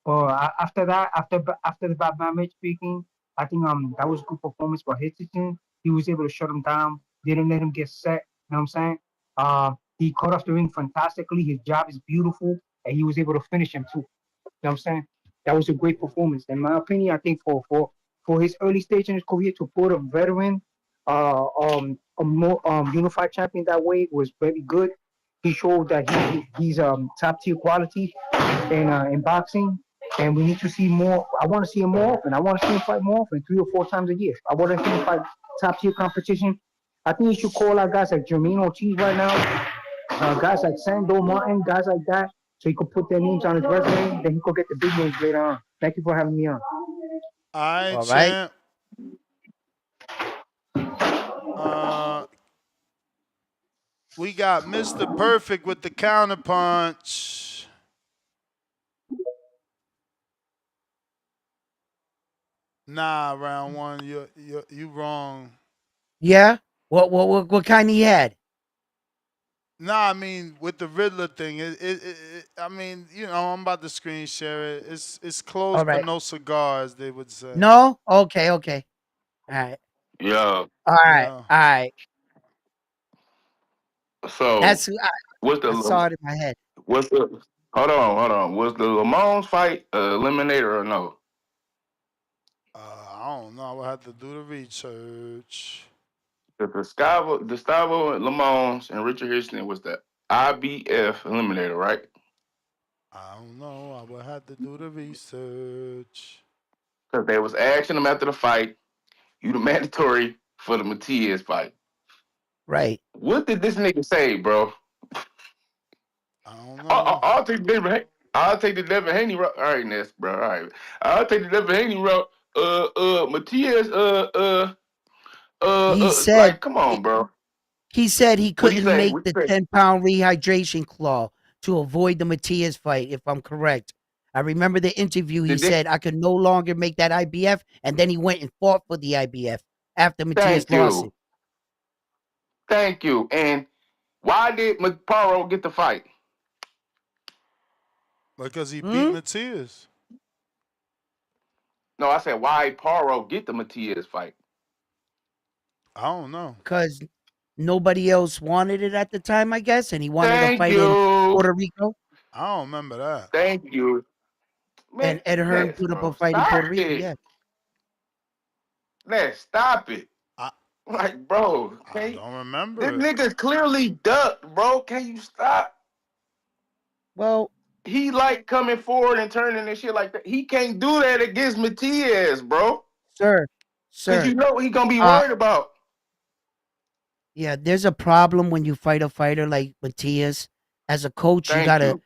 After that, after the bad match speaking, I think that was a good performance for Hitchens. He was able to shut him down, didn't let him get set. You know what I'm saying? He cut off the ring fantastically. His job is beautiful, and he was able to finish him too. You know what I'm saying? That was a great performance. In my opinion, I think for his early stage in his career to put a veteran, a more unified champion that way was very good. He showed that he's top tier quality in boxing, and we need to see more. I want to see him more often. I want to see him fight more often, 3 or 4 times a year. I want to see him fight top tier competition. I think he should call out guys like Jermaine Ortiz right now, guys like Sando Martin, guys like that, so he could put their names on his resume. Then he could get the big names later on. Thank you for having me on. All right, All right. champ. We got Mr. Perfect with the counterpunch. Nah, round one, you wrong. Yeah. What kind he had? Nah, I mean with the Riddler thing, I mean, you know, I'm about to screen share it. It's close All but right. no cigars, they would say. No. Okay. All right. Yeah. All right. Yeah. All right. So That's what's I saw it in my head. hold on. Was the Lamone's fight eliminator or no? I don't know. I would have to do the research. The Gustavo Lamone's and Richard Hitchens was the IBF eliminator, right? I don't know. I would have to do the research. Because they was asking him after the fight, you the mandatory for the Matias fight. Right. What did this nigga say, bro? I don't know. I'll take the Devin Haney route. All right, Ness, bro. All right. I'll take the Devin Haney route. Matias, He said, like, come on, bro. He said he What'd he couldn't say? make What'd the he say? 10-pound rehydration claw to avoid the Matias fight, if I'm correct. I remember the interview. He said I could no longer make that IBF, and then he went and fought for the IBF after Matias lost it. Thank you. And why did Paro get the fight? Because he beat Matias. No, I said why Paro get the Matias fight? I don't know. Because nobody else wanted it at the time, I guess, and he wanted to Thank fight you. in Puerto Rico. I don't remember that. Thank you. Man, And Ed Hearn Ness, put up bro, a fight in Puerto stop Rico, it. yeah. Ness, stop it. Like, bro, I don't remember. This nigga's clearly ducked, bro. Can you stop? Well, he like coming forward and turning and shit like that. He can't do that against Matias, bro. Sir. Because you know he gonna be worried about. Yeah, there's a problem when you fight a fighter like Matias. As a coach, you Thank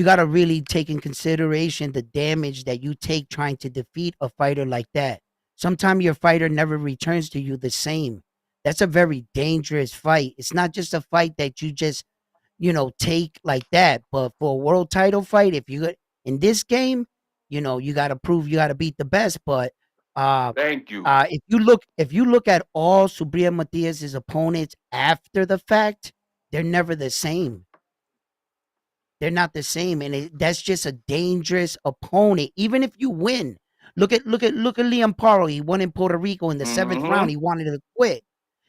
gotta really take in consideration the damage that you take trying to defeat a fighter like that. Sometimes your fighter never returns to you the same. That's a very dangerous fight. It's not just a fight that you just, take like that. But for a world title fight, if you in this game, you gotta prove you gotta beat the best. But Thank you. If you look at all Subriel Matias's opponents after the fact, they're never the same. They're not the same, and that's just a dangerous opponent. Even if you win, look at Liam Paro. He won in Puerto Rico in the 7th round. He wanted to quit.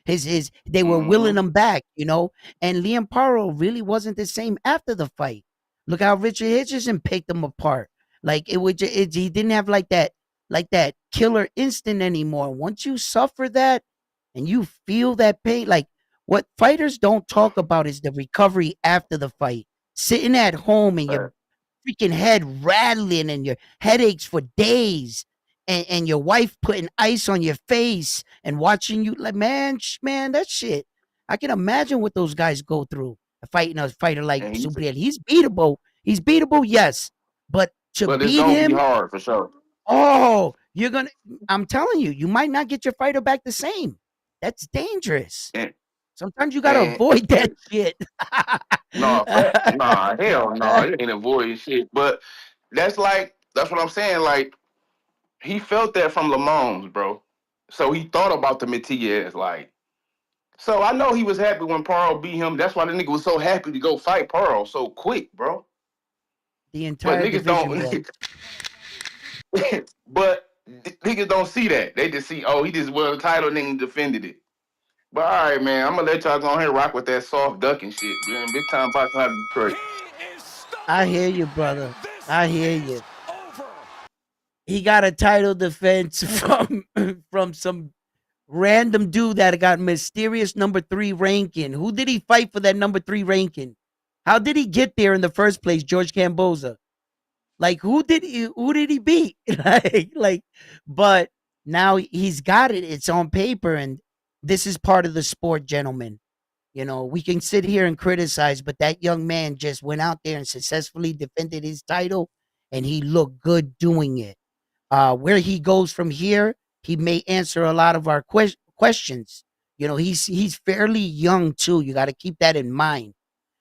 They were willing him back, you know. And Liam Paro really wasn't the same after the fight. Look how Richard Hitchens picked him apart. Like he didn't have like that killer instinct anymore. Once you suffer that and you feel that pain, like what fighters don't talk about is the recovery after the fight. Sitting at home and your freaking head rattling and your headaches for days, and your wife putting ice on your face and watching you, like, man, that shit. I can imagine what those guys go through fighting a fighter like Subriel. He's beatable. He's beatable, yes. But to But it's beat gonna him, be hard for sure. oh, I'm telling you, you might not get your fighter back the same. That's dangerous. Sometimes you gotta avoid that shit. Nah, hell no, it ain't avoiding shit. But that's what I'm saying. Like, he felt that from Lamons, bro. So he thought about the Matias, like. So I know he was happy when Pearl beat him. That's why the nigga was so happy to go fight Pearl so quick, bro. The entire division was. But niggas don't see that. They just see, oh, he just won the title and then defended it. But all right, man, I'm gonna let y'all go ahead and rock with that soft ducking shit, man. Big time boxing out of Detroit. I hear you, brother. I hear you. He got a title defense from some random dude that got mysterious number 3 ranking. Who did he fight for that number 3 ranking? How did he get there in the first place, George Kambosos? Like, who did he beat? But now he's got it. It's on paper, and this is part of the sport, gentlemen. You know, we can sit here and criticize, but that young man just went out there and successfully defended his title, and he looked good doing it. Where he goes from here, he may answer a lot of our questions. You know, he's fairly young too. You got to keep that in mind.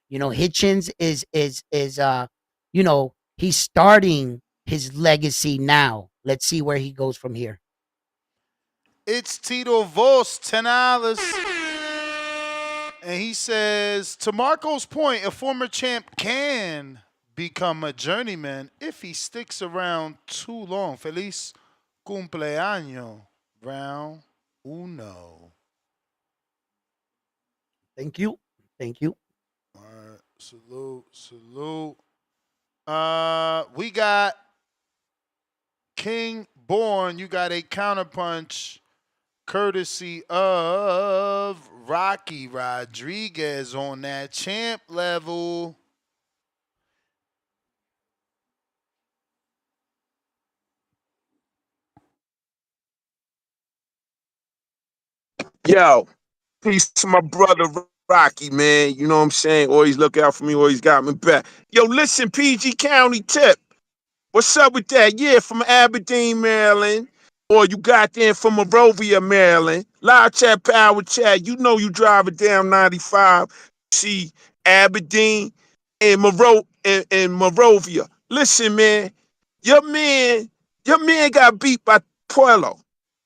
You know, Hitchens is you know, he's starting his legacy now. Let's see where he goes from here. It's Tito Vos, $10. And he says, to Marco's point, a former champ can become a journeyman if he sticks around too long. Feliz cumpleaños, round uno. Thank you. Thank you. All right. Salute. We got King Born. You got a counterpunch courtesy of Rocky Rodriguez on that champ level. Yo, peace to my brother Rocky, man. You know what I'm saying? Always look out for me, always got me back. Yo, listen, PG County tip. What's up with that? Yeah, from Aberdeen, Maryland. Or you got there from Monrovia, Maryland. Live chat, power chat. You know you driving down 95. See Aberdeen and Monrovia. Listen, man. Your man got beat by Puello.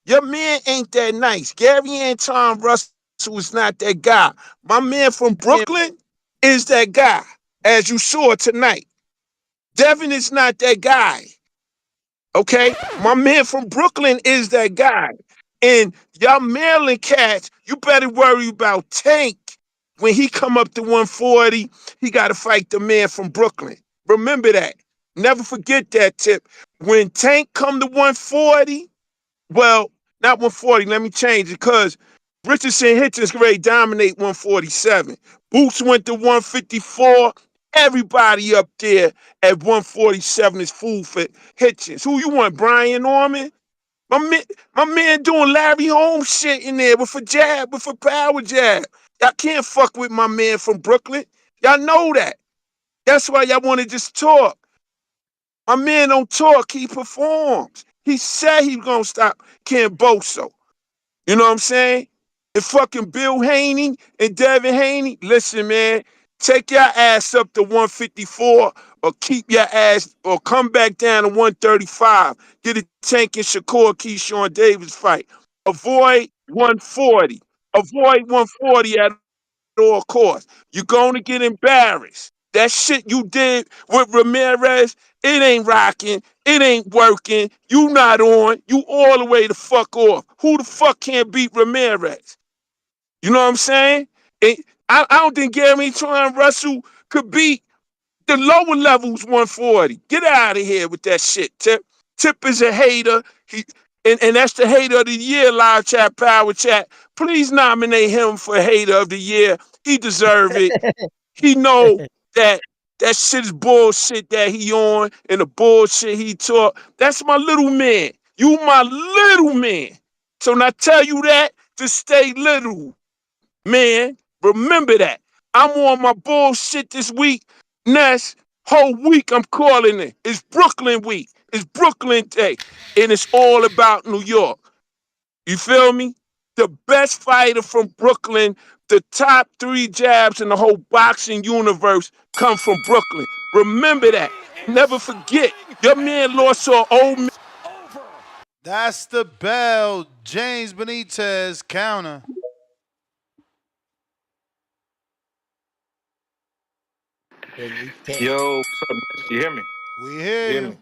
Your man ain't that nice. Gary Anton Russell is not that guy. My man from Brooklyn is that guy, as you saw tonight. Devin is not that guy. Okay? My man from Brooklyn is that guy. And y'all Maryland cats, you better worry about Tank. When he come up to 140, he got to fight the man from Brooklyn. Remember that. Never forget that tip. When Tank come to 140, well, not 140, let me change it, because Richardson Hitchens ready to dominate 147. Boots went to 154. Everybody up there at 147 is fool for Hitchens. Who you want, Brian Norman? My man doing Larry Holmes shit in there with a power jab. Y'all can't fuck with my man from Brooklyn. Y'all know that. That's why y'all want to just talk. My man don't talk, he performs. He said he's going to stop Kambosos. You know what I'm saying? And fucking Bill Haney and Devin Haney, listen, man, take your ass up to 154 or keep your ass, or come back down to 135. Get a Tank and Shakur Keyshawn Davis fight. Avoid 140. Avoid 140 at all costs. You're going to get embarrassed. That shit you did with Ramirez, it ain't rocking. It ain't working. You not on. You all the way the fuck off. Who the fuck can't beat Ramirez? You know what I'm saying? I don't think Gary Twan Russell could beat the lower levels 140. Get out of here with that shit, Tip. Tip is a hater. And that's the hater of the year, live chat, power chat. Please nominate him for hater of the year. He deserve it. He know that that shit is bullshit that he on and the bullshit he taught. That's my little man. You my little man. So when I tell you that, to stay little, man. Remember that. I'm on my bullshit this week. Next whole week I'm calling it. It's Brooklyn week. It's Brooklyn day. And it's all about New York. You feel me? The best fighter from Brooklyn, the top 3 jabs in the whole boxing universe come from Brooklyn. Remember that. Never forget. Your man lost to an old man. That's the bell. James Benitez counter. Yo, what's up, man? You hear me? We You hear hear you. me?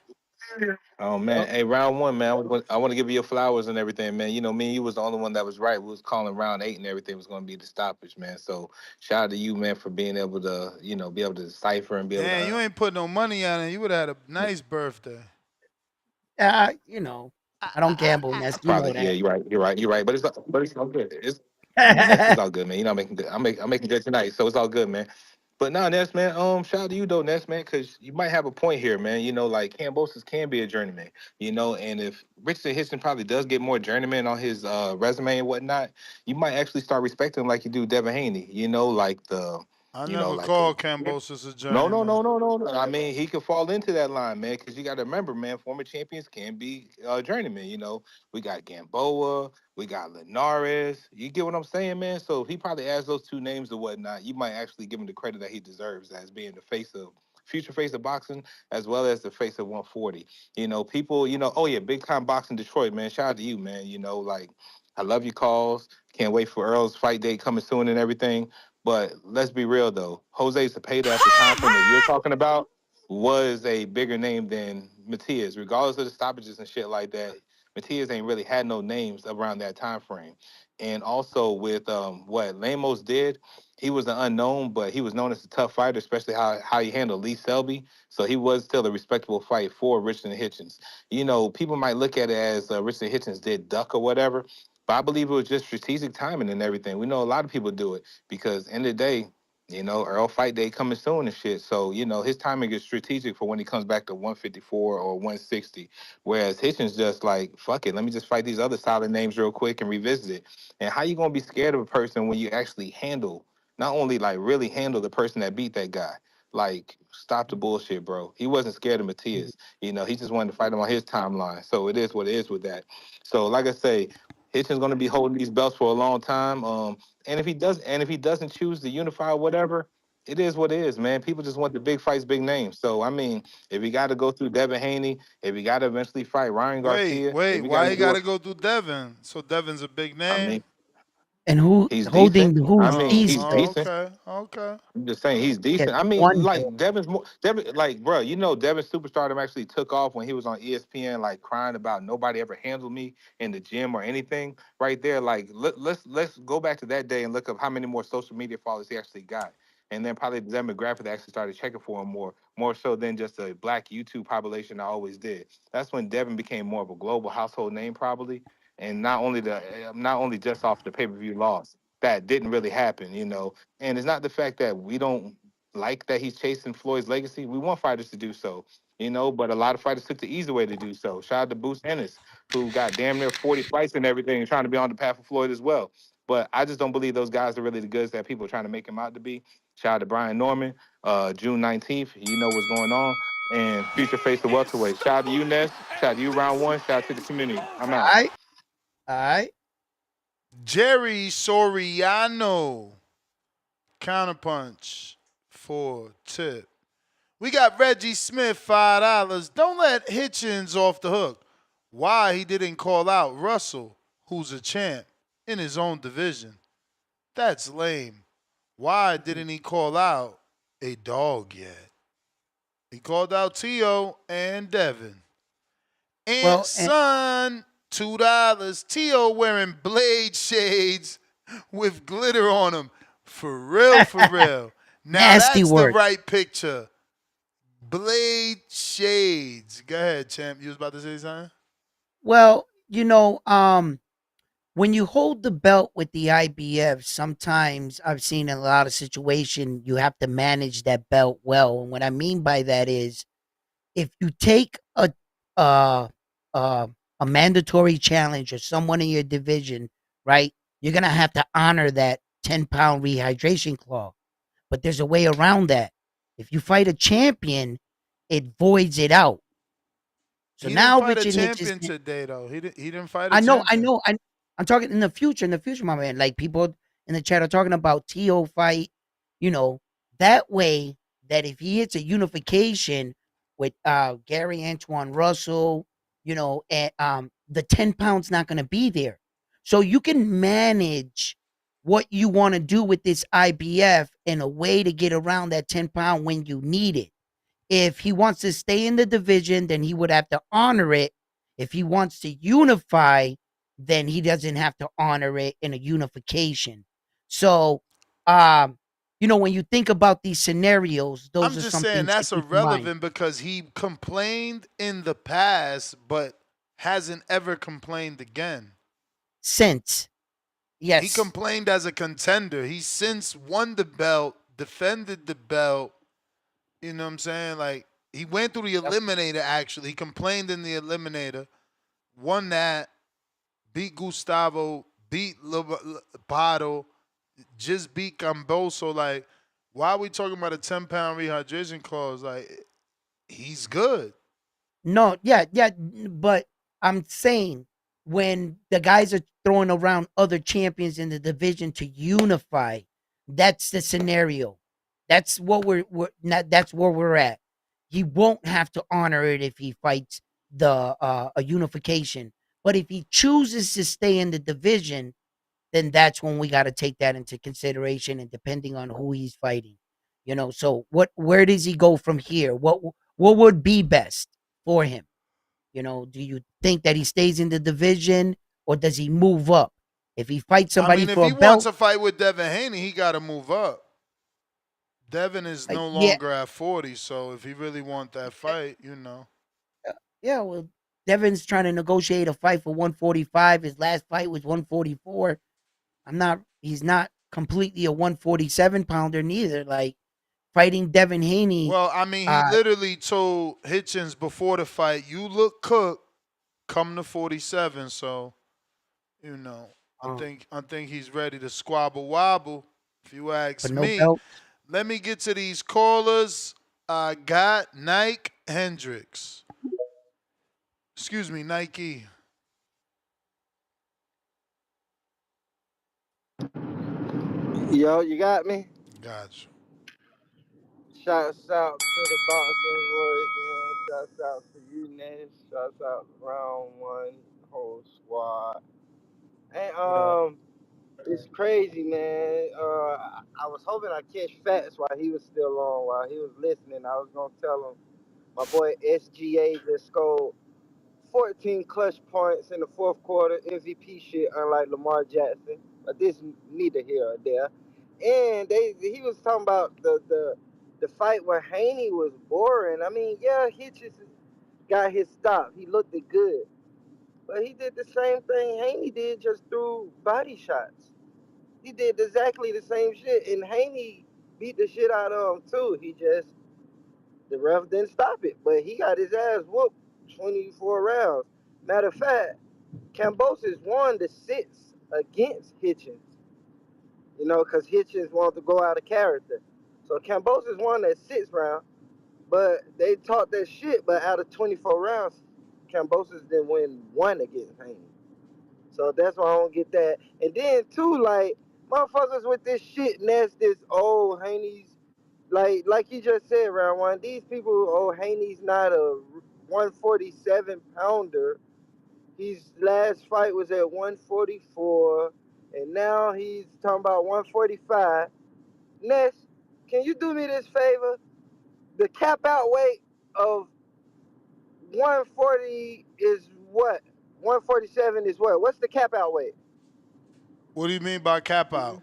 Oh man, hey, round one, man. I want to give you your flowers and everything, man. You know, me and you was the only one that was right. We was calling round 8 and everything was going to be the stoppage, man. So shout out to you, man, for being able to, be able to decipher and be able Damn, to. you ain't put no money on it. You would have had a nice birthday. I don't gamble, Ness. You know Probably, yeah, that. you're right. But it's all good. It's all good, man. You know, I'm making good. I'm making good tonight, so it's all good, man. But no, Ness, man. Shout out to you though, Ness, man, because you might have a point here, man. You know, like Kambosas can be a journeyman. You know, and if Richardson Hitchens probably does get more journeyman on his resume and whatnot, you might actually start respecting him like you do Devin Haney. You know, like the, I you know, never like a called Kambosos a no, no, journeyman. no, no, no, no. I mean, he could fall into that line, man, because you got to remember, man, former champions can be journeymen. You know, we got Gamboa, we got Linares. You get what I'm saying, man? So if he probably adds those 2 names or whatnot, you might actually give him the credit that he deserves as being the future face of boxing, as well as the face of 140. You know, people, oh yeah, big time boxing Detroit, man. Shout out to you, man. You know, like, I love your calls. Can't wait for Earl's fight date coming soon and everything. But let's be real though, Jose Cepeda at the time frame that you're talking about was a bigger name than Matias, regardless of the stoppages and shit like that. Matias ain't really had no names around that time frame. And also with what Lemos did, he was an unknown, but he was known as a tough fighter, especially how he handled Lee Selby. So he was still a respectable fight for Richardson Hitchens. You know, people might look at it as Richardson Hitchens did duck or whatever, but I believe it was just strategic timing and everything. We know a lot of people do it because end of the day, Earl fight day coming soon and shit. So, his timing is strategic for when he comes back to 154 or 160. Whereas Hitchens just like, fuck it, let me just fight these other solid names real quick and revisit it. And how you gonna be scared of a person when you actually handle, not only like really handle the person that beat that guy? Like, stop the bullshit, bro. He wasn't scared of Matias. He just wanted to fight him on his timeline. So it is what it is with that. So like I say, Hitchens gonna be holding these belts for a long time. And if he doesn't choose to unify or whatever, it is what it is, man. People just want the big fights, big names. So I mean, if he got to go through Devin Haney, if he got to eventually fight Ryan Garcia, if Wait, he got why to you do it, gotta go through Devin? So Devin's a big I name? mean, And who he's holding decent. I who's mean, he's decent? decent. Okay, okay. I'm just saying he's Yes, decent. I mean, one belt. like Devin, like, bro, Devin's superstardom actually took off when he was on ESPN, like crying about nobody ever handled me in the gym or anything. Right there, like let's go back to that day and look up how many more social media followers he actually got, and then probably the demographic that actually started checking for him more so than just a black YouTube population I always did. That's when Devin became more of a global household name, probably, and not only just off the pay-per-view loss. That didn't really happen, and it's not the fact that we don't like that he's chasing Floyd's legacy. We want fighters to do so, but a lot of fighters took the easy way to do so. Shout out to Boost Ennis, who got damn near 40 fights and everything, and trying to be on the path of Floyd as well. But I just don't believe those guys are really the goods that people are trying to make him out to be. Shout out to Brian Norman, June 19th. You know what's going on. And future face of welterweight. Shout out to you, Ness. Shout out to you, round one. Shout out to the community. I'm All out. right. All right. Jerry Soriano. Counterpunch for Tip. We got Reggie Smith, $5. Don't let Hitchens off the hook. Why he didn't call out Russell, who's a champ, in his own division. That's lame. Why didn't he call out a dog yet? He called out T.O. and Devin. And son, $2. T.O. wearing blade shades with glitter on them. For real, for real. Now Nasty that's work. the right picture. Blade shades. Go ahead, champ. You was about to say something? Well, when you hold the belt with the IBF, sometimes I've seen in a lot of situations you have to manage that belt well. And what I mean by that is, if you take uh, a mandatory challenge or someone in your division, right, you're gonna have to honor that 10-pound rehydration clause. But there's a way around that. If you fight a champion, it voids it out. So He didn't now fight a Richard champion Hitchens. today, though. He didn't fight a I know. champion. I'm talking in the future, my man. Like, people in the chat are talking about T.O. fight, that way, that if he hits a unification with Gary Antoine Russell, and the 10 pounds not gonna be there. So you can manage what you want to do with this IBF in a way to get around that 10-pound when you need it. If he wants to stay in the division, then he would have to honor it. If he wants to unify, then he doesn't have to honor it in a unification. So, when you think about these scenarios, those I'm are just some saying things to that's keep in mind. irrelevant because he complained in the past, but hasn't ever complained again. Since, yes. He complained as a contender. He since won the belt, defended the belt. You know what I'm saying? Like, he went through the eliminator, actually. He complained in the eliminator, won that, beat Gustavo, beat Lobato, just beat Kambosos. Like, why are we talking about a 10-pound rehydration clause? Like, he's good. No, yeah, but I'm saying, when the guys are throwing around other champions in the division to unify, that's the scenario. That's what we're not. That's where we're at. He won't have to honor it if he fights a unification. But if he chooses to stay in the division, then that's when we got to take that into consideration, and depending on who he's fighting. So where does he go from here? What would be best for him? Do you think that he stays in the division, or does he move up? If he fights somebody if for he a wants belt, to fight with Devin Haney, he got to move up. Devin is no yeah, longer at 40, so if he really want that fight, yeah. Well, Devin's trying to negotiate a fight for 145. His last fight was 144. He's not completely a 147 pounder neither. Like, fighting Devin Haney. Well, he literally told Hitchens before the fight, "You look cooked. Come to 47." So, I think he's ready to squabble wobble. If you ask But no me. belt. Let me get to these callers. I got Nike Hendricks. Excuse me, Nike. Yo, you got me? Got you. Shouts out to the boxing voice, man. Shouts out to you, Ness. Shouts out to round one, whole squad. And it's crazy, man. I was hoping I catch Fats while he was still on, while he was listening. I was gonna tell him my boy SGA just scored 14 clutch points in the fourth quarter, MVP shit, unlike Lamar Jackson. But this neither here or there. And he was talking about the fight where Haney was boring. I mean, yeah, Hitchens got his stop. He looked it good. But he did the same thing Haney did, just through body shots. He did exactly the same shit. And Haney beat the shit out of him too. The ref didn't stop it. But he got his ass whooped 24 rounds. Matter of fact, Kambosas won the 6 against Hitchens. Because Hitchens wanted to go out of character. So Kambosas won that 6th round, but they talked that shit. But out of 24 rounds, Kambosas didn't win 1 against Haney. So that's why I don't get that. And then, too, like, motherfuckers with this shit, and that's this, Haney's like you just said, round one. These people, Haney's not a 147 pounder. His last fight was at 144, and now he's talking about 145. Ness, can you do me this favor? The cap out weight of 140 is what? 147 is what? What's the cap out weight? What do you mean by cap out?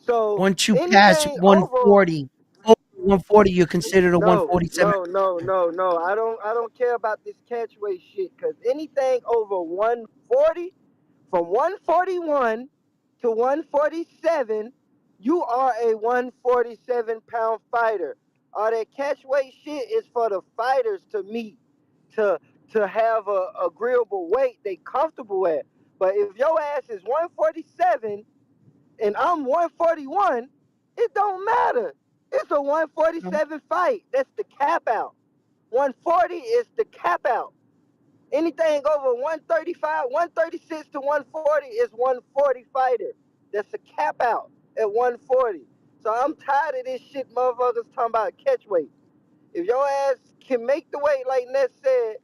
So Once you pass anything over 140, over 140, you're considered a no, 147. no, no, no, no. I don't care about this catch weight shit. Cause anything over 140, from 141 to 147, you are a 147-pound fighter. All that catch weight shit is for the fighters to meet, to have a agreeable weight they comfortable at. But if your ass is 147 and I'm 141, it don't matter. It's a 147 fight. That's the cap out. 140 is the cap out. Anything over 135, 136 to 140 is 140 fighter. That's a cap out at 140. So I'm tired of this shit motherfuckers talking about catch weight. If your ass can make the weight like Ness said,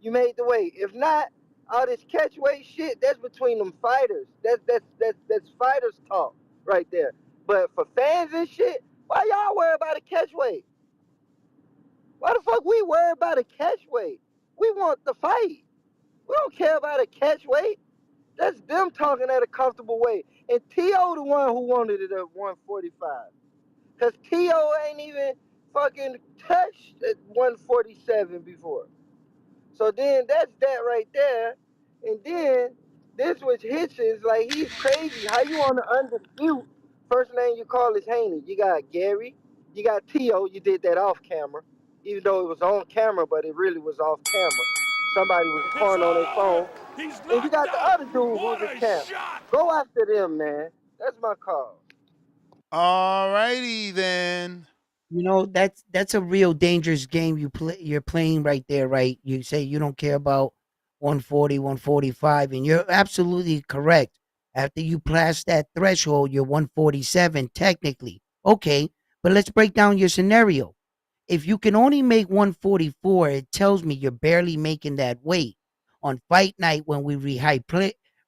you made the weight. If not, all this catch weight shit, that's between them fighters. That's fighters talk right there. But for fans and shit, why y'all worry about a catch weight? Why the fuck we worry about a catch weight? We want the fight. We don't care about a catch weight. That's them talking at a comfortable weight. And T.O. the one who wanted it at 145. Because T.O. ain't even fucking touched at 147 before. So then that's that right there. And then this was Hitchens. Like, he's crazy. How you on the undefeated? First name you call is Haney. You got Gary. You got T.O. You did that off camera. Even though it was on camera, but it really was off camera. Somebody was recording on their phone. And you got the other dude who's a champ. Go after them, man. That's my call. All righty then. You know, that's a real dangerous game you're playing right there, right? You say you don't care about 140, 145, and you're absolutely correct. After you pass that threshold, you're 147 technically. Okay, but let's break down your scenario. If you can only make 144, it tells me you're barely making that weight. On fight night, when we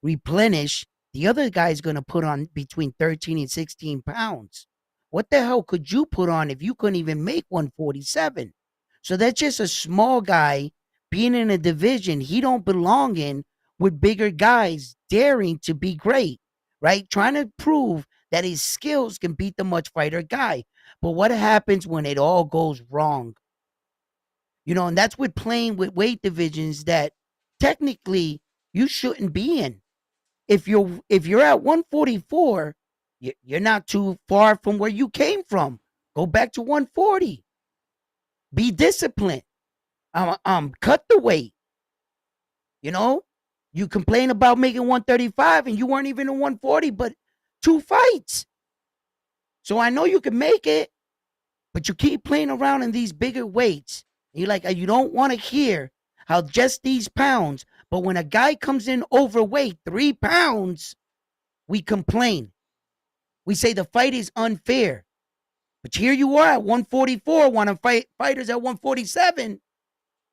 replenish, the other guy's going to put on between 13 and 16 pounds. What the hell could you put on if you couldn't even make 147? So that's just a small guy being in a division he don't belong in with bigger guys daring to be great, right? Trying to prove that his skills can beat the much fighter guy. But what happens when it all goes wrong? You know, and that's with playing with weight divisions that technically you shouldn't be in. If you're at 144, you're not too far from where you came from. Go back to 140. Be disciplined. Cut the weight. You know, you complain about making 135 and you weren't even in 140, but 2 fights. So I know you can make it, but you keep playing around in these bigger weights. And you're like, you don't want to hear how just these pounds, but when a guy comes in overweight 3 pounds, we complain. We say the fight is unfair. But here you are at 144, one of fighters at 147.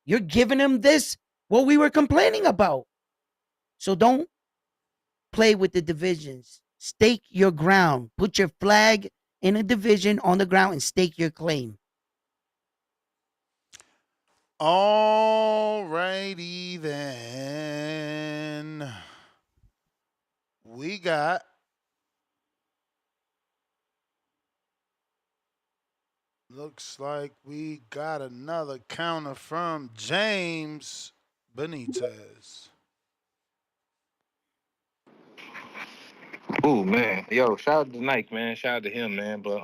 You're giving them this, what we were complaining about. So don't play with the divisions. Stake your ground. Put your flag in a division on the ground and stake your claim. All righty then. We got looks like we got another counter from James Benitez. Oh man, yo, shout out to Nike, man. Shout out to him, man. But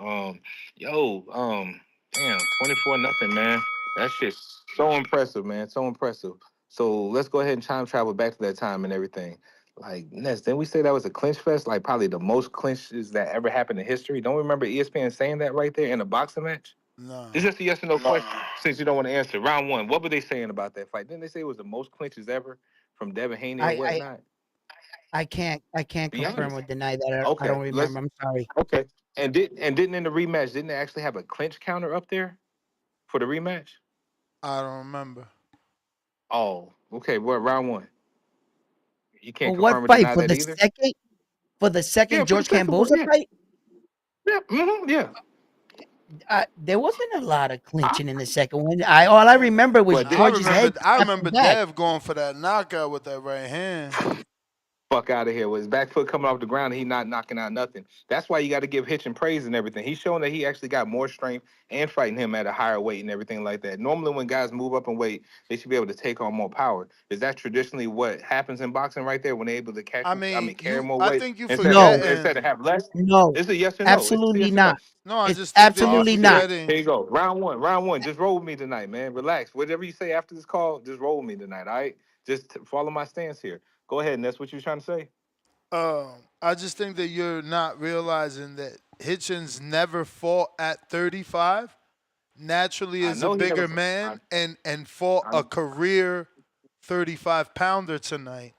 damn, 24-0, man. That shit's so impressive, man. So impressive. So let's go ahead and time travel back to that time and everything. Like, Ness, didn't we say that was a clinch fest? Like, probably the most clinches that ever happened in history. Don't remember ESPN saying that right there in a boxing match? No. It's just a yes or no question. Since you don't want to answer, round one, what were they saying about that fight? Didn't they say it was the most clinches ever from Devin Haney or I whatnot? I can't Be confirm honest. or deny that. I Okay, don't remember. I'm sorry. Okay. And didn't in the rematch, didn't they actually have a clinch counter up there for the rematch? I don't remember. Oh, okay. Well, round one. You For can't what confirm or fight? deny For that the either. second? For the second Yeah, for the George second one. Kambosos Yeah, fight? yeah. There wasn't a lot of clinching in the second one. All I remember was But did, George's head I snapping remember back. Dev going for that knockout with that right hand. fuck out of here with his back foot coming off the ground and he not knocking out nothing. That's why you got to give Hitchens praise and everything. He's showing that he actually got more strength and fighting him at a higher weight and everything like that. Normally when guys move up in weight, they should be able to take on more power. Is that traditionally what happens in boxing right there when they're able to carry more I weight think you No, instead of have less? no, It's a yes or no. It's a absolutely yes or no. not. No, I It's just think that you're absolutely not. forgetting. Here you go. Round one. Just roll with me tonight, man. Relax. Whatever you say after this call, just roll with me tonight, all right? Just follow my stance here. Go ahead, and that's what you're trying to say? I just think that you're not realizing that Hitchens never fought at 35. Naturally, I is a know he never. bigger man and fought a career 35 pounder tonight.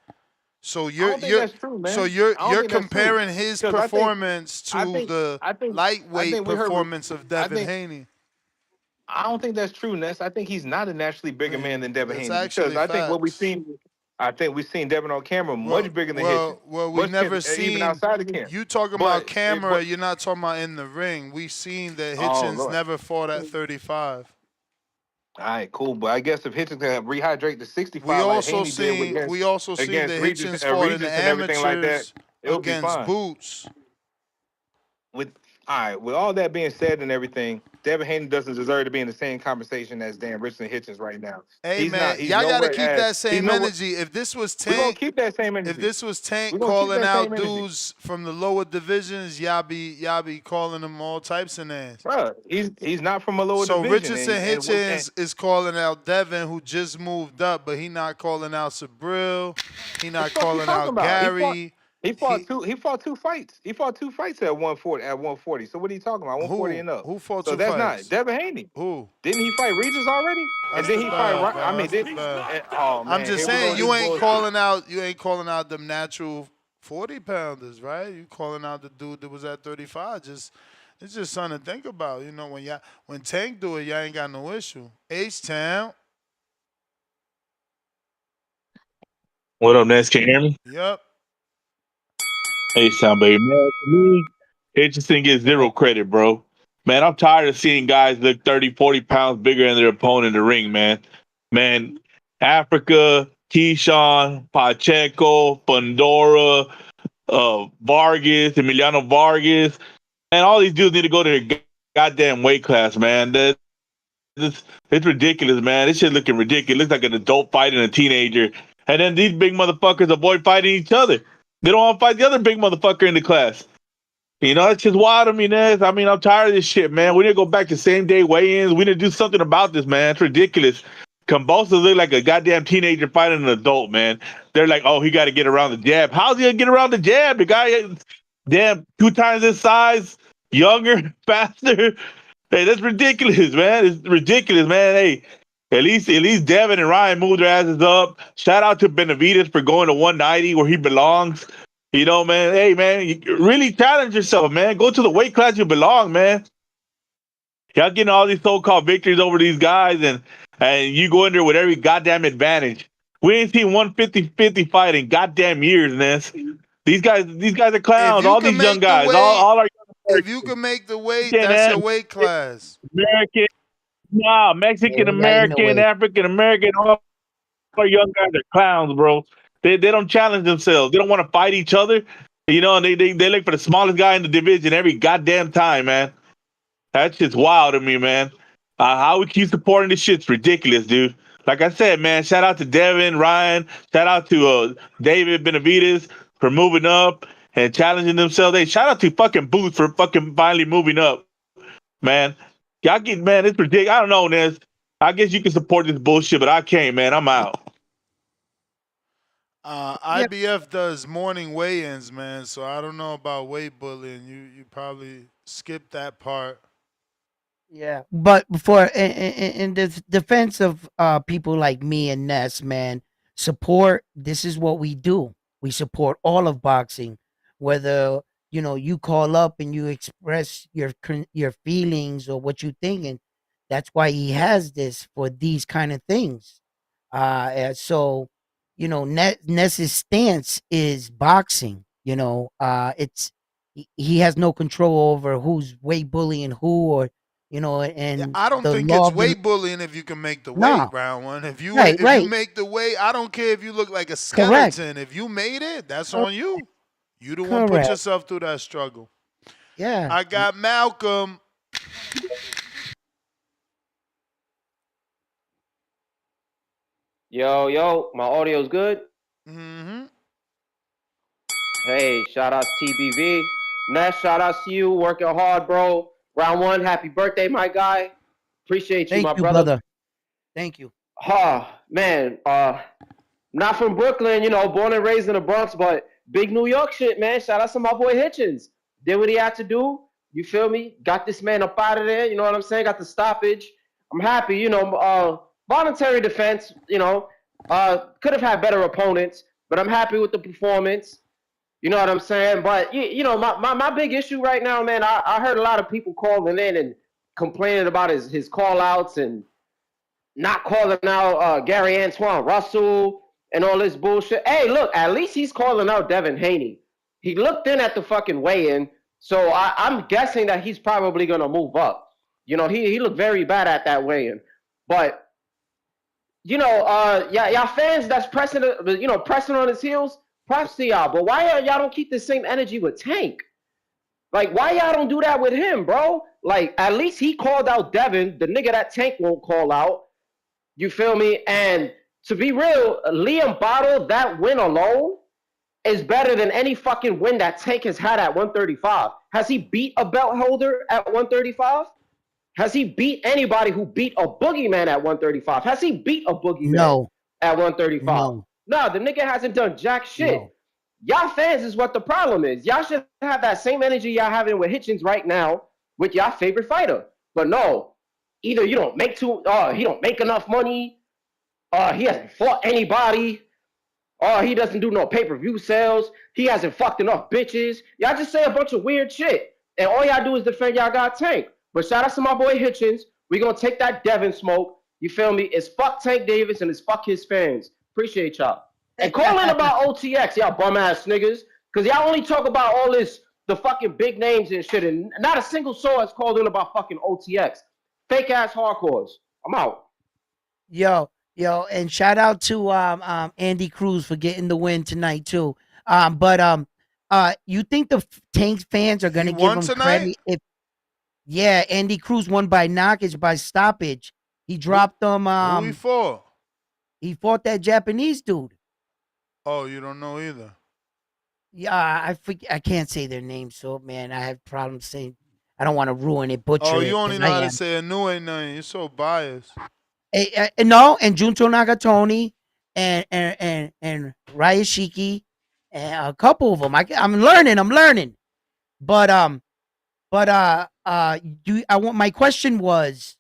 So I don't think that's true, man. I don't you're think that's true comparing his because performance to the I lightweight think we heard. performance of I Devin think Haney. I don't think that's true, Ness. I think he's not a naturally I bigger man mean, than Devin that's Haney because actually I think what we've facts. seen. I think we've seen Devin on camera much bigger than Hitchens, We never even seen outside the camp. you talking about camera. You're not talking about in the ring. We seen that Oh Hitchens Lord. never fought at 35. All right, cool. But I guess if Hitchens can rehydrate to We 65 like also Haney did seen we also seen against that Regis, Hitchens fought in the Regis and everything like that, amateurs it would be against fine. Boots. With all that being said and everything, Devin Haney doesn't deserve to be in the same conversation as Dan Richardson Hitchens right now. Hey He's not. man, He's y'all gotta nowhere keep as that he's same nowhere. energy. If this was We're gonna Tank, keep that same if energy. this was Tank We're gonna keep calling that same out energy. dudes from the lower divisions, y'all be calling them all types of names. Bruh, he's not from a lower So division, Richardson and Hitchens is calling out Devin, who just moved up, but he not calling out Sabril. He what the not fuck you calling talking out about? Gary. He fought two fights. He fought two fights at 140. So what are you talking about? 140 and up. Who fought So two that's not fights? Devin Haney. Who? Didn't he fight Regis already? That's And then the he fight. bad, bro. I mean, That's the bad. oh I'm man, just here we go saying with this you ain't bullshit. calling out them natural 40 pounders, right? You calling out the dude that was at 35. It's just something to think about. You know, when Tank do it, y'all ain't got no issue. H-Town. What up, Ness? Can you hear me? Yep. Hey, sound baby. Man, to me, Hitchens gets zero credit, bro. Man, I'm tired of seeing guys look 30, 40 pounds bigger than their opponent in the ring, man. Man, Africa, Keyshawn, Pacheco, Pandora, Vargas, Emiliano Vargas, and all these dudes need to go to their goddamn weight class, man. It's ridiculous, man. This shit looking ridiculous. It looks like an adult fighting a teenager. And then these big motherfuckers avoid fighting each other. They don't want to fight the other big motherfucker in the class. You know, it's just wild to me, Ness. I mean, I'm tired of this shit, man. We need to go back to same day weigh-ins. We need to do something about this, man. It's ridiculous. Kambosas look like a goddamn teenager fighting an adult, man. They're like, oh, he got to get around the jab. How's he going to get around the jab? The guy, damn, 2 times his size, younger, faster. Hey, that's ridiculous, man. It's ridiculous, man. Hey, at least Devin and Ryan moved their asses up. Shout out to Benavidez for going to 190 where he belongs. You know, man. Hey, man, you really challenge yourself, man. Go to the weight class you belong, man. Y'all getting all these so-called victories over these guys, and you go in there with every goddamn advantage. We ain't seen 150-50 fight in goddamn years, Ness. These guys are clowns. All these young guys, all our if you can make the weight, American, that's your weight class. American, Mexican American, African American, all our young guys are clowns, bro. They don't challenge themselves. They don't want to fight each other. You know, and they look for the smallest guy in the division every goddamn time, man. That's just wild to me, man. How we keep supporting this shit's ridiculous, dude. Like I said, man, shout out to Devin, Ryan, shout out to David Benavidez for moving up and challenging themselves. Hey, shout out to fucking Boots for fucking finally moving up, man. Y'all get, man, it's ridiculous. I don't know, Ness. I guess you can support this bullshit, but I can't, man. I'm out. IBF does morning weigh-ins, man. So I don't know about weight bullying. You probably skipped that part. Yeah, but before in the defense of people like me and Ness, man, support. This is what we do. We support all of boxing, whether you call up and you express your feelings or what you think, and that's why he has this for these kind of things. So Ness's stance is boxing. It's he has no control over who's weight bullying who, or and I don't the think law it's of the weight bullying if you can make the weight, no, round one. If you right, make the weight, I don't care if you look like a correct, skeleton. If you made it, that's cor- on you. You the one put correct, yourself through that struggle. yeah. I got Malcolm. Yo, my audio's good? Mm-hmm. Hey, shout outs TBV. Ness, shout outs to you, working hard, bro. Round one, happy birthday, my guy. Appreciate you, Thank my you, brother. brother. Thank you. Man, not from Brooklyn, born and raised in the Bronx, but big New York shit, man. Shout out to my boy Hitchens. Did what he had to do. You feel me? Got this man up out of there. You know what I'm saying? Got the stoppage. I'm happy. Voluntary defense. Could have had better opponents, but I'm happy with the performance. You know what I'm saying? But my big issue right now, man. I heard a lot of people calling in and complaining about his call outs and not calling out Gary Antoine Russell and all this bullshit. Hey, look, at least he's calling out Devin Haney. He looked in at the fucking weigh-in, so I'm guessing that he's probably going to move up. He looked very bad at that weigh-in. But, y'all fans that's pressing on his heels, props to y'all. But why y'all don't keep the same energy with Tank? Like, why y'all don't do that with him, bro? Like, at least he called out Devin, the nigga that Tank won't call out. You feel me? And to be real, Liam Bottle, that win alone is better than any fucking win that Tank has had at 135. Has he beat a belt holder at 135? Has he beat anybody who beat a boogeyman at 135? Has he beat a boogeyman No, at 135? no, No, the nigga hasn't done jack shit. no. Y'all fans is what the problem is. Y'all should have that same energy y'all having with Hitchens right now with y'all favorite fighter. But no, either you don't make he don't make enough money, he hasn't fought anybody, he doesn't do no pay-per-view sales, he hasn't fucked enough bitches. Y'all just say a bunch of weird shit, and all y'all do is defend y'all got Tank. But shout out to my boy Hitchens. We gonna take that Devin smoke. You feel me? It's fuck Tank Davis and it's fuck his fans. Appreciate y'all. And call in about OTX, y'all bum ass niggas, because y'all only talk about all this, the fucking big names and shit, and not a single soul has called in about fucking OTX. Fake ass hardcores. I'm out. Yo, and shout out to Andy Cruz for getting the win tonight too. But you think the Tank fans are gonna give him credit if? Yeah, Andy Cruz won by knockage, by stoppage. He dropped them. Who he fought? He fought that Japanese dude. Oh, you don't know either. Yeah, I can't say their names, so man, I have problems saying. I don't want to ruin it, butcher it. Oh, you only know how to say a new ain't nothing. You're so biased. No, and Junto Nagatoni and Ryashiki, and a couple of them. I'm learning. But my question was,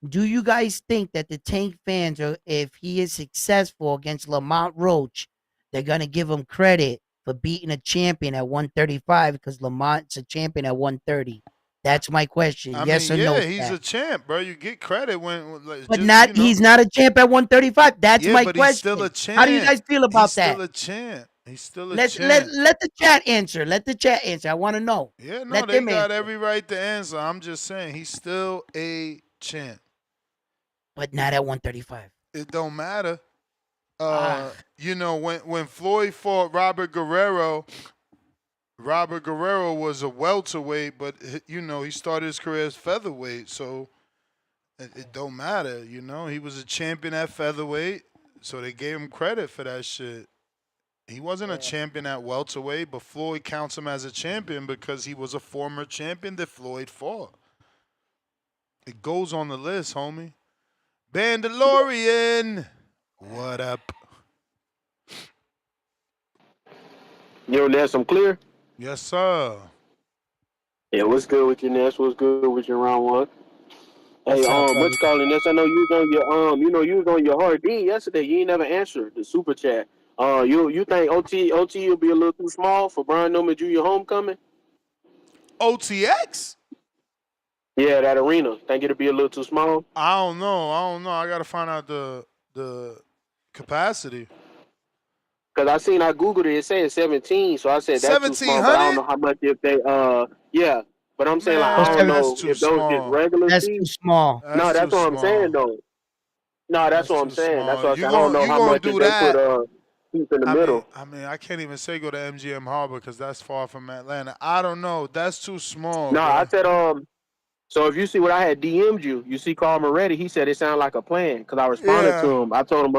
do you guys think that the Tank fans are, if he is successful against Lamont Roach, they're gonna give him credit for beating a champion at 135 because Lamont's a champion at 130? That's my question. Yes or no? Yeah, he's a champ, bro. You get credit when, but he's not a champ at 135. That's my but question. He's still a champ. How do you guys feel about that? He's still a champ. He's still a champ. Let the chat answer. Let the chat answer. I want to know. Yeah, no, they got every right to answer. I'm just saying he's still a champ. But not at 135. It don't matter. When Floyd fought Robert Guerrero was a welterweight, but he started his career as featherweight, so it don't matter. He was a champion at featherweight, so they gave him credit for that shit. He wasn't a champion at welterweight, but Floyd counts him as a champion because he was a former champion that Floyd fought. It goes on the list, homie. Bandalorian, what up? Yo, Ness, I'm clear? Yes, sir. Yeah, what's good with your Ness? What's good with your round one? Hey, what you calling Ness? I know you was on your you was on your hard D yesterday. You ain't never answered the super chat. You think OT will be a little too small for Brian Newman Jr. homecoming? OTX? Yeah, that arena. Think it'll be a little too small? I don't know. I gotta find out the capacity. Cause I googled it. It said 17, so I said that's too small. But I don't 1,700? know how much if they yeah. But I'm saying like Those I don't Man, that's know too if those just small. regular That's too seats. small. No, That's too that's what I'm saying small. though. No, that's That's what I'm too saying. That's small. what I said. I don't know You how gonna much if do they put that? seats in the middle. I mean, I can't even say go to MGM Harbor because that's far from Atlanta. I don't know. That's too small, No, I bro. said so if you see what I had DM'd you, you see Carl Moretti, he said it sounded like a plan because I responded Yeah. to him. I told him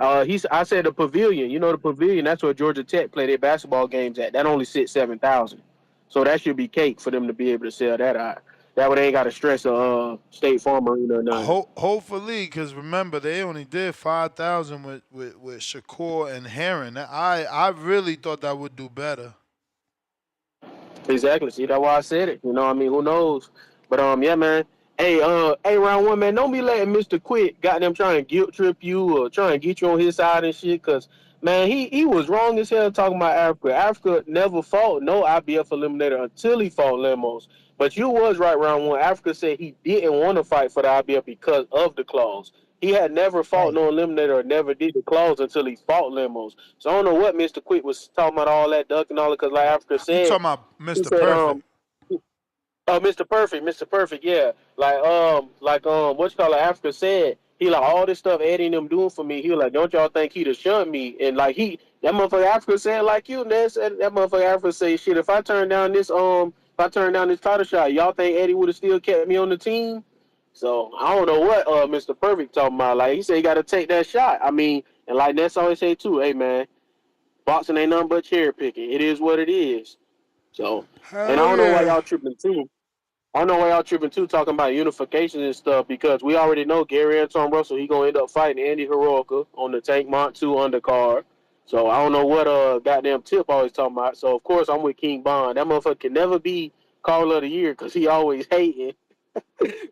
I said the pavilion, you know the pavilion, that's where Georgia Tech play their basketball games at. That only sits 7,000. So that should be cake for them to be able to sell that out. That way they ain't got to stress a State Farm Arena or nothing. Hopefully, because remember they only did 5,000 with Shakur and Heron. I really thought that would do better. Exactly. See, that's why I said it. You know what I mean? Who knows? But yeah, man. Hey, round one, man. Don't be letting Mr. Quick goddamn trying to guilt trip you or trying to get you on his side and shit. Cause man, he was wrong as hell talking about Africa. Africa never fought no IBF eliminator until he fought Lemos. But you was right, round one. Africa said he didn't want to fight for the IBF because of the clause. He had never fought Right. no eliminator or never did the clause until he fought Lemos. So I don't know what Mr. Quick was talking about all that duck and all that. Cause like Africa You said. talking about He Mr. said, Perfect? oh, Mr. Perfect, yeah. What you call it, Africa said, he like, all this stuff Eddie and them doing for me, he was like, don't y'all think he'd have shunned me? And like, that motherfucker Africa said like you, and that motherfucker Africa say, shit, if I turn down this title shot, y'all think Eddie would have still kept me on the team? So, I don't know what, Mr. Perfect talking about. Like, he said he got to take that shot. I mean, and like that's always say too, hey, man, boxing ain't nothing but cherry picking. It is what it is. So, and I Hell don't know why yeah. y'all tripping too. I know why y'all tripping too, talking about unification and stuff, because we already know Gary Anton Russell, he gonna end up fighting Andy Hiroka on the Tank Mont 2 undercard. So I don't know what goddamn Tip always talking about. So of course I'm with King Bond. That motherfucker can never be Caller of the Year because he always hating.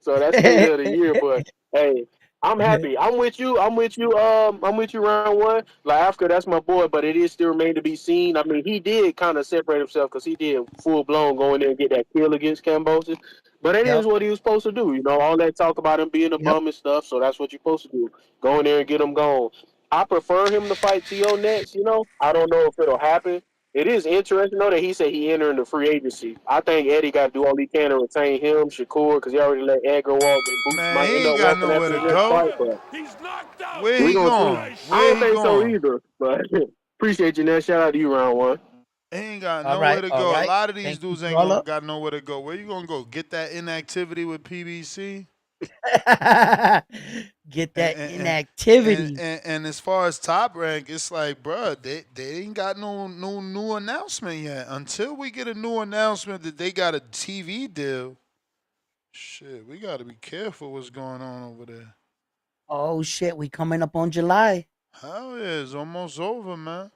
So that's hater of the year. But hey, I'm happy. I'm with you. I'm with you. I'm with you round one. Like Africa, that's my boy. But it is still remain to be seen. I mean, he did kind of separate himself because he did full blown go in there and get that kill against Kambosos. But it is Yep. what he was supposed to do. You know, all that talk about him being a Yep. bum and stuff. So that's what you're supposed to do. Go in there and get him gone. I prefer him to fight T.O. next. You know, I don't know if it'll happen. It is interesting though that he said he entering the free agency. I think Eddie got to do all he can to retain him, Shakur, because he already let Edgar walk, and Boots Man, might he end ain't up got walking nowhere after to the next go. fight. But Where we he gonna see. going? I Where don't he think so going? either. But appreciate you, Ness. Shout out to you, round one. He ain't got All nowhere right. to All go. A right. lot of these Thank you, dudes ain't caller. gonna got nowhere to go. Where you gonna go? Get that inactivity with PBC? Get And that and, and inactivity. and as far as top rank, it's like, bruh, they ain't got no new announcement yet. Until we get a new announcement that they got a TV deal, shit, we got to be careful what's going on over there. Oh shit, we coming up on July. Hell yeah, it's almost over, man.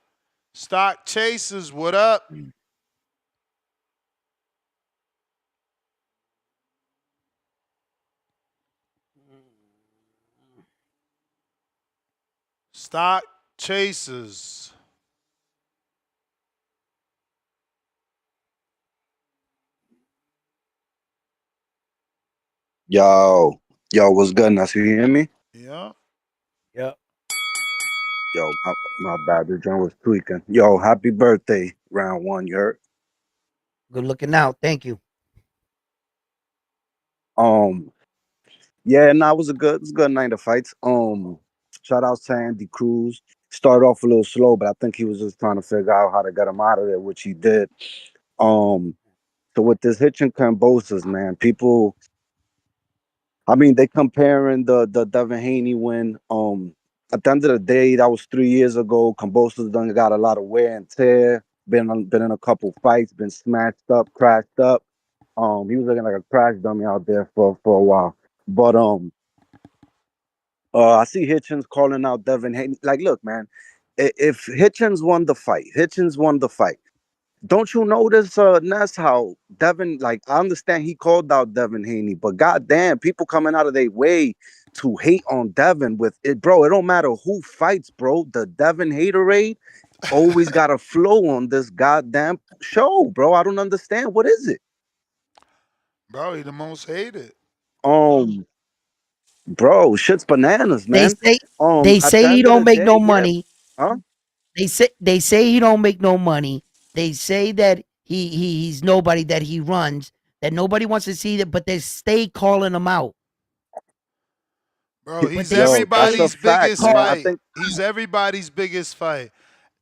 Stock chasers, what up? Stock chasers. Yo, what's good? Now, you hear me? Yeah. Yep. Yo, my bad. The drum was tweaking. Yo, happy birthday, round one. You heard? Good looking out. Thank you. Um, yeah, it was a good night of fights. Shout out to Andy Cruz. Started off a little slow, but I think he was just trying to figure out how to get him out of there, which he did. Um, so with this Hitchens Kambosas, man, people, I mean, they comparing the Devin Haney win. At the end of the day, that was 3 years ago. Kambosos done got a lot of wear and tear. Been in a couple fights. Been smashed up, crashed up. He was looking like a crash dummy out there for a while. But I see Hitchens calling out Devin Haney. Like, look, man, if Hitchens won the fight, Hitchens won the fight. Don't you notice, Ness, how Devin, like, I understand he called out Devin Haney, but goddamn, people coming out of their way to hate on Devin with it, bro. It don't matter who fights, bro. The Devin haterade always got a flow on this goddamn show, bro. I don't understand. What is it? Bro, he the most hated. Um, bro, shit's bananas, They man. say At the he end of don't the make day, no yeah, money. huh? They say he don't make no money. They say that he's nobody, that he runs, that nobody wants to see that, but they stay calling him out. Bro, But he's they Yo, that's a everybody's stay fact, biggest man. calling I fight. think, He's everybody's biggest fight.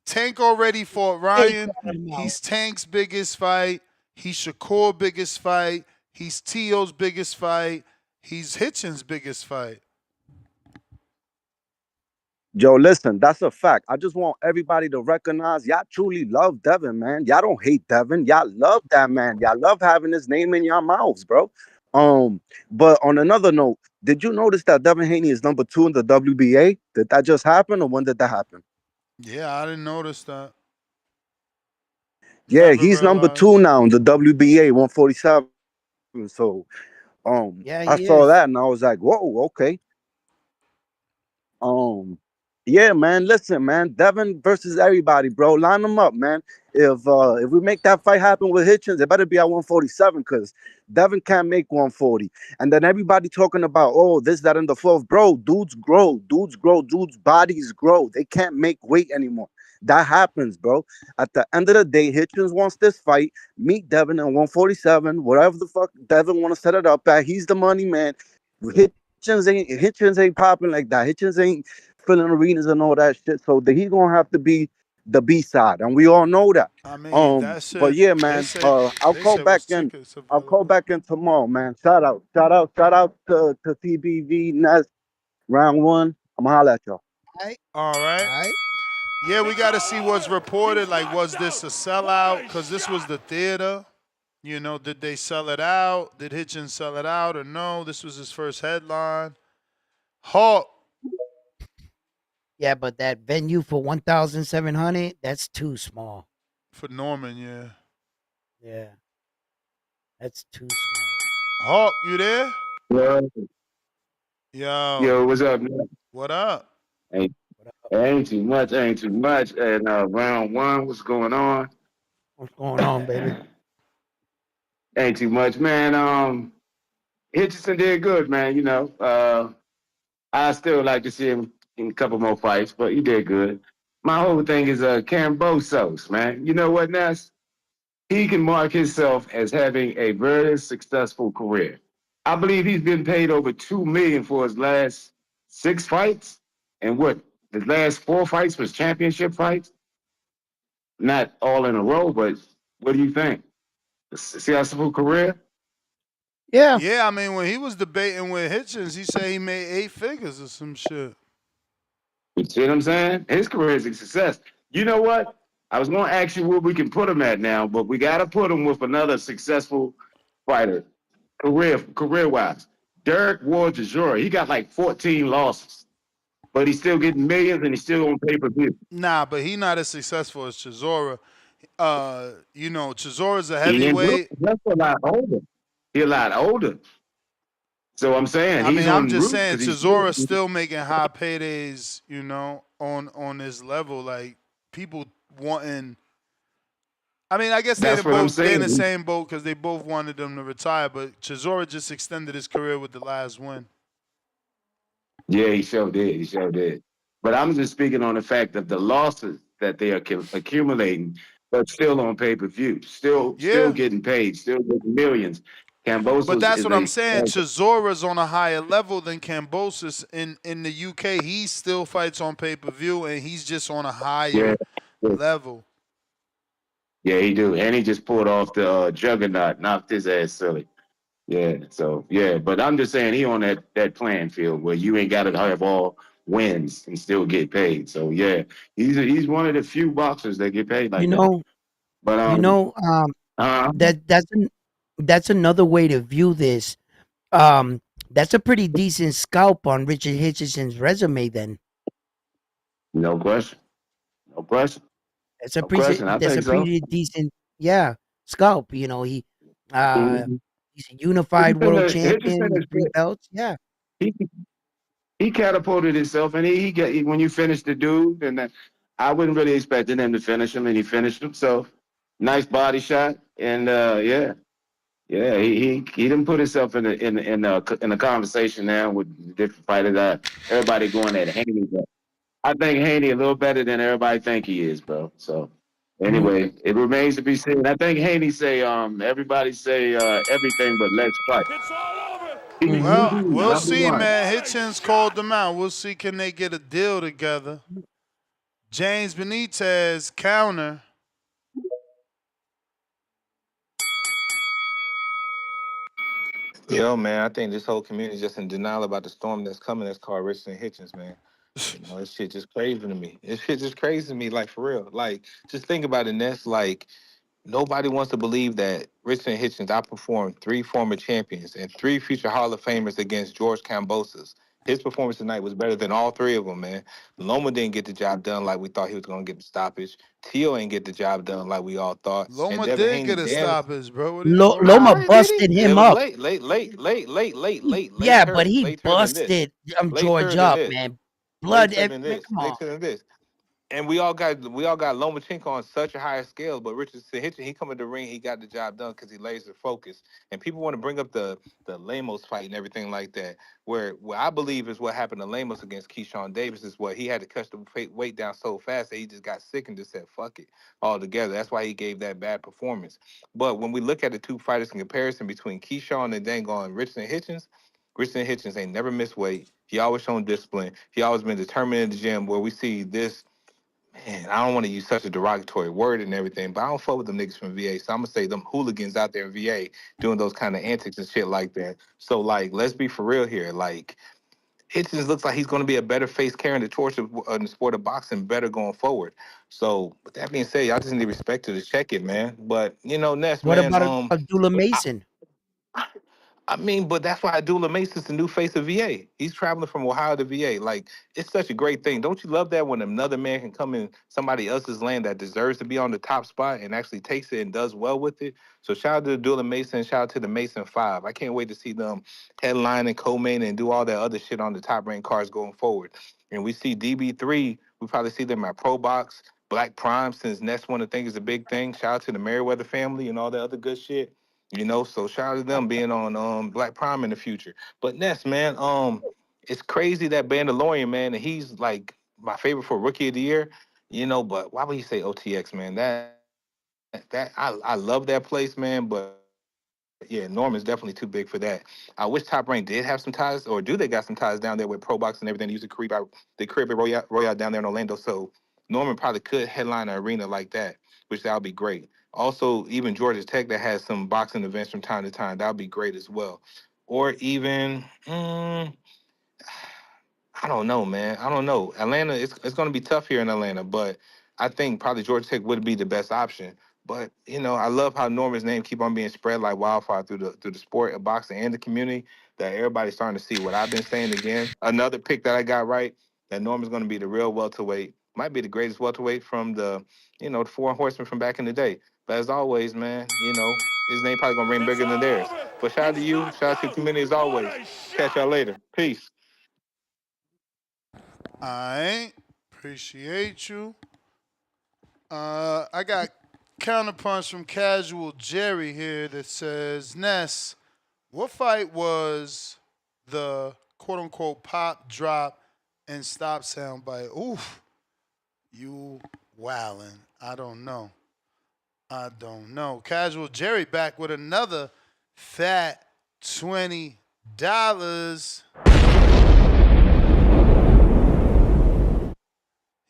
Tank already fought stay Ryan. calling him out. He's Tank's biggest fight. He's Shakur's biggest fight. He's Tio's biggest fight. He's Hitchens' biggest fight. yo, listen, that's a fact. I just want everybody to recognize y'all truly love Devin, man. Y'all don't hate Devin. Y'all love that man. Y'all love having his name in your mouths, bro. But on another note, did you notice that Devin Haney is number 2 in the WBA? Did that just happen, or when did that happen? Yeah, I didn't notice that. Yeah, Never he's number 2 realized. now in the WBA 147. So Yeah, I he saw is. that and I was like, whoa, okay. Um, yeah, man. Listen, man. Devin versus everybody, bro. Line them up, man. If we make that fight happen with Hitchens, it better be at 147 because Devin can't make 140. And then everybody talking about, oh, this, that, and the fourth, bro. Dudes grow, dudes' bodies grow. They can't make weight anymore. That happens, bro. At the end of the day, Hitchens wants this fight. Meet Devin at 147, whatever the fuck Devin want to set it up at. He's the money man. Hitchens ain't popping like that. Hitchens ain't filling arenas and all that shit. So he's gonna have to be the B side, and we all know that. I mean, that But shit. yeah, They man. said I'll they call said back was in. tickets I'll call available. back in tomorrow, man. Shout out to TBV Nest round one. I'm gonna holla at y'all. All right, All right. all right. Yeah, we got to see what's reported. Like, was this a sellout? Because this was the theater. You know, did they sell it out? Did Hitchens sell it out or no? This was his first headline. Hawk Yeah, but that venue for 1,700, that's too small. for Norman, yeah. Yeah, that's too small. Hawk, you there? Yo, Yo, yo, what's up, man? what up? Ain't, What up? ain't too much, ain't too much. And round one, what's going on? What's going on, baby? Ain't too much, man. Hitchison did good, man. You know, I still like to see him in a couple more fights, but he did good. My whole thing is Kambosos, man. You know what, Ness? He can mark himself as having a very successful career. I believe he's been paid over $2 million for his last 6 fights, and what the last 4 fights was championship fights. Not all in a row, but what do you think? A successful career? Yeah. Yeah, I mean, when he was debating with Hitchens, he said he made 8 figures or some shit. You see what I'm saying? His career is a success. You know what? I was going to ask you where we can put him at now, but we got to put him with another successful fighter, career wise. Derek Ward Jajora, he got like 14 losses, but he's still getting millions and he's still on pay per view. Nah, but he not as successful as Chisora. You know, Chisora's a He ain't heavyweight. just a lot older. He's a lot older. So I'm saying I he's mean, I'm on just route saying because he's still. Chisora's still making high paydays, you know, on this level. Like people wanting. I mean, I guess That's what I'm they in the saying. same boat because they both wanted them to retire. But Chisora just extended his career with the last win. Yeah, he sure did. He sure did. But I'm just speaking on the fact of the losses that they are accumulating, but still on pay per view, still Yeah, getting paid, still getting millions. but Cambosos that's is what I'm saying. Chisora's on a higher level than Kambosas in the UK. He still fights on pay per view, and he's just on a yeah, higher yeah, level. yeah, he do, and he just pulled off the juggernaut, knocked his ass silly. Yeah, so yeah, but I'm just saying he on that playing field where you ain't got to have all wins and still get paid. So yeah, he's one of the few boxers that get paid You like that. know, But you know, uh, that's another way to view this. Um, that's a pretty decent scalp on Richard Hitchenson's resume. Then no question, no question, no question. I that's a think so. pretty decent, yeah, scalp. You know, Mm-hmm. he's a unified world champion Hitchison with is 3 belts. Yeah, he he catapulted himself, and he got when you finish the dude, and then I wasn't really expecting him to finish him, and he finished him. So nice body shot, and yeah. Yeah, he didn't put himself in a conversation now with different fighters. Everybody going at Haney, but I think Haney a little better than everybody think he is, bro. So anyway, it remains to be seen. I think Haney say everybody say everything but let's fight. Well, we'll Number see, one. man. Hitchens called them out. We'll see can they get a deal together. James Benitez counter. Yo, man, I think this whole community is just in denial about the storm that's coming. That's called Richardson Hitchens, man. You know, this shit just crazy to me. This shit just crazy to me, like for real. Like, just think about it, Ness. Like, nobody wants to believe that Richardson Hitchens outperformed 3 former champions and 3 future Hall of Famers against George Kambosas. His performance tonight was better than all 3 of them, man. Loma didn't get the job done like we thought he was going to get the stoppage. Tio ain't get the job done like we all thought. And Loma Devin did Haney, get a damn, stoppage, bro. What are you talking Loma about? did busted he? It him was up. Yeah, but he later than this. busted George Later than up, this. man. Blood, Later than man, this. come on. Later than this. And we all got Lomachenko on such a higher scale, but Richardson Hitchens, he come in the ring, he got the job done because he laser focused. And people want to bring up the Lemos fight and everything like that, where I believe is what happened to Lemos against Keyshawn Davis is what he had to cut the weight down so fast that he just got sick and just said fuck it altogether. That's why he gave that bad performance. But when we look at the 2 fighters in comparison between Keyshawn and dang Richardson Hitchens ain't never missed weight. He always shown discipline. He always been determined in the gym. Where we see this, man, I don't want to use such a derogatory word and everything, but I don't fuck with them niggas from VA. So I'm gonna say them hooligans out there in VA doing those kind of antics and shit like that. So like, let's be for real here. Like, Hitchens looks like he's gonna be a better face carrying the torch of in the sport of boxing, better going forward. So with that being said, y'all just need respect to check it, man. But Ness, What man, about Abdullah Mason? I mean, but that's why Abdullah Mason's the new face of VA. He's traveling from Ohio to VA. Like, it's such a great thing. Don't you love that when another man can come in somebody else's land that deserves to be on the top spot and actually takes it and does well with it? So shout out to Abdullah Mason, shout out to the Mason 5. I can't wait to see them headline and co-main and do all that other shit on the top ranked cards going forward. And we see DB3, we probably see them at Pro Box, Black Prime, since Ness one of the things is a big thing. Shout out to the Merriweather family and all that other good shit. So shout out to them being on Black Prime in the future. But Ness, man, it's crazy that Bandalorian, man, and he's like my favorite for Rookie of the Year. But why would he say OTX, man? That I love that place, man. But yeah, Norman's definitely too big for that. I wish Top Rank did have some ties, or do they got some ties down there with Pro Box and everything? They used to crib at Royale down there in Orlando. So Norman probably could headline an arena like that, which that would be great. Also, even Georgia Tech that has some boxing events from time to time, that would be great as well. Or even, I don't know, man. I don't know. Atlanta, it's going to be tough here in Atlanta, but I think probably Georgia Tech would be the best option. But I love how Norman's name keep on being spread like wildfire through the sport of boxing and the community. That everybody's starting to see what I've been saying again. Another pick that I got right. That Norman's going to be the real welterweight. Might be the greatest welterweight from the 4 horsemen from back in the day. But as always, man, his name probably gonna ring bigger than theirs. But shout out to you. Shout out to the community as always. Catch y'all later. Peace. All right. Appreciate you. I got counterpunch from Casual Jerry here that says, Ness, what fight was the quote unquote pop, drop, and stop sound by? Oof, you wildin'. I don't know. Casual Jerry back with another fat $20.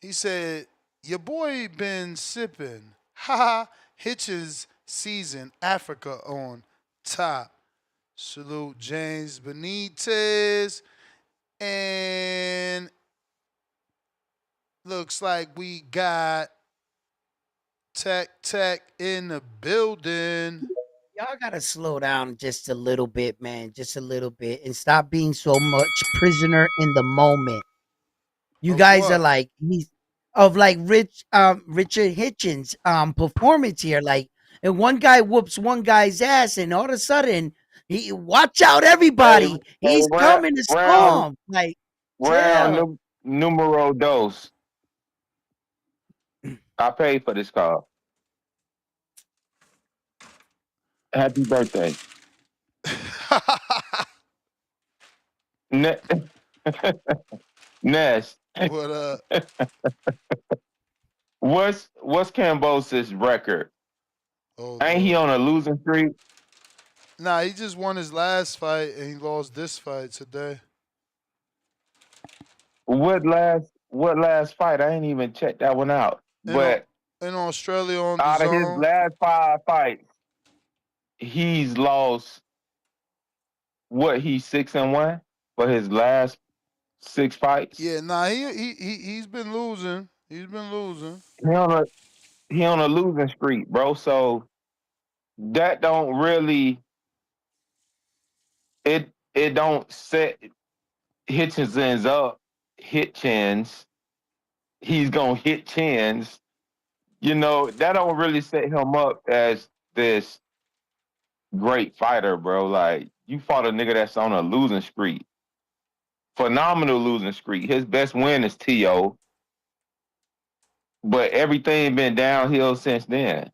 He said, your boy been sipping. Ha Hitchens season Africa on top. Salute James Benitez. And looks like we got Tech in the building. Y'all gotta slow down just a little bit, man. Just a little bit. And stop being so much prisoner in the moment. You Of guys are what? like Richard Hitchens performance here. Like, and one guy whoops one guy's ass, and all of a sudden he watch out Hey, everybody. hey, He's coming to round storm. Like, chill. numero dos. I paid for this car. Happy birthday. Ne- Ness, What what's Kambosas' record? Hold Ain't he up. on a losing streak? Nah, he just won his last fight and he lost this fight today. What last fight? I ain't even checked that one out. In But in Australia on the out of his zone. last 5 fights, he's lost what? He's 6-1 for his last 6 fights. Yeah, nah, he's been losing. He's been losing. He on a he on a losing streak, bro. So that don't really it don't set Hitchens up. Hitchens, he's gonna hit chins. You know, that don't really set him up as this great fighter, bro. Like, you fought a nigga that's on a losing streak. Phenomenal losing streak. His best win is T.O., but everything been downhill since then.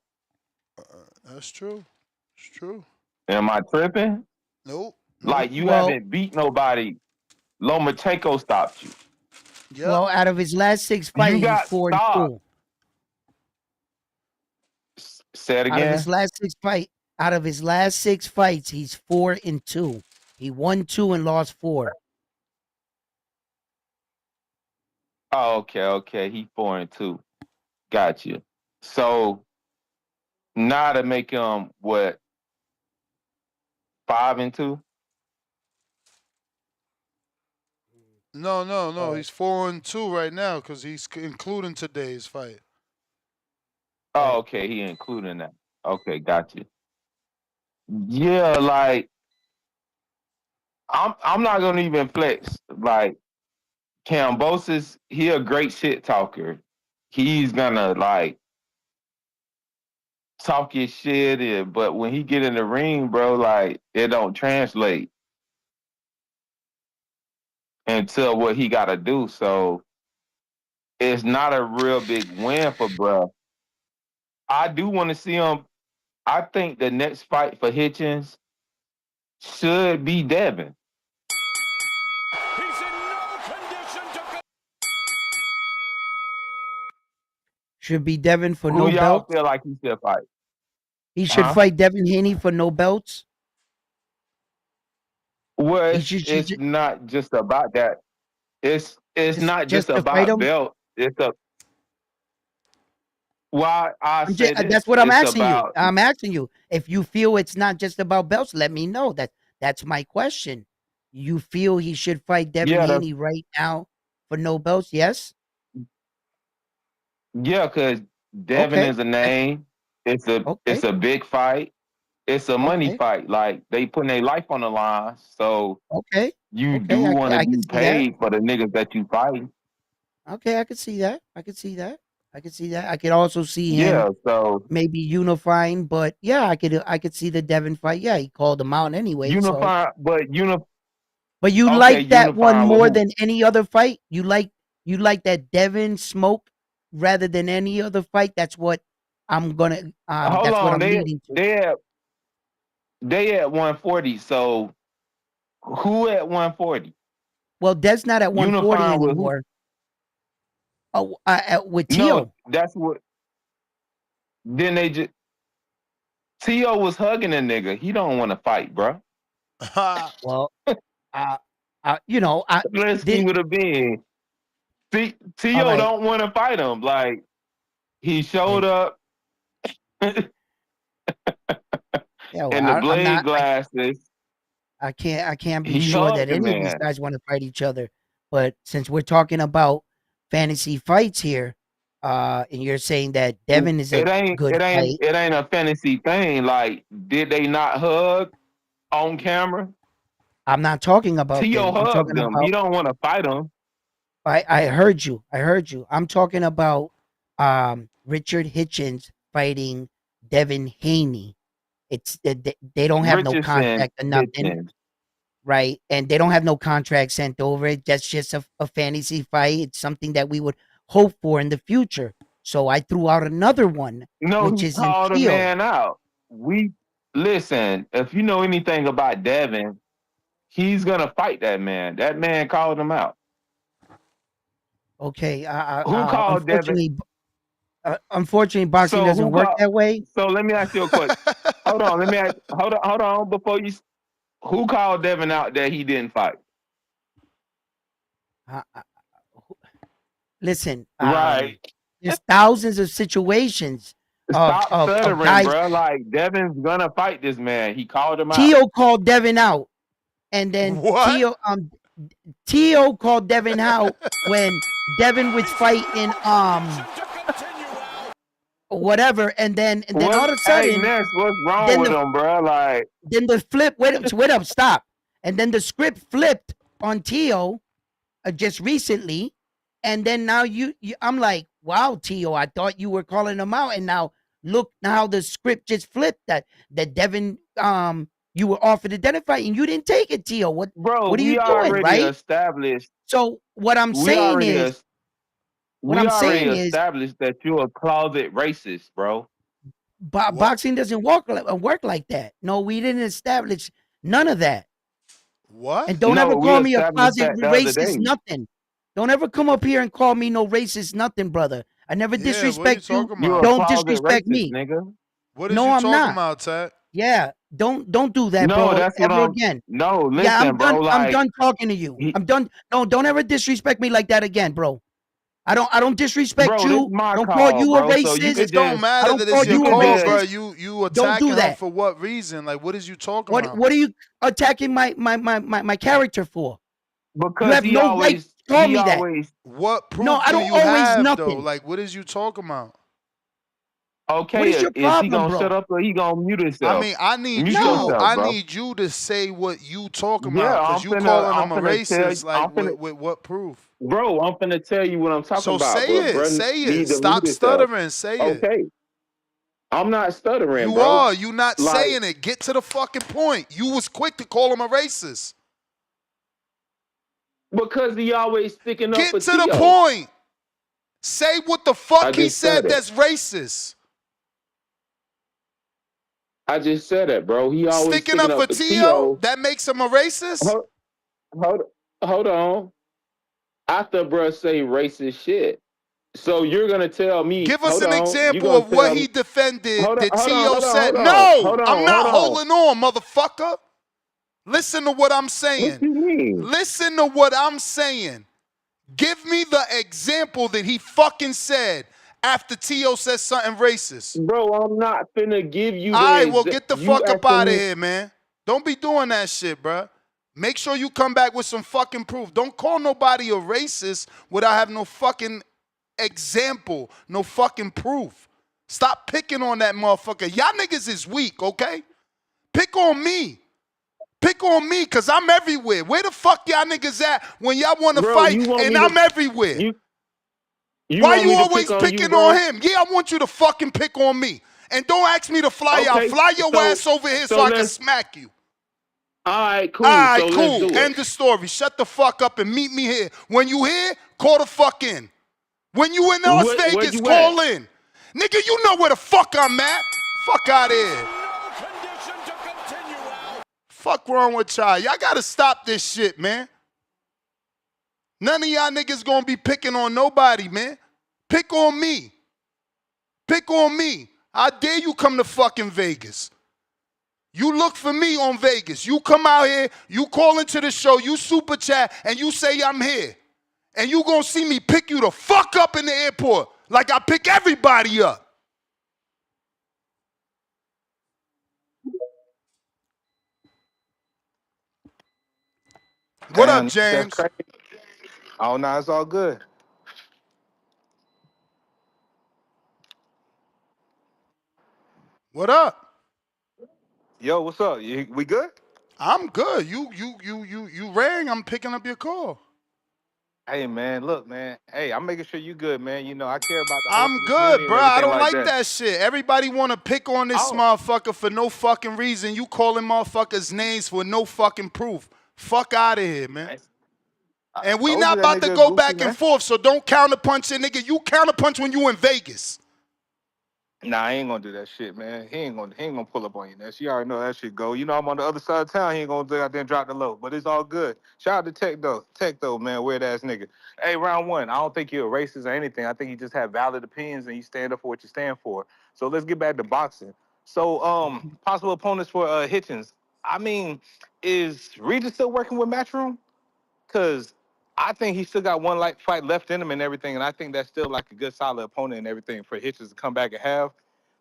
That's true. It's true. Am I tripping? Nope. Like, you Well, haven't beat nobody. Lomachenko stopped you. Yep. well, out of his last 6 You fights, he's got 4-2. stopped. Say it Out of his again. last 6 fights, he's 4-2. He won 2 and lost 4. Oh, okay. He 4-2. Got you. So now to make him what, 5-2? No. He's 4-2 right now because he's including today's fight. Oh, okay. He including that. Okay, got you. Yeah, like I'm not gonna even flex. Like, Kambosas, he a great shit talker. He's gonna like talk his shit, but when he get in the ring, bro, like, it don't translate into what he gotta do. So it's not a real big win for bro. I do want to see him. I think the next fight for Hitchens should be Devin. Should be Devin for Who no y'all belts. feel like he should fight? He should fight Devin Haney for no belts. Well, He it's not just about that. It's not just just to fight about him. belt. It's a why I say this. That's what I'm It's asking you. about I'm asking you if you feel it's not just about belts. Let me know. That's my question. You feel he should fight Devin Haney right now for no belts? Yes. Yeah, because Devin Okay. is a name. It's Okay. a big fight. It's a money Okay. fight. Like, they putting their life on the line. So Okay. you do Okay. want to I can be see that. paid for the niggas that you fight. Okay, I could see that. I could see that. I could see that. I could also see him Yeah. So maybe unifying, but yeah, I could see the Devin fight. Yeah, he called him out anyway. So, unify, but but you okay, like that one unifying with more who? than any other fight? You like that Devin smoke rather than any other fight? That's what I'm gonna Hold that's what on, I'm leading to. they at 140. So who at 140? Well, Dev's not at 140 Unifying with who? anymore. Oh, with No, Tio. that's what. Then they just T.O. was hugging a nigga. He don't want to fight, bro. Well, uh, you know, I Let's did. keep it a being. All T.O. right. don't want to fight him. Like, he showed Hey, up yeah, well, in the I'm blade not. glasses. I can't be He sure hugged that the any of these man. guys want to fight each other. But since we're talking about fantasy fights here, and you're saying that Devin is a It ain't good it ain't fight, it ain't a fantasy thing. Like, did they not hug on camera? I'm not talking about T.O. them. I'm hugged talking him. He about. don't want to fight him. I heard you. I heard you. I'm talking about Richard Hitchens fighting Devin Haney. It's they don't have no Richardson contract or nothing, Hitchens. right? And they don't have no contract sent over. That's just a fantasy fight. It's something that we would hope for in the future. So I threw out another one, No, which he is in called a Tio. man out. We listen. If you know anything about Devin, he's gonna fight that man. That man called him out. Okay. Who called Devin? Unfortunately, boxing So doesn't who work called? that way. So let me ask you a question. Hold on. Let me ask. Hold on. Before you, who called Devin out that he didn't fight? Listen, Right. there's thousands of situations Stop of stuttering, guys. bro. Like Devin's gonna fight this man. He called him out. Tio called Devin out, and then What? Tio called Devin out when Devin was fighting whatever, and then all of a Hey, sudden, Ness, what's wrong then with him, bro? Like, then the flip. Wait up, stop. And then the script flipped on Tio just recently, and then now you I'm like, wow, Tio, I thought you were calling him out, and now look how the script just flipped that Devin you were offered to identify and you didn't take it, Tio. What are we you doing, already right? established. So what I'm saying is established that you're a closet racist, bro. boxing doesn't work like that. No, we didn't establish none of that. What? And don't No, ever we call me a established closet that the other racist day. nothing. Don't ever come up here and call me no racist nothing, brother. I never disrespect you. About? Don't disrespect racist, me. nigga. What is no, you I'm talking not. about, Ted? Yeah, don't do that, No, bro. that's what Ever I'm. again. No, listen, Yeah, I'm bro. done. Like, I'm done talking to you. I'm done. No, don't ever disrespect me like that again, bro. I don't disrespect bro, this you. my Don't call, call you bro. a So you racist. could It don't just. matter I don't that call it's your you a call, bro. racist. You Don't do attacking him that. for what reason? Like, what is you talking about? What are you attacking my character for? Because you have no right to call me that. What proof No, I do don't you always have, nothing. though? Like, what is you talking about? Okay, what is your is he problem, gonna bro? shut up or he gonna mute himself? I mean, I need mute you. yourself, I bro. need you to say what you talking Yeah, about, because I'm you finna. calling I'm him a finna tell racist. you. Like, with what proof? Bro, I'm finna tell you what I'm talking So about. say But it. bro, Say it. need to mute Stop himself. stuttering. Say it. Okay. I'm not stuttering, You bro. are. You not Like, saying it. Get to the fucking point. You was quick to call him a racist. because he always sticking up Get for to the Tio. point. Say what the fuck I he just said said it. that's racist. I just said it, bro. He always Sticking up for Tio, that makes him a racist? Hold on. After bro say racist shit. So you're gonna tell me? Give us an You're example gonna of what tell he me, defended hold on, that hold on, Tio hold on, said. hold on, No, hold on, I'm not hold holding on, motherfucker. Listen to what I'm saying. What you mean? Listen to what I'm saying. Give me the example that he fucking said after Tio said something racist. Bro, I'm not finna give you All the right, well, get the you fuck up asking out of me. here, man. Don't be doing that shit, bro. Make sure you come back with some fucking proof. Don't call nobody a racist without having no fucking example, no fucking proof. Stop picking on that motherfucker. Y'all niggas is weak, okay? Pick on me. Pick on me, because I'm everywhere. Where the fuck y'all niggas at when y'all want to Bro, fight you want and me to I'm everywhere? you Why want you me to always pick on you, picking bro? on him? Yeah, I want you to fucking pick on me. And don't ask me to fly out. Okay, Fly your so ass over here so I can let's. smack you. All right, cool. All right, So let's cool. do it. End the story. Shut the fuck up and meet me here. When you here, call the fuck in. When you in Las Where Vegas, you call at? in. Nigga, you know where the fuck I'm at. Fuck out of here. Fuck wrong with y'all. Y'all gotta stop this shit, man. None of y'all niggas gonna be picking on nobody, man. Pick on me. Pick on me. How dare you come to fucking Vegas? You look for me on Vegas. You come out here, you call into the show, you super chat, and you say I'm here. And you gonna see me pick you the fuck up in the airport like I pick everybody up. What up, Damn, that's James? crazy. Oh no, it's all good. What up? Yo, what's up? We good? I'm good. You rang. I'm picking up your call. Hey man, look man. Hey, I'm making sure you good, man. You know I care about the I'm wholesome community good, and bro. I everything don't like like that. that shit. Everybody want to pick on this Oh, motherfucker for no fucking reason. You calling motherfuckers names for no fucking proof. Fuck out of here, man. I And we told you not that about to nigga go goofy, back and man. forth, so don't counterpunch it, nigga. You counterpunch when you in Vegas. Nah, I ain't gonna do that shit, man. He ain't gonna pull up on you. That you already know that shit go. You know I'm on the other side of town. He ain't gonna do out there and drop the low. But it's all good. Shout out to Tech though. Tech though, man, weird ass nigga. Hey, round one. I don't think you're a racist or anything. I think you just have valid opinions and you stand up for what you stand for. So let's get back to boxing. So possible opponents for Hitchens. I mean, is Regis still working with Matchroom? Because I think he still got one like fight left in him and everything, and I think that's still like a good solid opponent and everything for Hitchens to come back and have.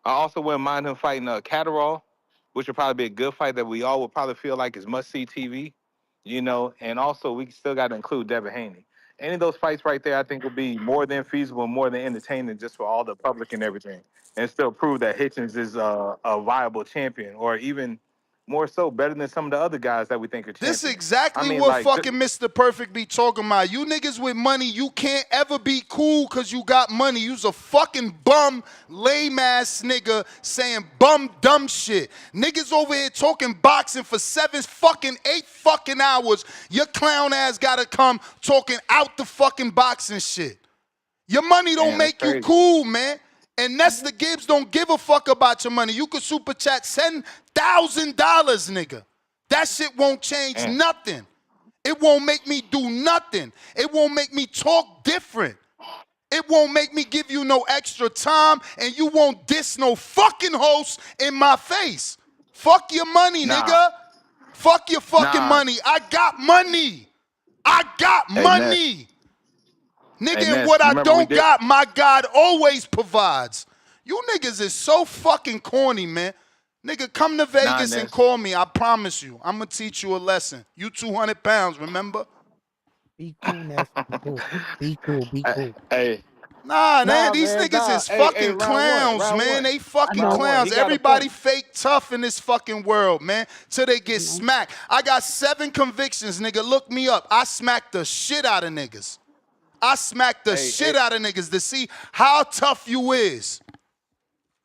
I also wouldn't mind him fighting Catterall, which would probably be a good fight that we all would probably feel like is must see TV, you know. And also we still got to include Devin Haney. Any of those fights right there, I think would be more than feasible, more than entertaining, just for all the public and everything, and still prove that Hitchens is a viable champion, or even more so better than some of the other guys that we think are champions. This is exactly I mean, what like, fucking Mr. Perfect be talking about. You niggas with money, you can't ever be cool because you got money. You's a fucking bum, lame ass nigga saying bum dumb shit. Niggas over here talking boxing for 8 fucking hours. Your clown ass gotta come talking out the fucking boxing shit. Your money don't man, that's make you crazy. cool, man. And Nesta Gibbs don't give a fuck about your money. You could super chat $10,000, nigga. That shit won't change nothing. It won't make me do nothing. It won't make me talk different. It won't make me give you no extra time, and you won't diss no fucking host in my face. Fuck your money, nigga. Fuck your fucking money. I got money. I got money. Nigga, and what I don't got, my God always provides. You niggas is so fucking corny, man. Nigga, come to Vegas and call me. I promise you. I'm going to teach you a lesson. You 200 pounds, remember? Be cool, Ness. Be cool. Be cool. Be cool. Hey. Nah, man, these niggas is fucking clowns, man. They fucking clowns. Everybody fake tough in this fucking world, man, till they get smacked. I got 7 convictions, nigga. Look me up. I smacked the shit out of niggas. I smacked the shit out of niggas to see how tough you is.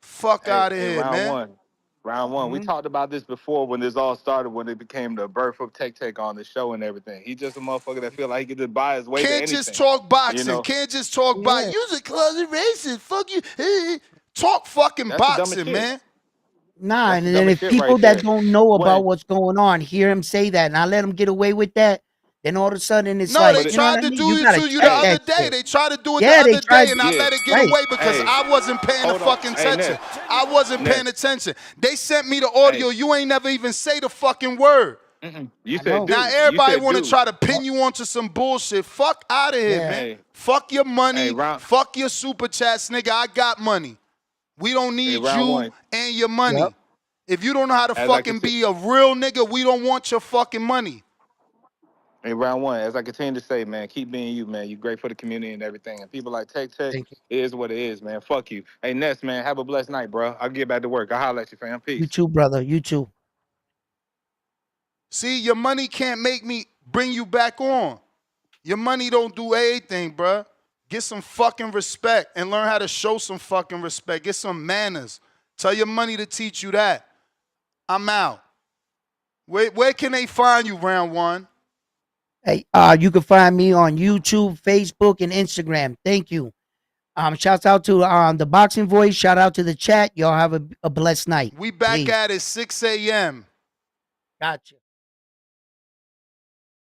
Fuck out of here, man. Round one. We talked about this before when this all started, when it became the birth of Tech on the show and everything. He just a motherfucker that feel like he could just buy his way to anything. Can't just talk boxing. You know? Can't just talk boxing. You's a closet racist. Fuck you. Talk fucking boxing, man. Nah, and then if people that don't know about what's going on hear him say that, and I let him get away with that, then all of a sudden it's like, they tried to do it to you the other day. They tried to do it the other day, and I let it get away because I wasn't paying the fucking attention. I wasn't paying attention. They sent me the audio. You ain't never even say the fucking word. You said, now everybody want to try to pin you onto some bullshit. Fuck out of here, man. Fuck your money. Fuck your super chats, nigga. I got money. We don't need you and your money. If you don't know how to fucking be a real nigga, we don't want your fucking money. In round one, as I continue to say, man, keep being you, man. You great for the community and everything. And people like Tech, it is what it is, man. Fuck you. Hey, Ness, man, have a blessed night, bro. I'll get back to work. I'll holler at you, fam. Peace. You too, brother. You too. See, your money can't make me bring you back on. Your money don't do anything, bruh. Get some fucking respect and learn how to show some fucking respect. Get some manners. Tell your money to teach you that. I'm out. Where can they find you, round one? Hey, you can find me on YouTube, Facebook, and Instagram. Thank you. Shouts out to the Boxing Voice. Shout out to the chat. Y'all have a blessed night. We back at it 6 a.m. Gotcha.